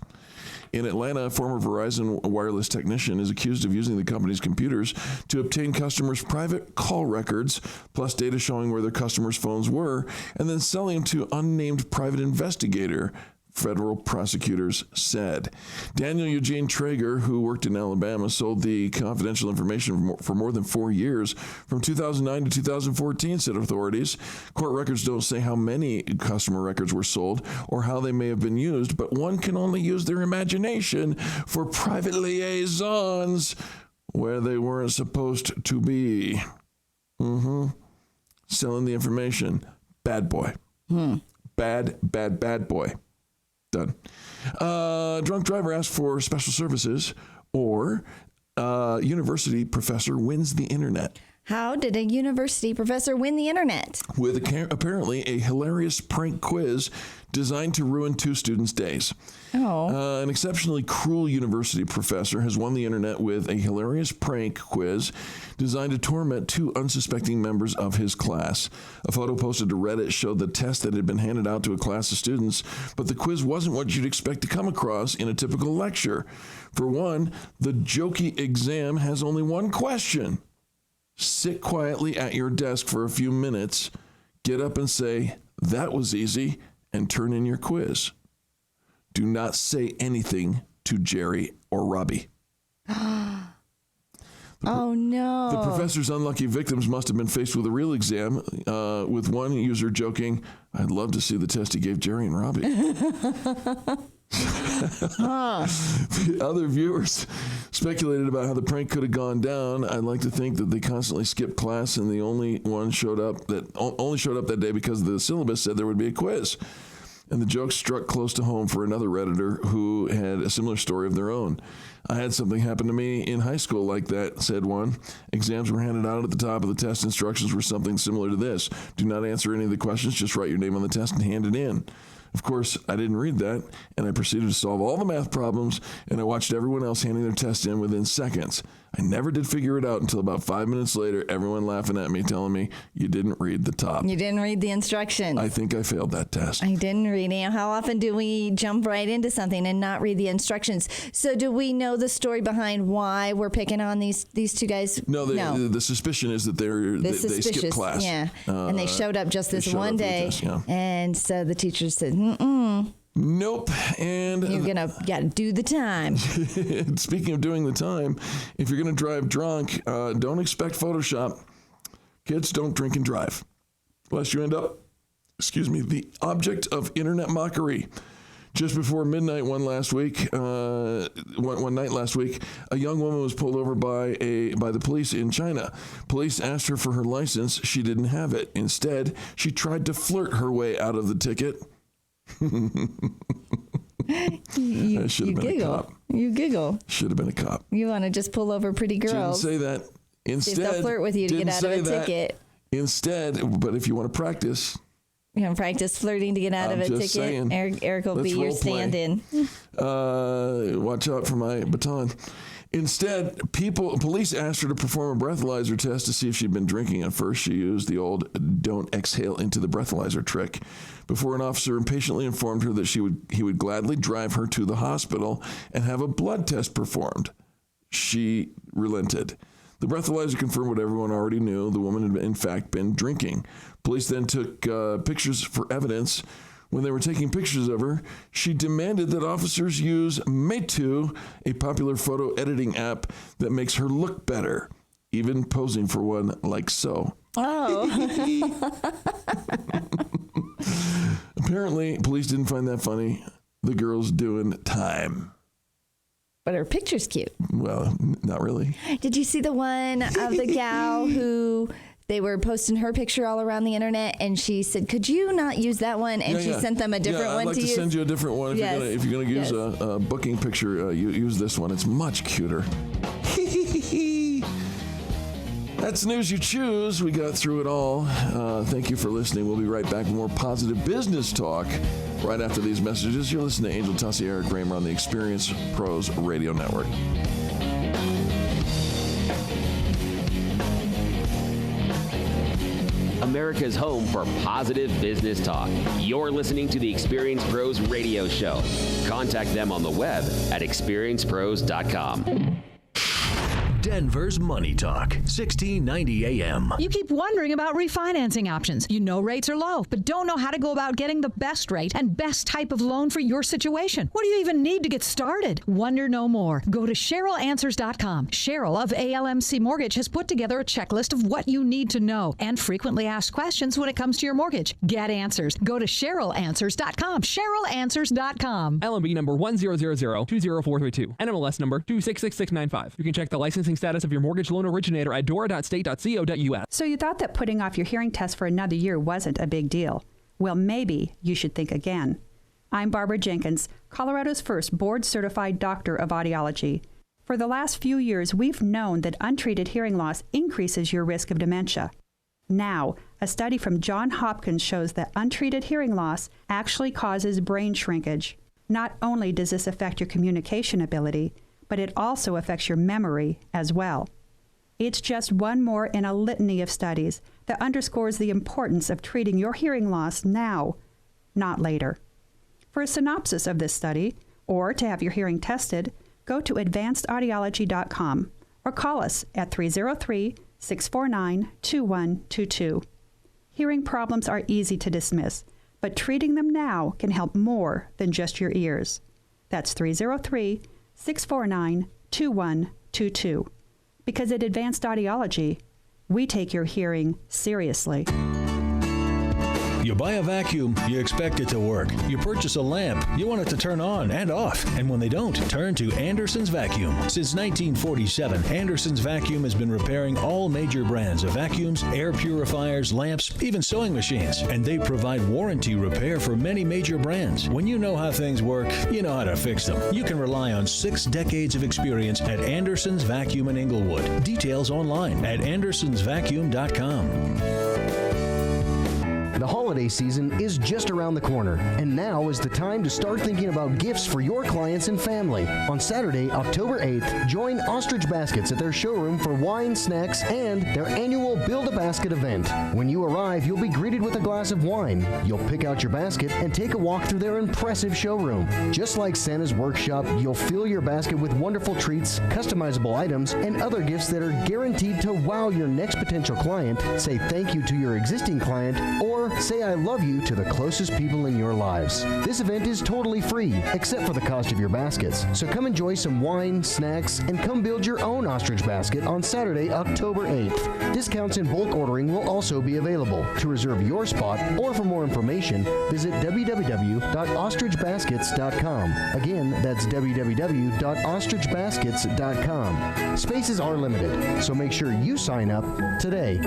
In Atlanta, a former Verizon wireless technician is accused of using the company's computers to obtain customers' private call records, plus data showing where their customers' phones were, and then selling them to unnamed private investigator, federal prosecutors said. Daniel Eugene Traeger, who worked in Alabama, sold the confidential information for more than 4 years, from 2009 to 2014, said authorities. Court records don't say how many customer records were sold or how they may have been used, but one can only use their imagination for private liaisons where they weren't supposed to be. Selling the information. Bad boy. Bad boy. Done. Drunk driver asks for special services, or university professor wins the internet. How did a university professor win the internet? With apparently a hilarious prank quiz designed to ruin 2 students' days. An exceptionally cruel university professor has won the internet with a hilarious prank quiz designed to torment 2 unsuspecting members of his class. A photo posted to Reddit showed the test that had been handed out to a class of students, but the quiz wasn't what you'd expect to come across in a typical lecture. For one, the jokey exam has only one question. Sit quietly at your desk for a few minutes, get up and say, "That was easy," and turn in your quiz. Do not say anything to Jerry or Robbie. Oh, no. The professor's unlucky victims must have been faced with a real exam, with one user joking, "I'd love to see the test he gave Jerry and Robbie." The other viewers speculated about how the prank could have gone down. I'd like to think that they constantly skipped class and the only showed up that day because the syllabus said there would be a quiz. And the joke struck close to home for another Redditor who had a similar story of their own. "I had something happen to me in high school like that," said one. "Exams were handed out at the top of the test. Instructions were something similar to this. Do not answer any of the questions, just write your name on the test and hand it in." Of course, I didn't read that, and I proceeded to solve all the math problems, and I watched everyone else handing their test in within seconds. I never did figure it out until about 5 minutes later, everyone laughing at me, telling me, "You didn't read the top." You didn't read the instructions. I think I failed that test. I didn't read it. How often do we jump right into something and not read the instructions? So do we know the story behind why we're picking on these 2 guys? No. The suspicion is that they skipped class. Yeah, and they showed up just this one day. Test, yeah. And so the teacher said, Nope. And you're going to do the time. Speaking of doing the time, if you're going to drive drunk, don't expect Photoshop. Kids, don't drink and drive, lest you end up, the object of internet mockery. Just before midnight one night last week, a young woman was pulled over by the police in China. Police asked her for her license. She didn't have it. Instead, she tried to flirt her way out of the ticket. You giggle. You giggle. Should have been a cop. You want to just pull over pretty girls. Didn't say that. Instead, see if they'll flirt with you to get out of a ticket. Instead, but if you want to practice. You want to practice flirting to get out of a ticket? Saying, Eric will be your stand-in. Watch out for my baton. Instead, police asked her to perform a breathalyzer test to see if she'd been drinking. At first, she used the old "don't exhale into the breathalyzer" trick, before an officer impatiently informed her that he would gladly drive her to the hospital and have a blood test performed. She relented. The breathalyzer confirmed what everyone already knew. The woman had, in fact, been drinking. Police then took pictures for evidence. When they were taking pictures of her, she demanded that officers use Meitu, a popular photo editing app that makes her look better, even posing for one like so. Oh. Apparently, police didn't find that funny. The girl's doing time. But her picture's cute. Well, not really. Did you see the one of the gal who... They were posting her picture all around the internet, and she said, "Could you not use that one?" And she sent them a different one to use. I'd like to send you a different one. If you're gonna use a booking picture, use this one. It's much cuter. That's news you choose. We got through it all. Thank you for listening. We'll be right back with more positive business talk right after these messages. You're listening to Angel Tussey, Eric Kramer on the Experience Pros Radio Network. America's home for positive business talk. You're listening to the Experience Pros Radio Show. Contact them on the web at experiencepros.com. Denver's Money Talk, 1690 AM. You keep wondering about refinancing options. You know rates are low, but don't know how to go about getting the best rate and best type of loan for your situation. What do you even need to get started? Wonder no more. Go to CherylAnswers.com. Cheryl of ALMC Mortgage has put together a checklist of what you need to know and frequently asked questions when it comes to your mortgage. Get answers. Go to CherylAnswers.com. CherylAnswers.com. LMB number 100020432. NMLS number 2666695. You can check the licensing licensing status of your mortgage loan originator at dora.state.co.us. So you thought that putting off your hearing test for another year wasn't a big deal. Well, maybe you should think again. I'm Barbara Jenkins, Colorado's first board-certified doctor of audiology. For the last few years, we've known that untreated hearing loss increases your risk of dementia. Now, a study from Johns Hopkins shows that untreated hearing loss actually causes brain shrinkage. Not only does this affect your communication ability, but it also affects your memory as well. It's just one more in a litany of studies that underscores the importance of treating your hearing loss now, not later. For a synopsis of this study, or to have your hearing tested, go to advancedaudiology.com or call us at 303-649-2122. Hearing problems are easy to dismiss, but treating them now can help more than just your ears. That's 303-649-2122. Because at Advanced Audiology, we take your hearing seriously. You buy a vacuum, you expect it to work. You purchase a lamp, you want it to turn on and off. And when they don't, turn to Anderson's Vacuum. Since 1947, Anderson's Vacuum has been repairing all major brands of vacuums, air purifiers, lamps, even sewing machines. And they provide warranty repair for many major brands. When you know how things work, you know how to fix them. You can rely on 6 decades of experience at Anderson's Vacuum in Inglewood. Details online at andersonsvacuum.com. The holiday season is just around the corner, and now is the time to start thinking about gifts for your clients and family. On Saturday, October 8th, join Ostrich Baskets at their showroom for wine, snacks, and their annual Build-A-Basket event. When you arrive, you'll be greeted with a glass of wine. You'll pick out your basket and take a walk through their impressive showroom. Just like Santa's workshop, you'll fill your basket with wonderful treats, customizable items, and other gifts that are guaranteed to wow your next potential client, say thank you to your existing client, or say I love you to the closest people in your lives. This event is totally free, except for the cost of your baskets. So come enjoy some wine, snacks, and come build your own ostrich basket on Saturday, October 8th. Discounts and bulk ordering will also be available. To reserve your spot or for more information, visit www.ostrichbaskets.com. Again, that's www.ostrichbaskets.com. Spaces are limited, so make sure you sign up today.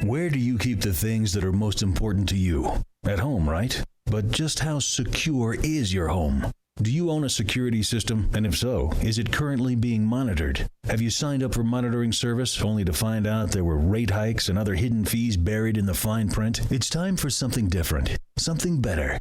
Where do you keep the things that are most important to you? At home, right? But just how secure is your home? Do you own a security system? And if so, is it currently being monitored? Have you signed up for monitoring service only to find out there were rate hikes and other hidden fees buried in the fine print? It's time for something different, something better.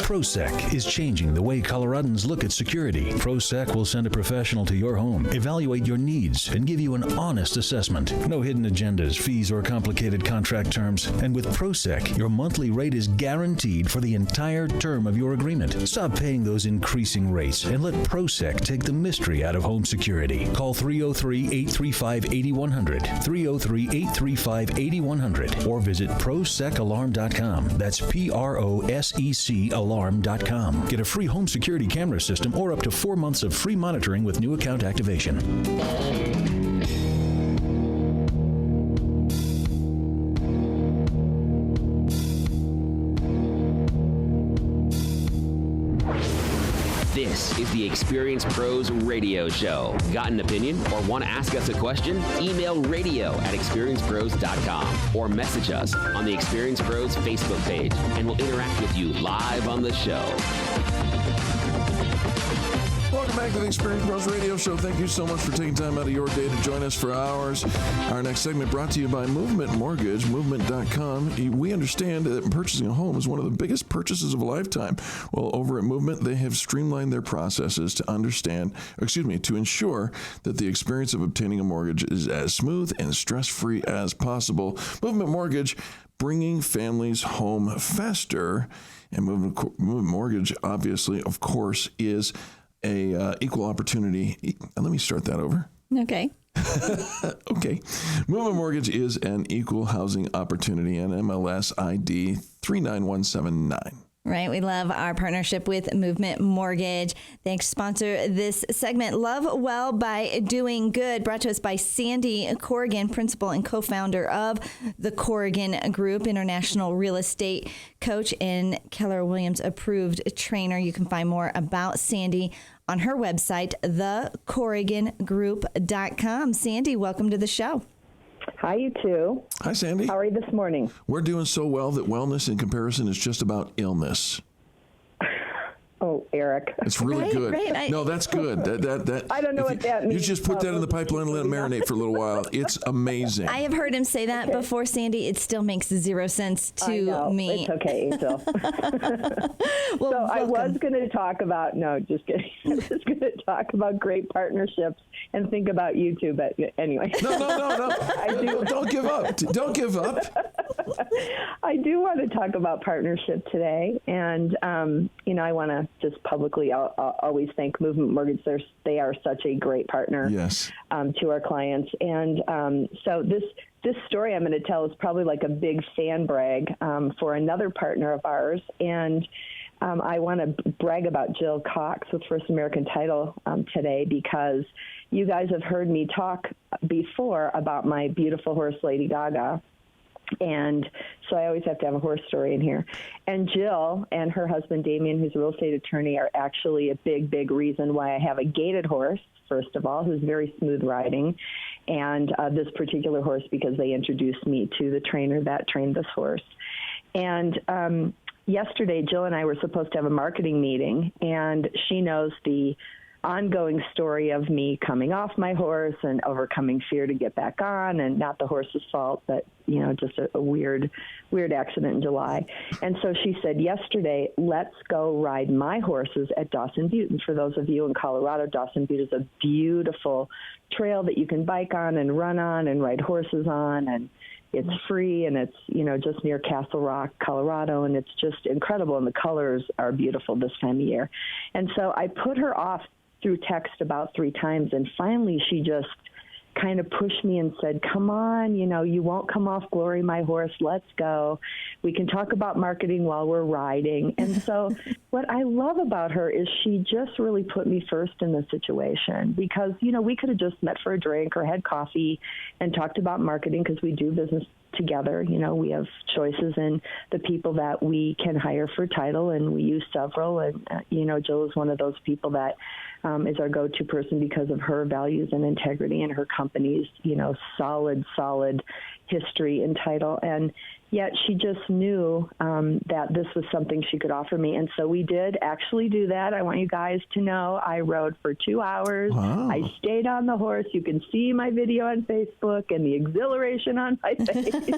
ProSec is changing the way Coloradans look at security. ProSec will send a professional to your home, evaluate your needs, and give you an honest assessment. No hidden agendas, fees, or complicated contract terms. And with ProSec, your monthly rate is guaranteed for the entire term of your agreement. Stop paying those increasing rates and let ProSec take the mystery out of home security. Call 303-835-8100, 303-835-8100, or visit ProSecAlarm.com. That's PROSEC Alarm.com. Get a free home security camera system or up to 4 months of free monitoring with new account activation. This is the Experience Pros Radio Show. Got an opinion or want to ask us a question? Email radio@experiencepros.com or message us on the Experience Pros Facebook page, and we'll interact with you live on the show. Welcome back to the Experience Pros Radio Show. Thank you so much for taking time out of your day to join us for ours. Our next segment brought to you by Movement Mortgage, movement.com. We understand that purchasing a home is one of the biggest purchases of a lifetime. Well, over at Movement, they have streamlined their processes to ensure that the experience of obtaining a mortgage is as smooth and stress-free as possible. Movement Mortgage, bringing families home faster. And Movement Mortgage, obviously, of course, is a equal opportunity. Let me start that over. Okay. Okay. Movement Mortgage is an equal housing opportunity, and MLS ID 39179. Right. We love our partnership with Movement Mortgage. Thanks to sponsor this segment. Love Well by Doing Good, brought to us by Sandy Corrigan, principal and co-founder of the Corrigan Group, international real estate coach and Keller Williams approved trainer. You can find more about Sandy on her website, thecorrigangroup.com. Sandy, welcome to the show. Hi, you two. Hi, Sandy. How are you this morning? We're doing so well that wellness in comparison is just about illness. Oh, Eric. It's really good. Right. No, that's good. That I don't know what that means. You just put that in the pipeline and let it marinate for a little while. It's amazing. I have heard him say that before, Sandy. It still makes 0 sense to me. It's okay, Angel. Well, so I was going to talk about, no, just kidding. I was going to talk about great partnerships and think about you two, but anyway. No. Don't give up. Don't give up. I do want to talk about partnership today. And, I want to just publicly always thank Movement Mortgage. They are such a great partner to our clients. And so this story I'm going to tell is probably like a big fan brag for another partner of ours. And I want to brag about Jill Cox with First American Title today, because you guys have heard me talk before about my beautiful horse, Lady Gaga. And so I always have to have a horse story in here. And Jill and her husband, Damien, who's a real estate attorney, are actually a big, big reason why I have a gaited horse, first of all, who's very smooth riding. And this particular horse, because they introduced me to the trainer that trained this horse. And yesterday, Jill and I were supposed to have a marketing meeting, and she knows the ongoing story of me coming off my horse and overcoming fear to get back on, and not the horse's fault, but just a weird accident in July. And so she said yesterday, let's go ride my horses at Dawson Butte. And for those of you in Colorado, Dawson Butte is a beautiful trail that you can bike on and run on and ride horses on, and it's free, and it's just near Castle Rock, Colorado, and it's just incredible, and the colors are beautiful this time of year. And so I put her off through text about 3 times, and finally she just kind of pushed me and said, come on, you won't come off glory, my horse, let's go. We can talk about marketing while we're riding. And so what I love about her is she just really put me first in the situation, because, we could have just met for a drink or had coffee and talked about marketing, because we do business together. We have choices in the people that we can hire for title, and we use several. And, Jill is one of those people that is our go-to person because of her values and integrity and her company's, solid history in title. And yet she just knew that this was something she could offer me. And so we did actually do that. I want you guys to know I rode for 2 hours. Wow. I stayed on the horse. You can see my video on Facebook and the exhilaration on my face.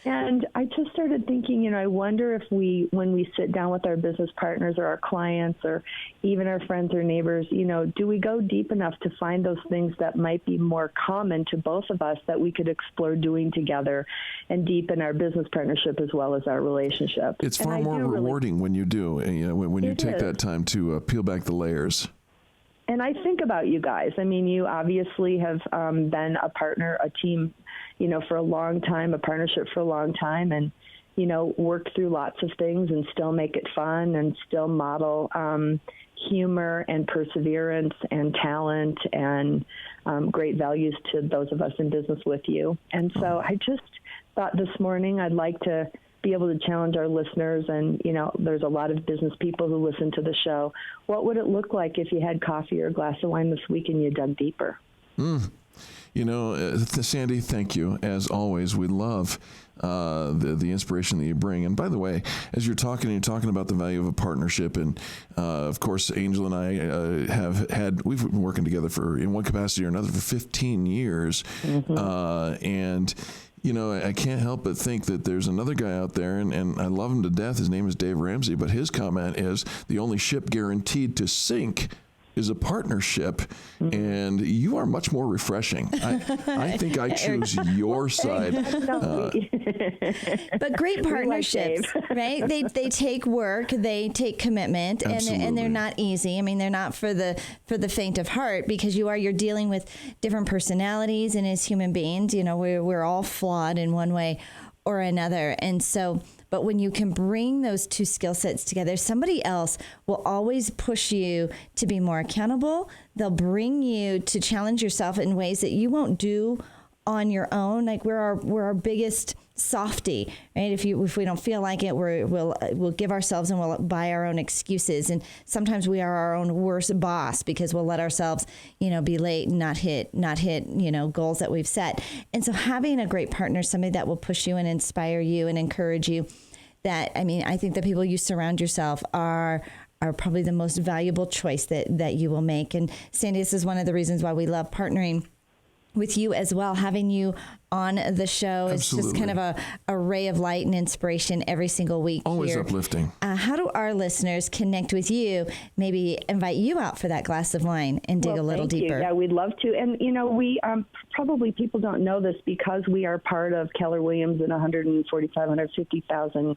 And I just started thinking, I wonder if when we sit down with our business partners or our clients or even our friends or neighbors, do we go deep enough to find those things that might be more common to both of us that we could explore doing together and deepen our business partnership as well as our relationship? It's far more rewarding when you do, when you take that time to peel back the layers. And I think about you guys. I mean, you obviously have been a partner, a team, for a long time, a partnership for a long time, and, work through lots of things and still make it fun and still model humor and perseverance and talent and great values to those of us in business with you. And so I just thought this morning I'd like to be able to challenge our listeners, and there's a lot of business people who listen to the show. What would it look like if you had coffee or a glass of wine this week and you dug deeper? Sandy, thank you. As always, we love the inspiration that you bring. And by the way, as you're talking about the value of a partnership, and of course, Angel and I we've been working together in one capacity or another for 15 years. Mm-hmm. And I can't help but think that there's another guy out there, and I love him to death. His name is Dave Ramsey, but his comment is the only ship guaranteed to sink is a partnership, and you are much more refreshing. I think I choose your side. But great partnerships, right? They take work, they take commitment, and they're not easy. I mean, they're not for the faint of heart, because you're dealing with different personalities, and as human beings, we're all flawed in one way or another. And so, but when you can bring those two skill sets together, somebody else will always push you to be more accountable. They'll bring you to challenge yourself in ways that you won't do on your own. Like we're our biggest softy, right? If we don't feel like it, we'll give ourselves and we'll buy our own excuses. And sometimes we are our own worst boss because we'll let ourselves, be late and not hit, goals that we've set. And so having a great partner, somebody that will push you and inspire you and encourage you, I think the people you surround yourself are probably the most valuable choice that you will make. And Sandy, this is one of the reasons why we love partnering with you as well. Having you on the show is just kind of a ray of light and inspiration every single week. Always here. Uplifting. How do our listeners connect with you? Maybe invite you out for that glass of wine and dig a little deeper. Yeah, we'd love to. And, we probably people don't know this because we are part of Keller Williams and 150,000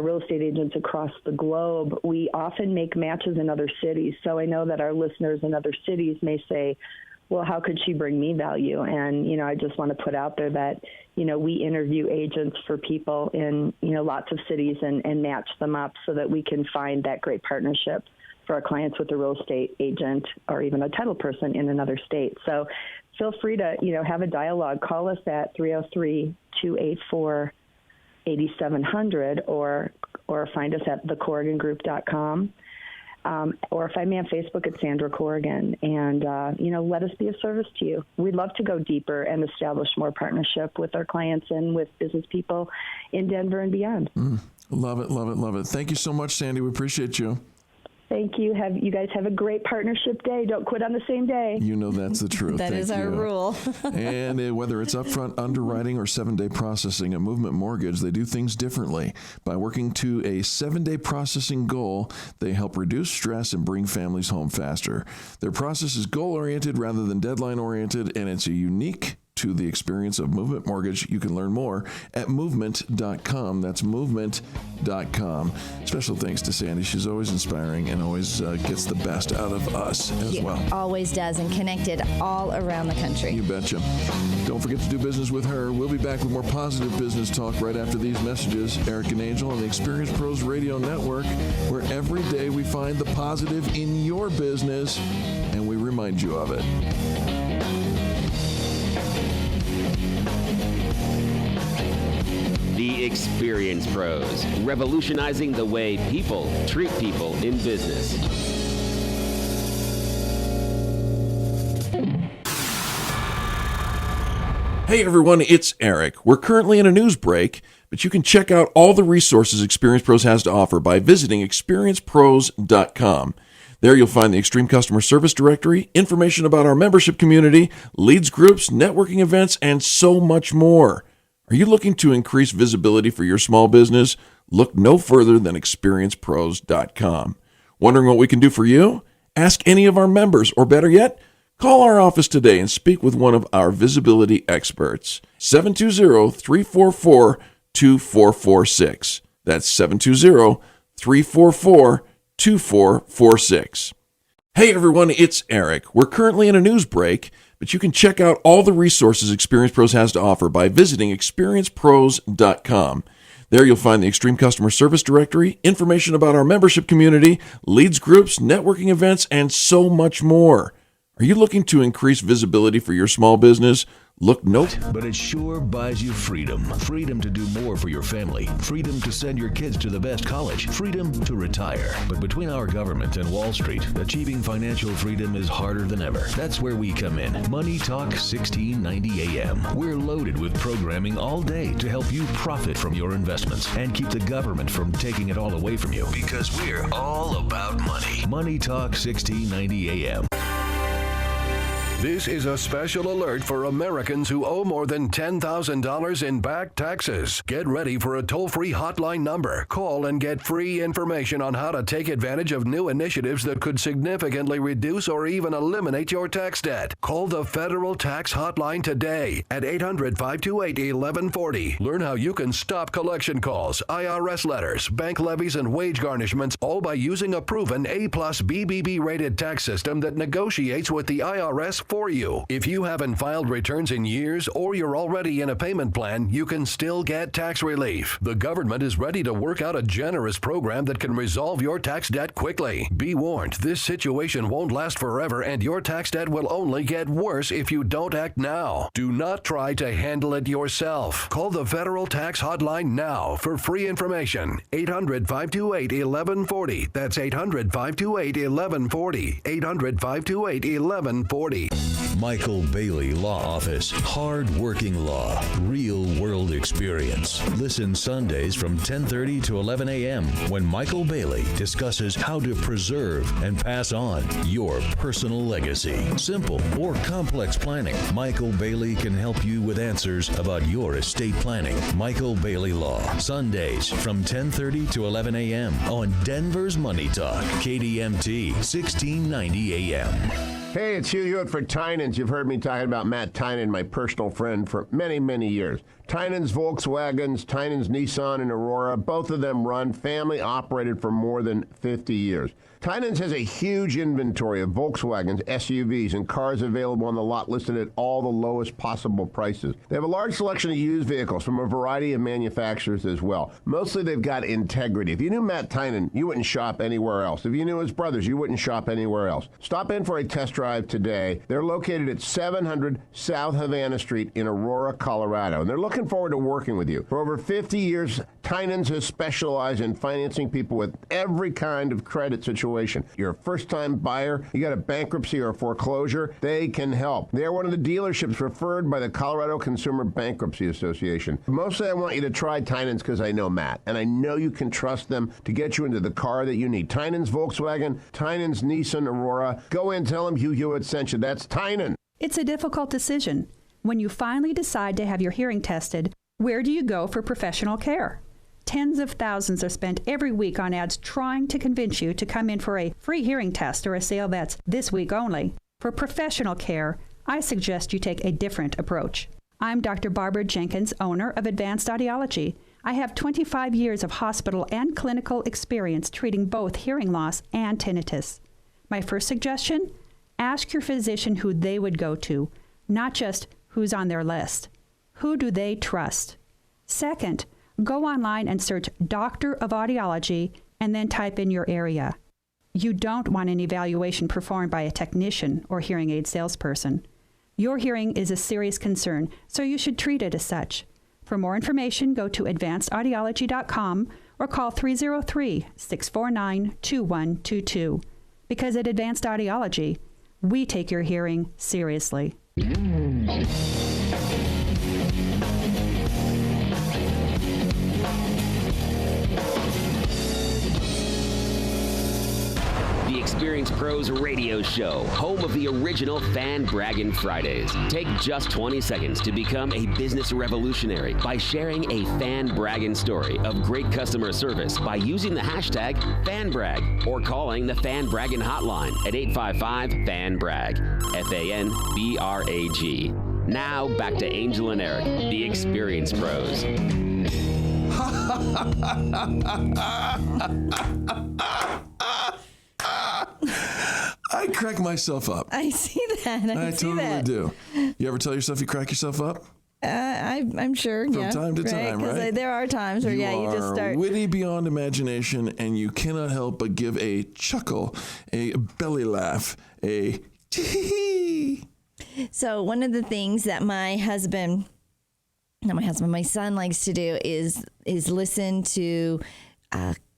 real estate agents across the globe. We often make matches in other cities. So I know that our listeners in other cities may say, well, how could she bring me value? And, I just want to put out there that, we interview agents for people in, lots of cities and match them up so that we can find that great partnership for our clients with a real estate agent or even a title person in another state. So feel free to, have a dialogue. Call us at 303-284-8700 or find us at thecorrigangroup.com. Or find me on Facebook at Sandra Corrigan, and let us be of service to you. We'd love to go deeper and establish more partnership with our clients and with business people in Denver and beyond. Love it, love it, love it. Thank you so much, Sandy. We appreciate you. Thank you. You guys have a great partnership day. Don't quit on the same day. That's the truth. That is our rule. And whether it's upfront underwriting or 7-day processing, at Movement Mortgage, they do things differently. By working to a 7-day processing goal, they help reduce stress and bring families home faster. Their process is goal-oriented rather than deadline-oriented, and it's unique to the experience of Movement Mortgage. You can learn more at movement.com. That's movement.com. Special thanks to Sandy. She's always inspiring and always gets the best out of us as well. Always does, and connected all around the country. You betcha. Don't forget to do business with her. We'll be back with more positive business talk right after these messages. Eric and Angel on the Experience Pros Radio Network, where every day we find the positive in your business and we remind you of it. The Experience Pros, revolutionizing the way people treat people in business. Hey everyone, it's Eric. We're currently in a news break, but you can check out all the resources Experience Pros has to offer by visiting experiencepros.com. There you'll find the Extreme Customer Service Directory, information about our membership community, leads groups, networking events, and so much more. Are you looking to increase visibility for your small business? Look no further than experiencepros.com. Wondering what we can do for you? Ask any of our members, or better yet, call our office today and speak with one of our visibility experts. 720-344-2446. That's 720-344-2446. Hey everyone, it's Eric. We're currently in a news break, but you can check out all the resources Experience Pros has to offer by visiting experiencepros.com. There you'll find the Extreme Customer Service Directory, information about our membership community, leads groups, networking events, and so much more. Are you looking to increase visibility for your small business? Look But it sure buys you freedom. Freedom to do more for your family. Freedom to send your kids to the best college. Freedom to retire. But between our government and Wall Street, achieving financial freedom is harder than ever. That's where we come in. Money Talk 1690 AM. We're loaded with programming all day to help you profit from your investments and keep the government from taking it all away from you. Because we're all about money. Money Talk 1690 AM. This is a special alert for Americans who owe more than $10,000 in back taxes. Get ready for a toll-free hotline number. Call and get free information on how to take advantage of new initiatives that could significantly reduce or even eliminate your tax debt. Call the Federal Tax Hotline today at 800-528-1140. Learn how you can stop collection calls, IRS letters, bank levies, and wage garnishments, all by using a proven A+ BBB rated tax system that negotiates with the IRS for you. If you haven't filed returns in years or you're already in a payment plan, you can still get tax relief. The government is ready to work out a generous program that can resolve your tax debt quickly. Be warned, this situation won't last forever and your tax debt will only get worse if you don't act now. Do not try to handle it yourself. Call the Federal Tax Hotline now for free information. 800-528-1140. That's 800-528-1140. 800-528-1140. Michael Bailey Law Office. Hard-working law. Real-world experience. Listen Sundays from 10:30 to 11 a.m. when Michael Bailey discusses how to preserve and pass on your personal legacy. Simple or complex planning, Michael Bailey can help you with answers about your estate planning. Michael Bailey Law. Sundays from 10:30 to 11 a.m. on Denver's Money Talk. KDMT 1690 AM. Hey, it's Hugh Hewitt for Tynan's. You've heard me talking about Matt Tynan, my personal friend, for many, many years. Tynan's Volkswagens, Tynan's Nissan and Aurora, both of them run family operated for more than 50 years. Tynan's has a huge inventory of Volkswagens, SUVs, and cars available on the lot listed at all the lowest possible prices. They have a large selection of used vehicles from a variety of manufacturers as well. Mostly they've got integrity. If you knew Matt Tynan, you wouldn't shop anywhere else. If you knew his brothers, you wouldn't shop anywhere else. Stop in for a test drive today. They're located at 700 South Havana Street in Aurora, Colorado, and they're looking forward to working with you. For over 50 years, Tynan's has specialized in financing people with every kind of credit situation. You're a first-time buyer, you got a bankruptcy or a foreclosure, they can help. They're one of the dealerships referred by the Colorado Consumer Bankruptcy Association. Mostly I want you to try Tynan's because I know Matt, and I know you can trust them to get you into the car that you need. Tynan's Volkswagen, Tynan's Nissan Aurora. Go in, tell them Hugh Hewitt sent you. That's Tynan. It's a difficult decision. When you finally decide to have your hearing tested, where do you go for professional care? Tens of thousands are spent every week on ads trying to convince you to come in for a free hearing test or a sale that's this week only. For professional care, I suggest you take a different approach. I'm Dr. Barbara Jenkins, owner of Advanced Audiology. I have 25 years of hospital and clinical experience treating both hearing loss and tinnitus. My first suggestion? Ask your physician who they would go to, not just who's on their list. Who do they trust? Second, go online and search Doctor of Audiology and then type in your area. You don't want an evaluation performed by a technician or hearing aid salesperson. Your hearing is a serious concern, so you should treat it as such. For more information, go to advancedaudiology.com or call 303-649-2122. Because at Advanced Audiology, we take your hearing seriously. Experience Pros Radio Show, home of the original Fan Braggin Fridays. Take just 20 seconds to become a business revolutionary by sharing a Fan Braggin story of great customer service by using the hashtag FanBrag or calling the Fan Braggin hotline at 855-FAN-BRAG, FANBRAG. Now back to Angel and Eric, the Experience Pros. I crack myself up. I see that. I see totally that. do. You ever tell yourself you crack yourself up? I'm sure. From time to time, right? There are times where, you just start. Witty beyond imagination, and you cannot help but give a chuckle, a belly laugh, a tee. So one of the things that my son likes to do is listen to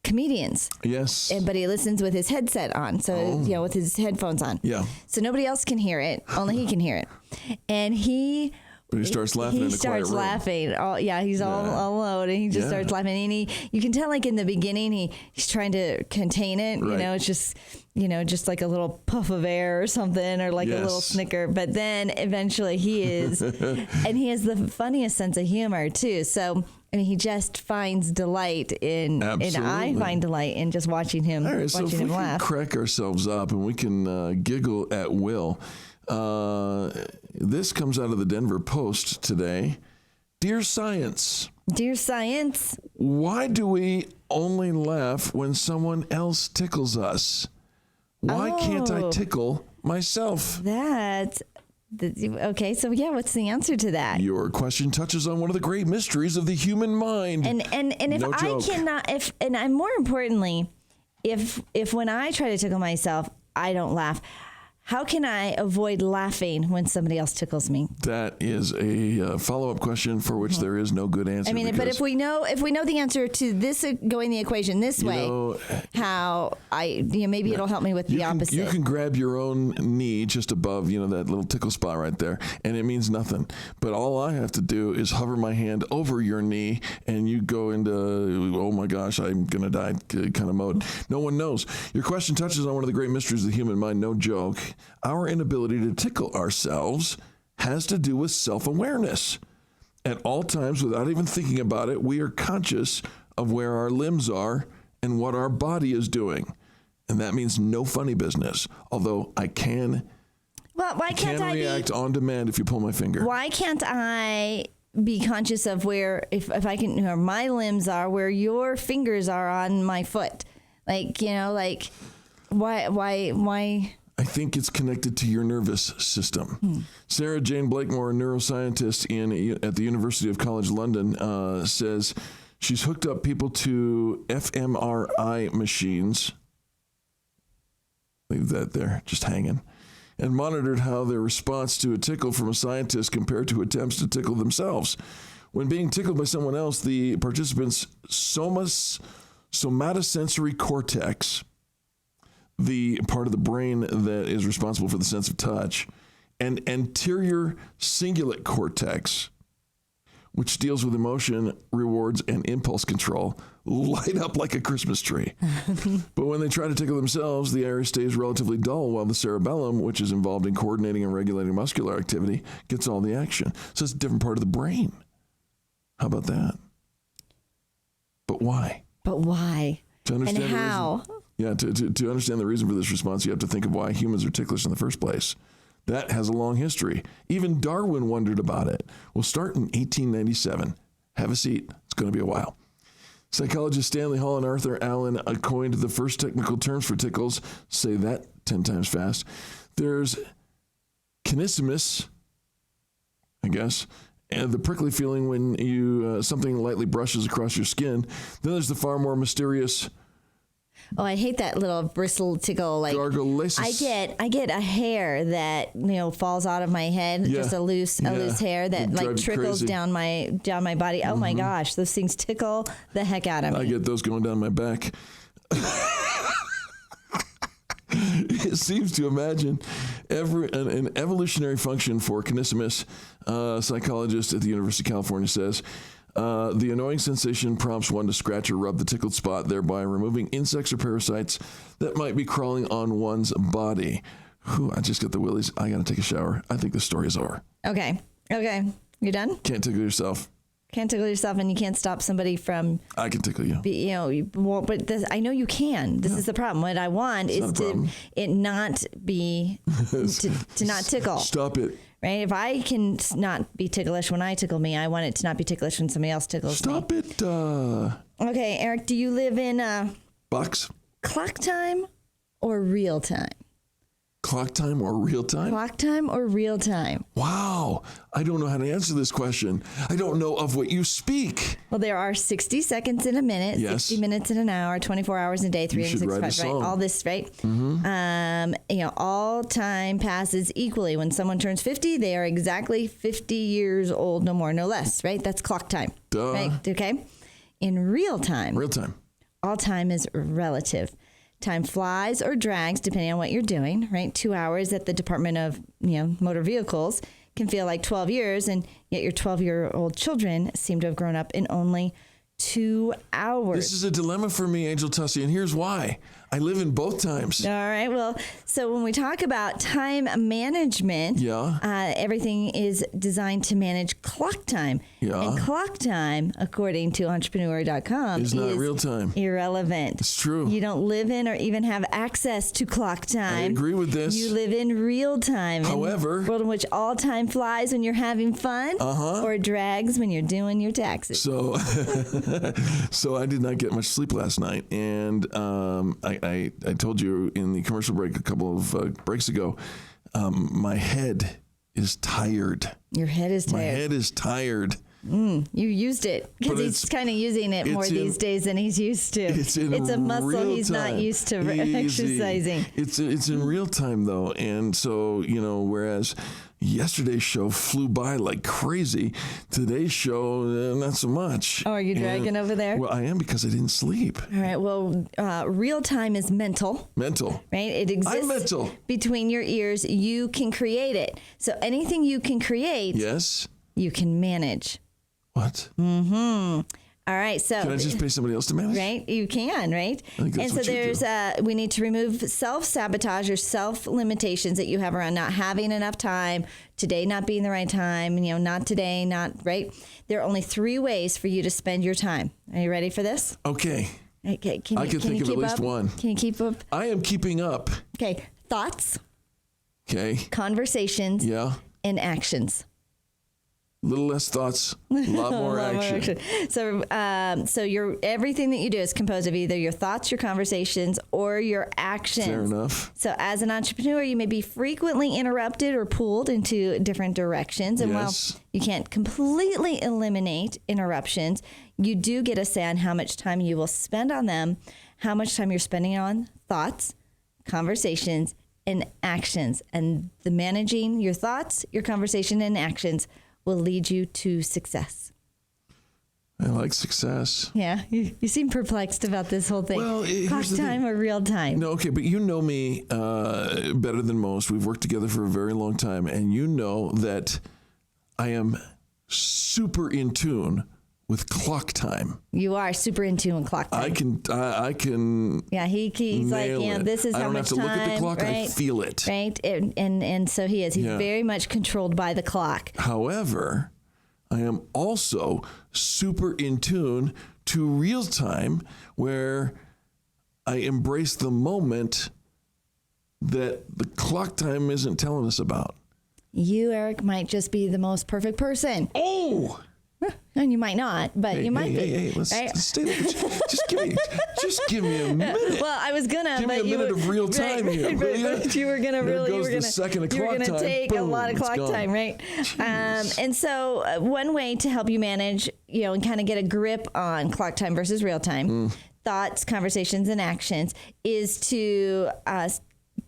comedians. Yes. But he listens with his headset on. So, with his headphones on. Yeah. So nobody else can hear it. Only he can hear it. And he starts laughing in the quiet room. He starts laughing. He's all alone, and he just starts laughing. And you can tell, like in the beginning, he's trying to contain it. Right. It's just, just like a little puff of air or something, or like a little snicker. But then eventually he is, and he has the funniest sense of humor too. So he just finds delight in, and I find delight in just watching him. All right, so if we laugh. can crack ourselves up and we can giggle at will. This comes out of the Denver Post today. Dear Science. Dear Science. Why do we only laugh when someone else tickles us? Why can't I tickle myself? That's Okay, so what's the answer to that? Your question touches on one of the great mysteries of the human mind. And if no joke. More importantly, if when I try to tickle myself, I don't laugh, how can I avoid laughing when somebody else tickles me? That is a follow-up question for which there is no good answer. I mean, but if we know the answer to this going the equation this way, maybe it'll help me with the opposite. You can grab your own knee just above, that little tickle spot right there, and it means nothing. But all I have to do is hover my hand over your knee, and you go into, oh my gosh, I'm gonna die kind of mode. No one knows. Your question touches on one of the great mysteries of the human mind. No joke. Our inability to tickle ourselves has to do with self-awareness. At all times, without even thinking about it, we are conscious of where our limbs are and what our body is doing. And that means no funny business. Although I can react on demand if you pull my finger. Why can't I be conscious of where, if I can, where my limbs are, where your fingers are on my foot? Why? I think it's connected to your nervous system. Sarah Jane Blakemore, a neuroscientist at the University of College London, says she's hooked up people to fMRI machines. Leave that there, just hanging. And monitored how their response to a tickle from a scientist compared to attempts to tickle themselves. When being tickled by someone else, the participants' somatosensory cortex, the part of the brain that is responsible for the sense of touch, and anterior cingulate cortex, which deals with emotion, rewards, and impulse control, light up like a Christmas tree. But when they try to tickle themselves, the area stays relatively dull, while the cerebellum, which is involved in coordinating and regulating muscular activity, gets all the action. So it's a different part of the brain. How about that? But why? To understand and how? To understand the reason for this response, you have to think of why humans are ticklish in the first place. That has a long history. Even Darwin wondered about it. We'll start in 1897. Have a seat. It's going to be a while. Psychologists Stanley Hall and Arthur Allen coined the first technical terms for tickles. Say that 10 times fast. There's kinesthesis, I guess, and the prickly feeling when you something lightly brushes across your skin. Then there's the far more mysterious. Oh, I hate that little bristle tickle. Like gargulation. I get a hair that falls out of my head, just a loose hair that trickles down my body. Oh my gosh, those things tickle the heck out of me. I get those going down my back. It seems to imagine an evolutionary function for kinesthesis. Psychologist at the University of California says. The annoying sensation prompts one to scratch or rub the tickled spot, thereby removing insects or parasites that might be crawling on one's body. I just got the willies. I got to take a shower. I think the story is over. Okay. You're done? Can't tickle yourself. Can't tickle yourself, and you can't stop somebody from... I can tickle you. But I know you can. This is the problem. What I want is to not be... to not tickle. Stop it. Right? If I can not be ticklish when I tickle me, I want it to not be ticklish when somebody else tickles me. Stop it. Okay, Eric, do you live in box? Clock time or real time? Clock time or real time? Clock time or real time? Wow. I don't know how to answer this question. I don't know of what you speak. Well, there are 60 seconds in a minute, 60 minutes in an hour, 24 hours in a day, 365, right? All this, right? All time passes equally. When someone turns 50, they are exactly 50 years old, no more, no less, right? That's clock time. Duh. Right? Okay? In real time. All time is relative. Time flies or drags depending on what you're doing, right? 2 hours at the Department of Motor Vehicles can feel like 12 years, and yet your 12-year-old children seem to have grown up in only 2 hours. This is a dilemma for me, Angel Tussie, and here's why. I live in both times. All right. Well, so when we talk about time management, everything is designed to manage clock time. And clock time, according to entrepreneur.com, is not real time. Irrelevant. It's true. You don't live in or even have access to clock time. I agree with this. You live in real time. However, in a world in which all time flies when you're having fun or drags when you're doing your taxes. So, so I did not get much sleep last night, and I told you in the commercial break a couple of breaks ago, my head is tired. Your head is tired. My head is tired. You used it because he's kind of using it more these days than he's used to. It's a muscle he's not used to exercising. It's in real time though, and so whereas yesterday's show flew by like crazy, today's show not so much. Oh, are you dragging over there? Well, I am because I didn't sleep. All right. Well, real time is mental. Mental. Right. It exists. I'm mental. Between your ears. You can create it. So anything you can create. Yes. You can manage. What? Mm-hmm. All right. So can I just pay somebody else to manage? Right. You can. Right. I think that's and so what there's we need to remove self-sabotage or self-limitations that you have around not having enough time, today not being the right time, not today, not right. There are only 3 ways for you to spend your time. Are you ready for this? Okay. Okay. I can think of at least one. Can you keep up? I am keeping up. Okay. Thoughts. Okay. Conversations. Yeah. And actions. A little less thoughts, a lot more action. So everything that you do is composed of either your thoughts, your conversations, or your actions. Fair enough. So as an entrepreneur, you may be frequently interrupted or pulled into different directions. And while you can't completely eliminate interruptions, you do get a say on how much time you will spend on them, how much time you're spending on thoughts, conversations, and actions. And the managing your thoughts, your conversation, and actions will lead you to success. I like success. Yeah, you seem perplexed about this whole thing. Well, clock time or real time? No, okay, but you know me better than most. We've worked together for a very long time, and you know that I am super in tune with clock time. You are super in tune with clock time. I can. Yeah, he's like, this is how much time. I don't have to look at the clock. Right? I feel it. Right, and so he is. He's very much controlled by the clock. However, I am also super in tune to real time, where I embrace the moment that the clock time isn't telling us about. You, Eric, might just be the most perfect person. Oh. And you might not, but you might be. Hey, let's stay there. Just give me a minute. Well, I was gonna. Give me a minute of real time here. But you were gonna there goes the second of clock time. You were gonna take a lot of clock time, right? And so one way to help you manage, and kind of get a grip on clock time versus real time, thoughts, conversations, and actions, is to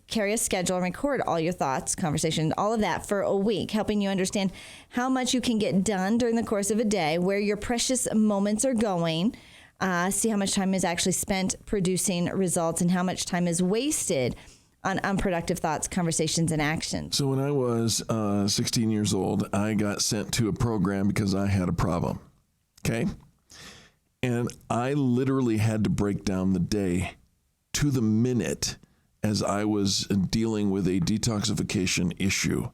carry a schedule and record all your thoughts, conversation, all of that for a week, helping you understand how much you can get done during the course of a day, where your precious moments are going, see how much time is actually spent producing results, and how much time is wasted on unproductive thoughts, conversations, and actions. So when I was 16 years old, I got sent to a program because I had a problem, okay? And I literally had to break down the day to the minute as I was dealing with a detoxification issue.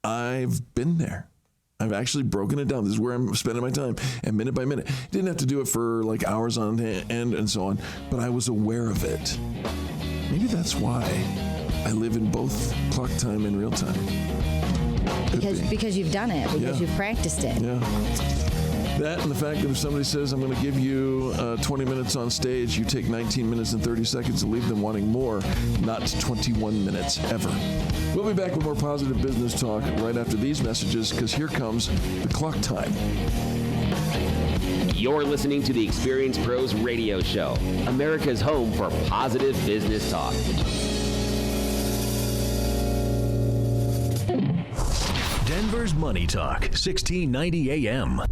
I've been there. I've actually broken it down. This is where I'm spending my time, and minute by minute. Didn't have to do it for like hours on end and so on, but I was aware of it. Maybe that's why I live in both clock time and real time. Because you've done it, because you've practiced it. Yeah. That and the fact that if somebody says, I'm going to give you 20 minutes on stage, you take 19 minutes and 30 seconds to leave them wanting more, not 21 minutes ever. We'll be back with more positive business talk right after these messages, because here comes the clock time. You're listening to the Experience Pros Radio Show, America's home for positive business talk. Denver's Money Talk, 1690 AM.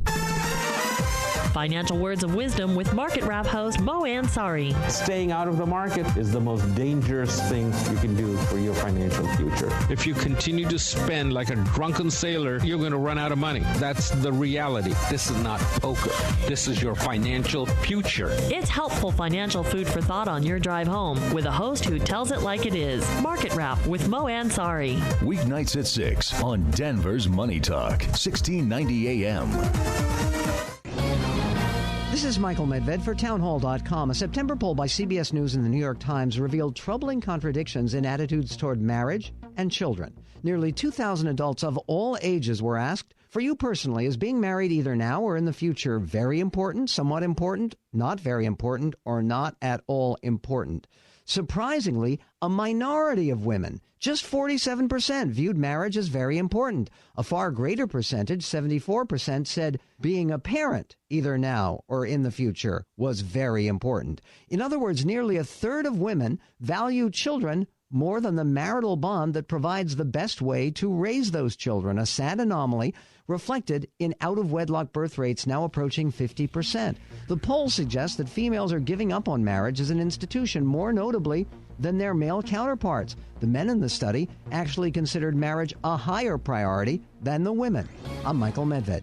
Financial words of wisdom with Market Wrap host Mo Ansari. Staying out of the market is the most dangerous thing you can do for your financial future. If you continue to spend like a drunken sailor, you're going to run out of money. That's the reality. This is not poker. This is your financial future. It's helpful financial food for thought on your drive home with a host who tells it like it is. Market Wrap with Mo Ansari. Weeknights at 6 on Denver's Money Talk, 1690 AM. This is Michael Medved for townhall.com. A September poll by CBS News and the New York Times revealed troubling contradictions in attitudes toward marriage and children. Nearly 2,000 adults of all ages were asked, for you personally, is being married either now or in the future very important, somewhat important, not very important, or not at all important? Surprisingly, a minority of women Just 47% viewed marriage as very important. A far greater percentage, 74%, said being a parent, either now or in the future, was very important. In other words, nearly a third of women value children more than the marital bond that provides the best way to raise those children, a sad anomaly reflected in out-of-wedlock birth rates now approaching 50%. The poll suggests that females are giving up on marriage as an institution, more notably than their male counterparts. The men in the study actually considered marriage a higher priority than the women. I'm Michael Medved.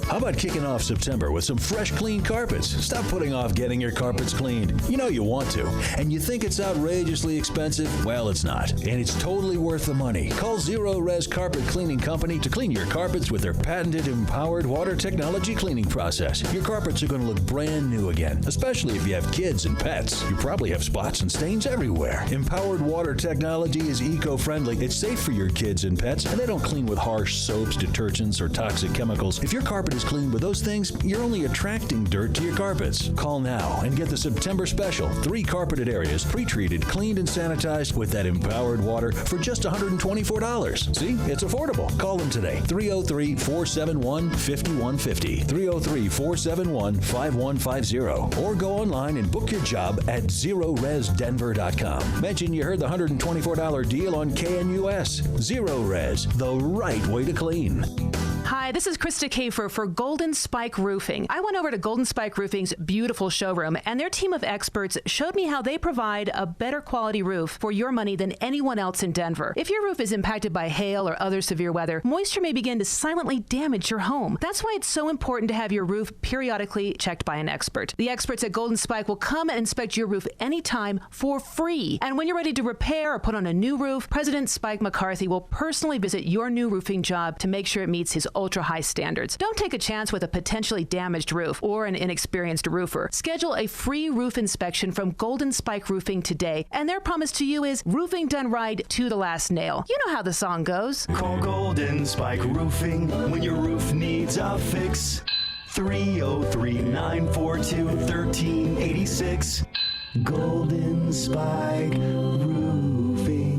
How about kicking off September with some fresh, clean carpets? Stop putting off getting your carpets cleaned. You know you want to. And you think it's outrageously expensive? Well, it's not. And it's totally worth the money. Call Zero Res Carpet Cleaning Company to clean your carpets with their patented empowered water technology cleaning process. Your carpets are going to look brand new again, especially if you have kids and pets. You probably have spots and stains everywhere. Empowered water technology is eco-friendly. It's safe for your kids and pets, and they don't clean with harsh soaps, detergents, or toxic chemicals. If your carpet is clean with those things, you're only attracting dirt to your carpets. Call now and get the September special. 3 carpeted areas, pre-treated, cleaned, and sanitized with that empowered water for just $124. See, it's affordable. Call them today. 303-471-5150. 303-471-5150. Or go online and book your job at ZeroResDenver.com. Mention you heard the $124 deal on KNUS. Zero Res, the right way to clean. Hi, this is Krista Kafer for Golden Spike Roofing. I went over to Golden Spike Roofing's beautiful showroom, and their team of experts showed me how they provide a better quality roof for your money than anyone else in Denver. If your roof is impacted by hail or other severe weather, moisture may begin to silently damage your home. That's why it's so important to have your roof periodically checked by an expert. The experts at Golden Spike will come and inspect your roof anytime for free. And when you're ready to repair or put on a new roof, President Spike McCarthy will personally visit your new roofing job to make sure it meets his ultra-high standards. Don't take a chance with a potentially damaged roof or an inexperienced roofer. Schedule a free roof inspection from Golden Spike Roofing today, and their promise to you is roofing done right to the last nail. You know how the song goes. Call Golden Spike Roofing when your roof needs a fix. 303-942-1386. Golden Spike Roofing.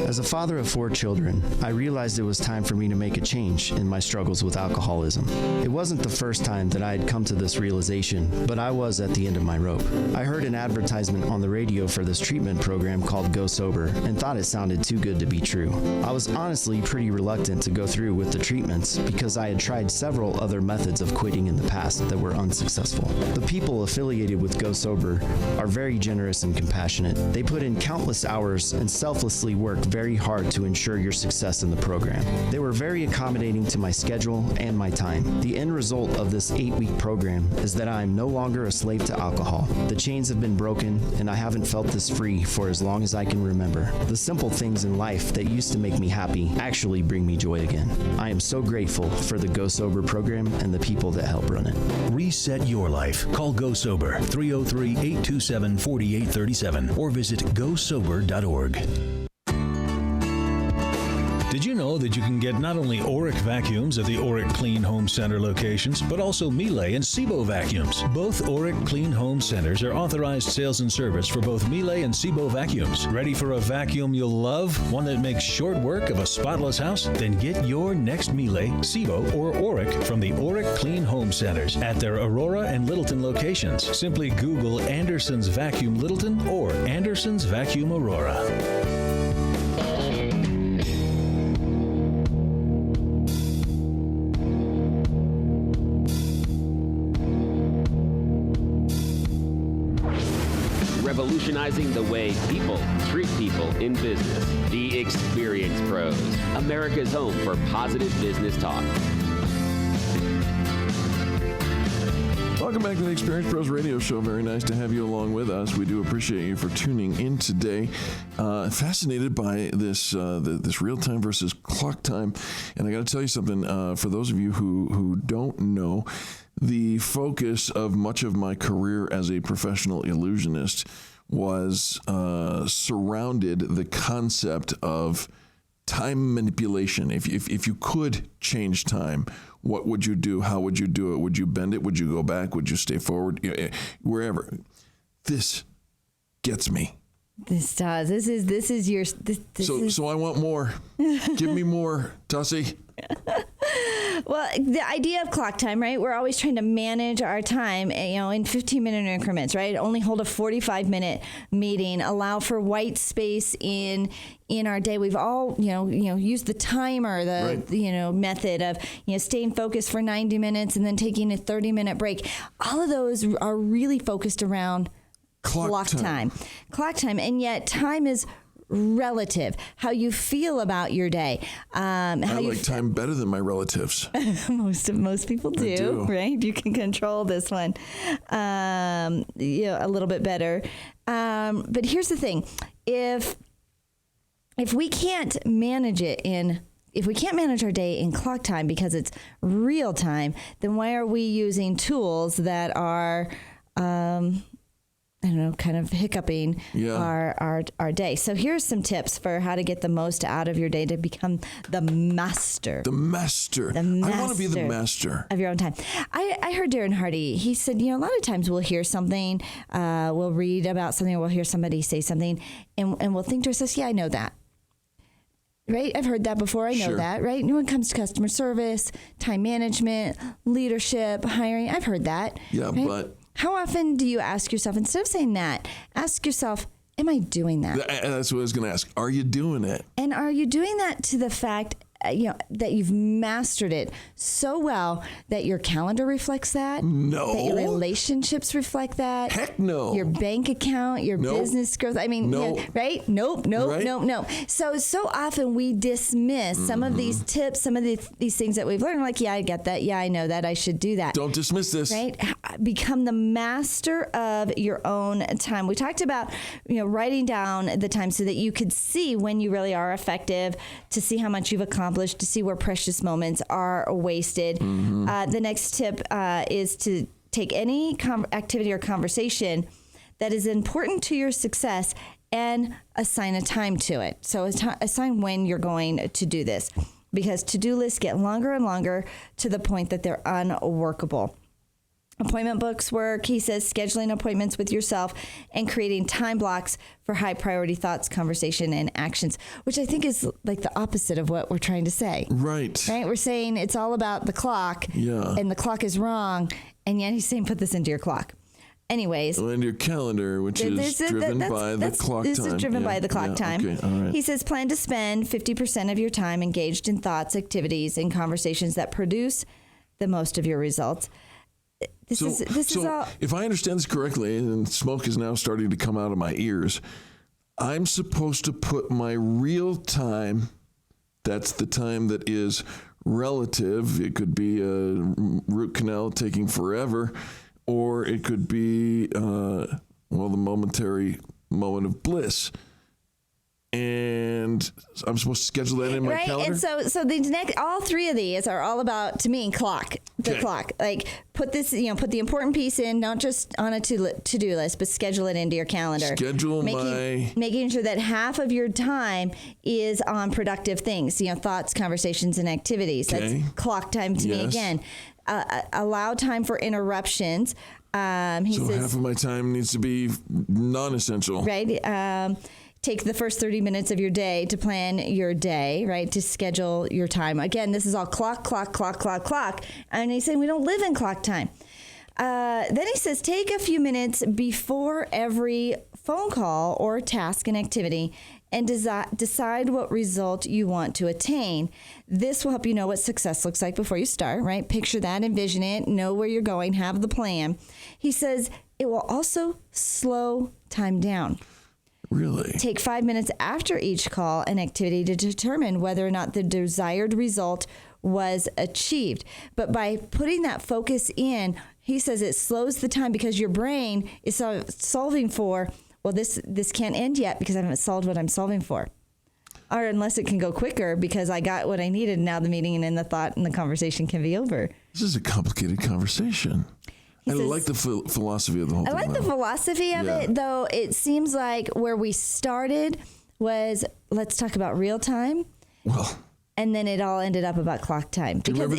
As a father of 4 children, I realized it was time for me to make a change in my struggles with alcoholism. It wasn't the first time that I had come to this realization, but I was at the end of my rope. I heard an advertisement on the radio for this treatment program called Go Sober and thought it sounded too good to be true. I was honestly pretty reluctant to go through with the treatments because I had tried several other methods of quitting in the past that were unsuccessful. The people affiliated with Go Sober are very generous and compassionate. They put in countless hours and selflessly worked very hard to ensure your success in the program. They were very accommodating to my schedule and my time. The end result of this 8-week program is that I am no longer a slave to alcohol. The chains have been broken, and I haven't felt this free for as long as I can remember. The simple things in life that used to make me happy actually bring me joy again. I am so grateful for the Go Sober program and the people that help run it. Reset your life. Call Go Sober, 303-827-4837, or visit gosober.org. Did you know that you can get not only Oreck vacuums at the Oreck Clean Home Center locations, but also Miele and Sebo vacuums? Both Oreck Clean Home Centers are authorized sales and service for both Miele and Sebo vacuums. Ready for a vacuum you'll love? One that makes short work of a spotless house? Then get your next Miele, Sebo, or Oreck from the Oreck Clean Home Centers at their Aurora and Littleton locations. Simply Google Anderson's Vacuum Littleton or Anderson's Vacuum Aurora. Revolutionizing the way people treat people in business. The Experience Pros, America's home for positive business talk. Welcome back to the Experience Pros Radio Show. Very nice to have you along with us. We do appreciate you for tuning in today. Fascinated by this this real time versus clock time. And I got to tell you something. For those of you who don't know, the focus of much of my career as a professional illusionist was surrounded the concept of time manipulation. If you could change time, what would you do? How would you do it? Would you bend it? Would you go back? Would you stay forward? Wherever. This gets me. This does. This is your. So I want more. Give me more, Tussie. Well, the idea of clock time, right? We're always trying to manage our time, in 15-minute increments, right? Only hold a 45-minute meeting. Allow for white space in our day. We've all, used the timer, method of, staying focused for 90 minutes and then taking a 30-minute break. All of those are really focused around clock time. Clock time, and yet time is relative. How you feel about your day. I like time better than my relatives. Most people do, right? You can control this one, a little bit better. But here's the thing: if we can't manage if we can't manage our day in clock time because it's real time, then why are we using tools that are kind of hiccuping our day. So here's some tips for how to get the most out of your day to become the master. The master. I want to be the master of your own time. I heard Darren Hardy. He said, a lot of times we'll hear something, we'll read about something, or we'll hear somebody say something, and we'll think to ourselves, yeah, I know that. Right? I've heard that before. I know that, right? When it comes to customer service, time management, leadership, hiring, I've heard that. Yeah, right? but how often do you ask yourself, instead of saying that, ask yourself, am I doing that? That's what I was going to ask. Are you doing it? And are you doing that to the fact, that you've mastered it so well that your calendar reflects that? No. That your relationships reflect that? Heck no. Your bank account, your business growth. I mean, right? Nope. So often we dismiss some of these tips, some of these things that we've learned. Like, yeah, I get that. Yeah, I know that. I should do that. Don't dismiss this. Right? Become the master of your own time. We talked about, writing down the time so that you could see when you really are effective, to see how much you've accomplished, to see where precious moments are wasted. The next tip is to take any activity or conversation that is important to your success and assign a time to it. So assign when you're going to do this, because to-do lists get longer and longer to the point that they're unworkable. Appointment books work. He says scheduling appointments with yourself and creating time blocks for high priority thoughts, conversation, and actions, which I think is like the opposite of what we're trying to say. Right. We're saying it's all about the clock, and the clock is wrong, and yet he's saying put this into your clock. Anyways. And your calendar, which is driven by the clock time. This is driven by the clock time. Okay, all right. He says plan to spend 50% of your time engaged in thoughts, activities, and conversations that produce the most of your results. This is all. If I understand this correctly, and smoke is now starting to come out of my ears, I'm supposed to put my real time, that's the time that is relative. It could be a root canal taking forever, or it could be, the momentary moment of bliss. And I'm supposed to schedule that in my calendar? And so the next, all three of these are all about, to me, clock. Clock. Like, put this, put the important piece in, not just on a to-do list, but schedule it into your calendar. Making sure that half of your time is on productive things, thoughts, conversations, and activities. Okay. That's clock time to me again. Allow time for interruptions. He says, half of my time needs to be non-essential. Right. Take the first 30 minutes of your day to plan your day, right? To schedule your time. Again, this is all clock. And he's saying we don't live in clock time. Then he says, take a few minutes before every phone call or task and activity and decide what result you want to attain. This will help you know what success looks like before you start, right? Picture that, envision it, know where you're going, have the plan. He says it will also slow time down. Really? Take 5 minutes after each call and activity to determine whether or not the desired result was achieved. But by putting that focus in, he says it slows the time because your brain is solving for, this can't end yet because I haven't solved what I'm solving for. Or unless it can go quicker because I got what I needed, and now the meeting and the thought and the conversation can be over. This is a complicated conversation. I like the philosophy of the whole thing. I like the philosophy of it, though it seems like where we started was, let's talk about real time. Well. And then it all ended up about clock time. Because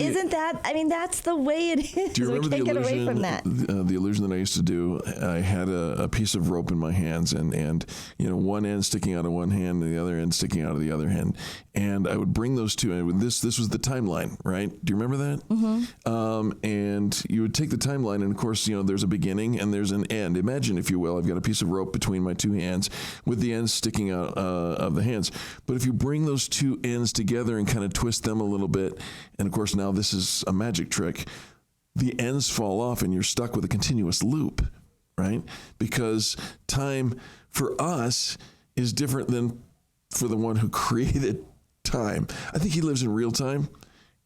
that's the way it is. Do you remember we can't get away from that. The illusion that I used to do? I had a piece of rope in my hands and one end sticking out of one hand and the other end sticking out of the other hand. And I would bring those two, and this was the timeline, right? Do you remember that? Mm-hmm. And you would take the timeline, and of course, there's a beginning and there's an end. Imagine, if you will, I've got a piece of rope between my two hands with the ends sticking out of the hands. But if you bring those two ends together and kind of twist them a little bit, and of course now this is a magic trick, the ends fall off and you're stuck with a continuous loop, right? Because time for us is different than for the one who created time. I think he lives in real time,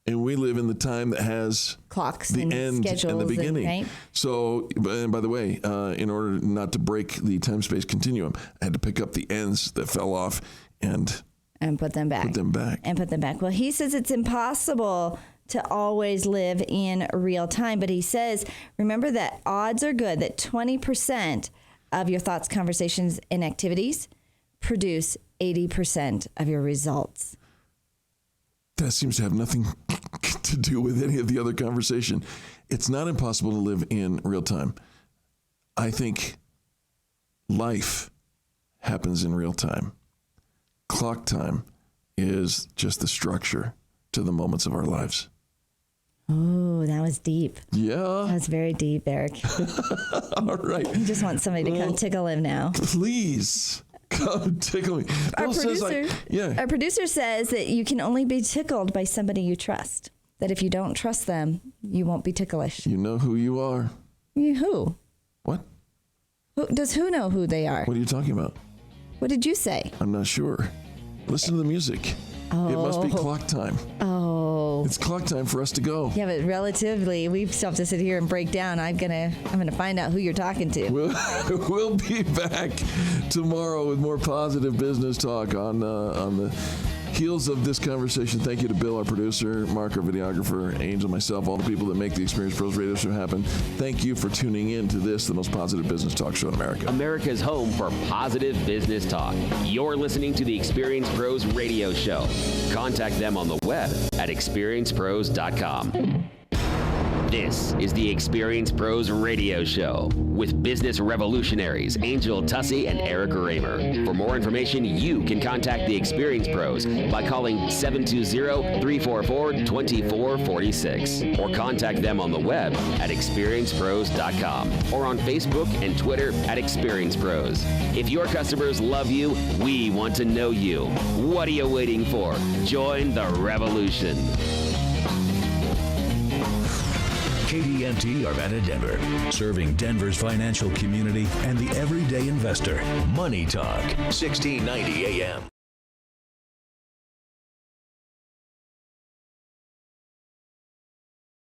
and we live in the time that has clocks, the and end and the beginning. Right? So, and by the way, in order not to break the time-space continuum, I had to pick up the ends that fell off and put them back. Well, he says it's impossible to always live in real time, but he says, remember that odds are good that 20% of your thoughts, conversations, and activities produce 80% of your results. That seems to have nothing to do with any of the other conversation. It's not impossible to live in real time. I think life happens in real time. Clock time is just the structure to the moments of our lives. Oh, that was deep. Yeah. That was very deep, Eric. All right. He just wants somebody to come tickle him now. Please. Come tickle me. Our producer says that you can only be tickled by somebody you trust. That if you don't trust them, you won't be ticklish. You know who you are. Who? What? Does who know who they are? What are you talking about? What did you say? I'm not sure. Listen to the music. Oh. It must be clock time. Oh. It's clock time for us to go. Yeah, but relatively, we still have to sit here and break down. I'm gonna find out who you're talking to. We'll be back tomorrow with more positive business talk on the heels of this conversation. Thank you to Bill, our producer, Mark, our videographer, Angel, myself, all the people that make the Experience Pros radio show happen. Thank you for tuning in to this, the most positive business talk show in America. America's home for positive business talk. You're listening to the Experience Pros radio show. Contact them on the web at experiencepros.com. This is the Experience Pros radio show with business revolutionaries Angel Tussey and Eric Raymer. For more information, you can contact the Experience Pros by calling 720-344-2446 or contact them on the web at experiencepros.com or on Facebook and Twitter at Experience Pros. If your customers love you, we want to know you. What are you waiting for? Join the revolution. KDNT Arvada Denver, serving Denver's financial community and the everyday investor. Money Talk, 1690 AM.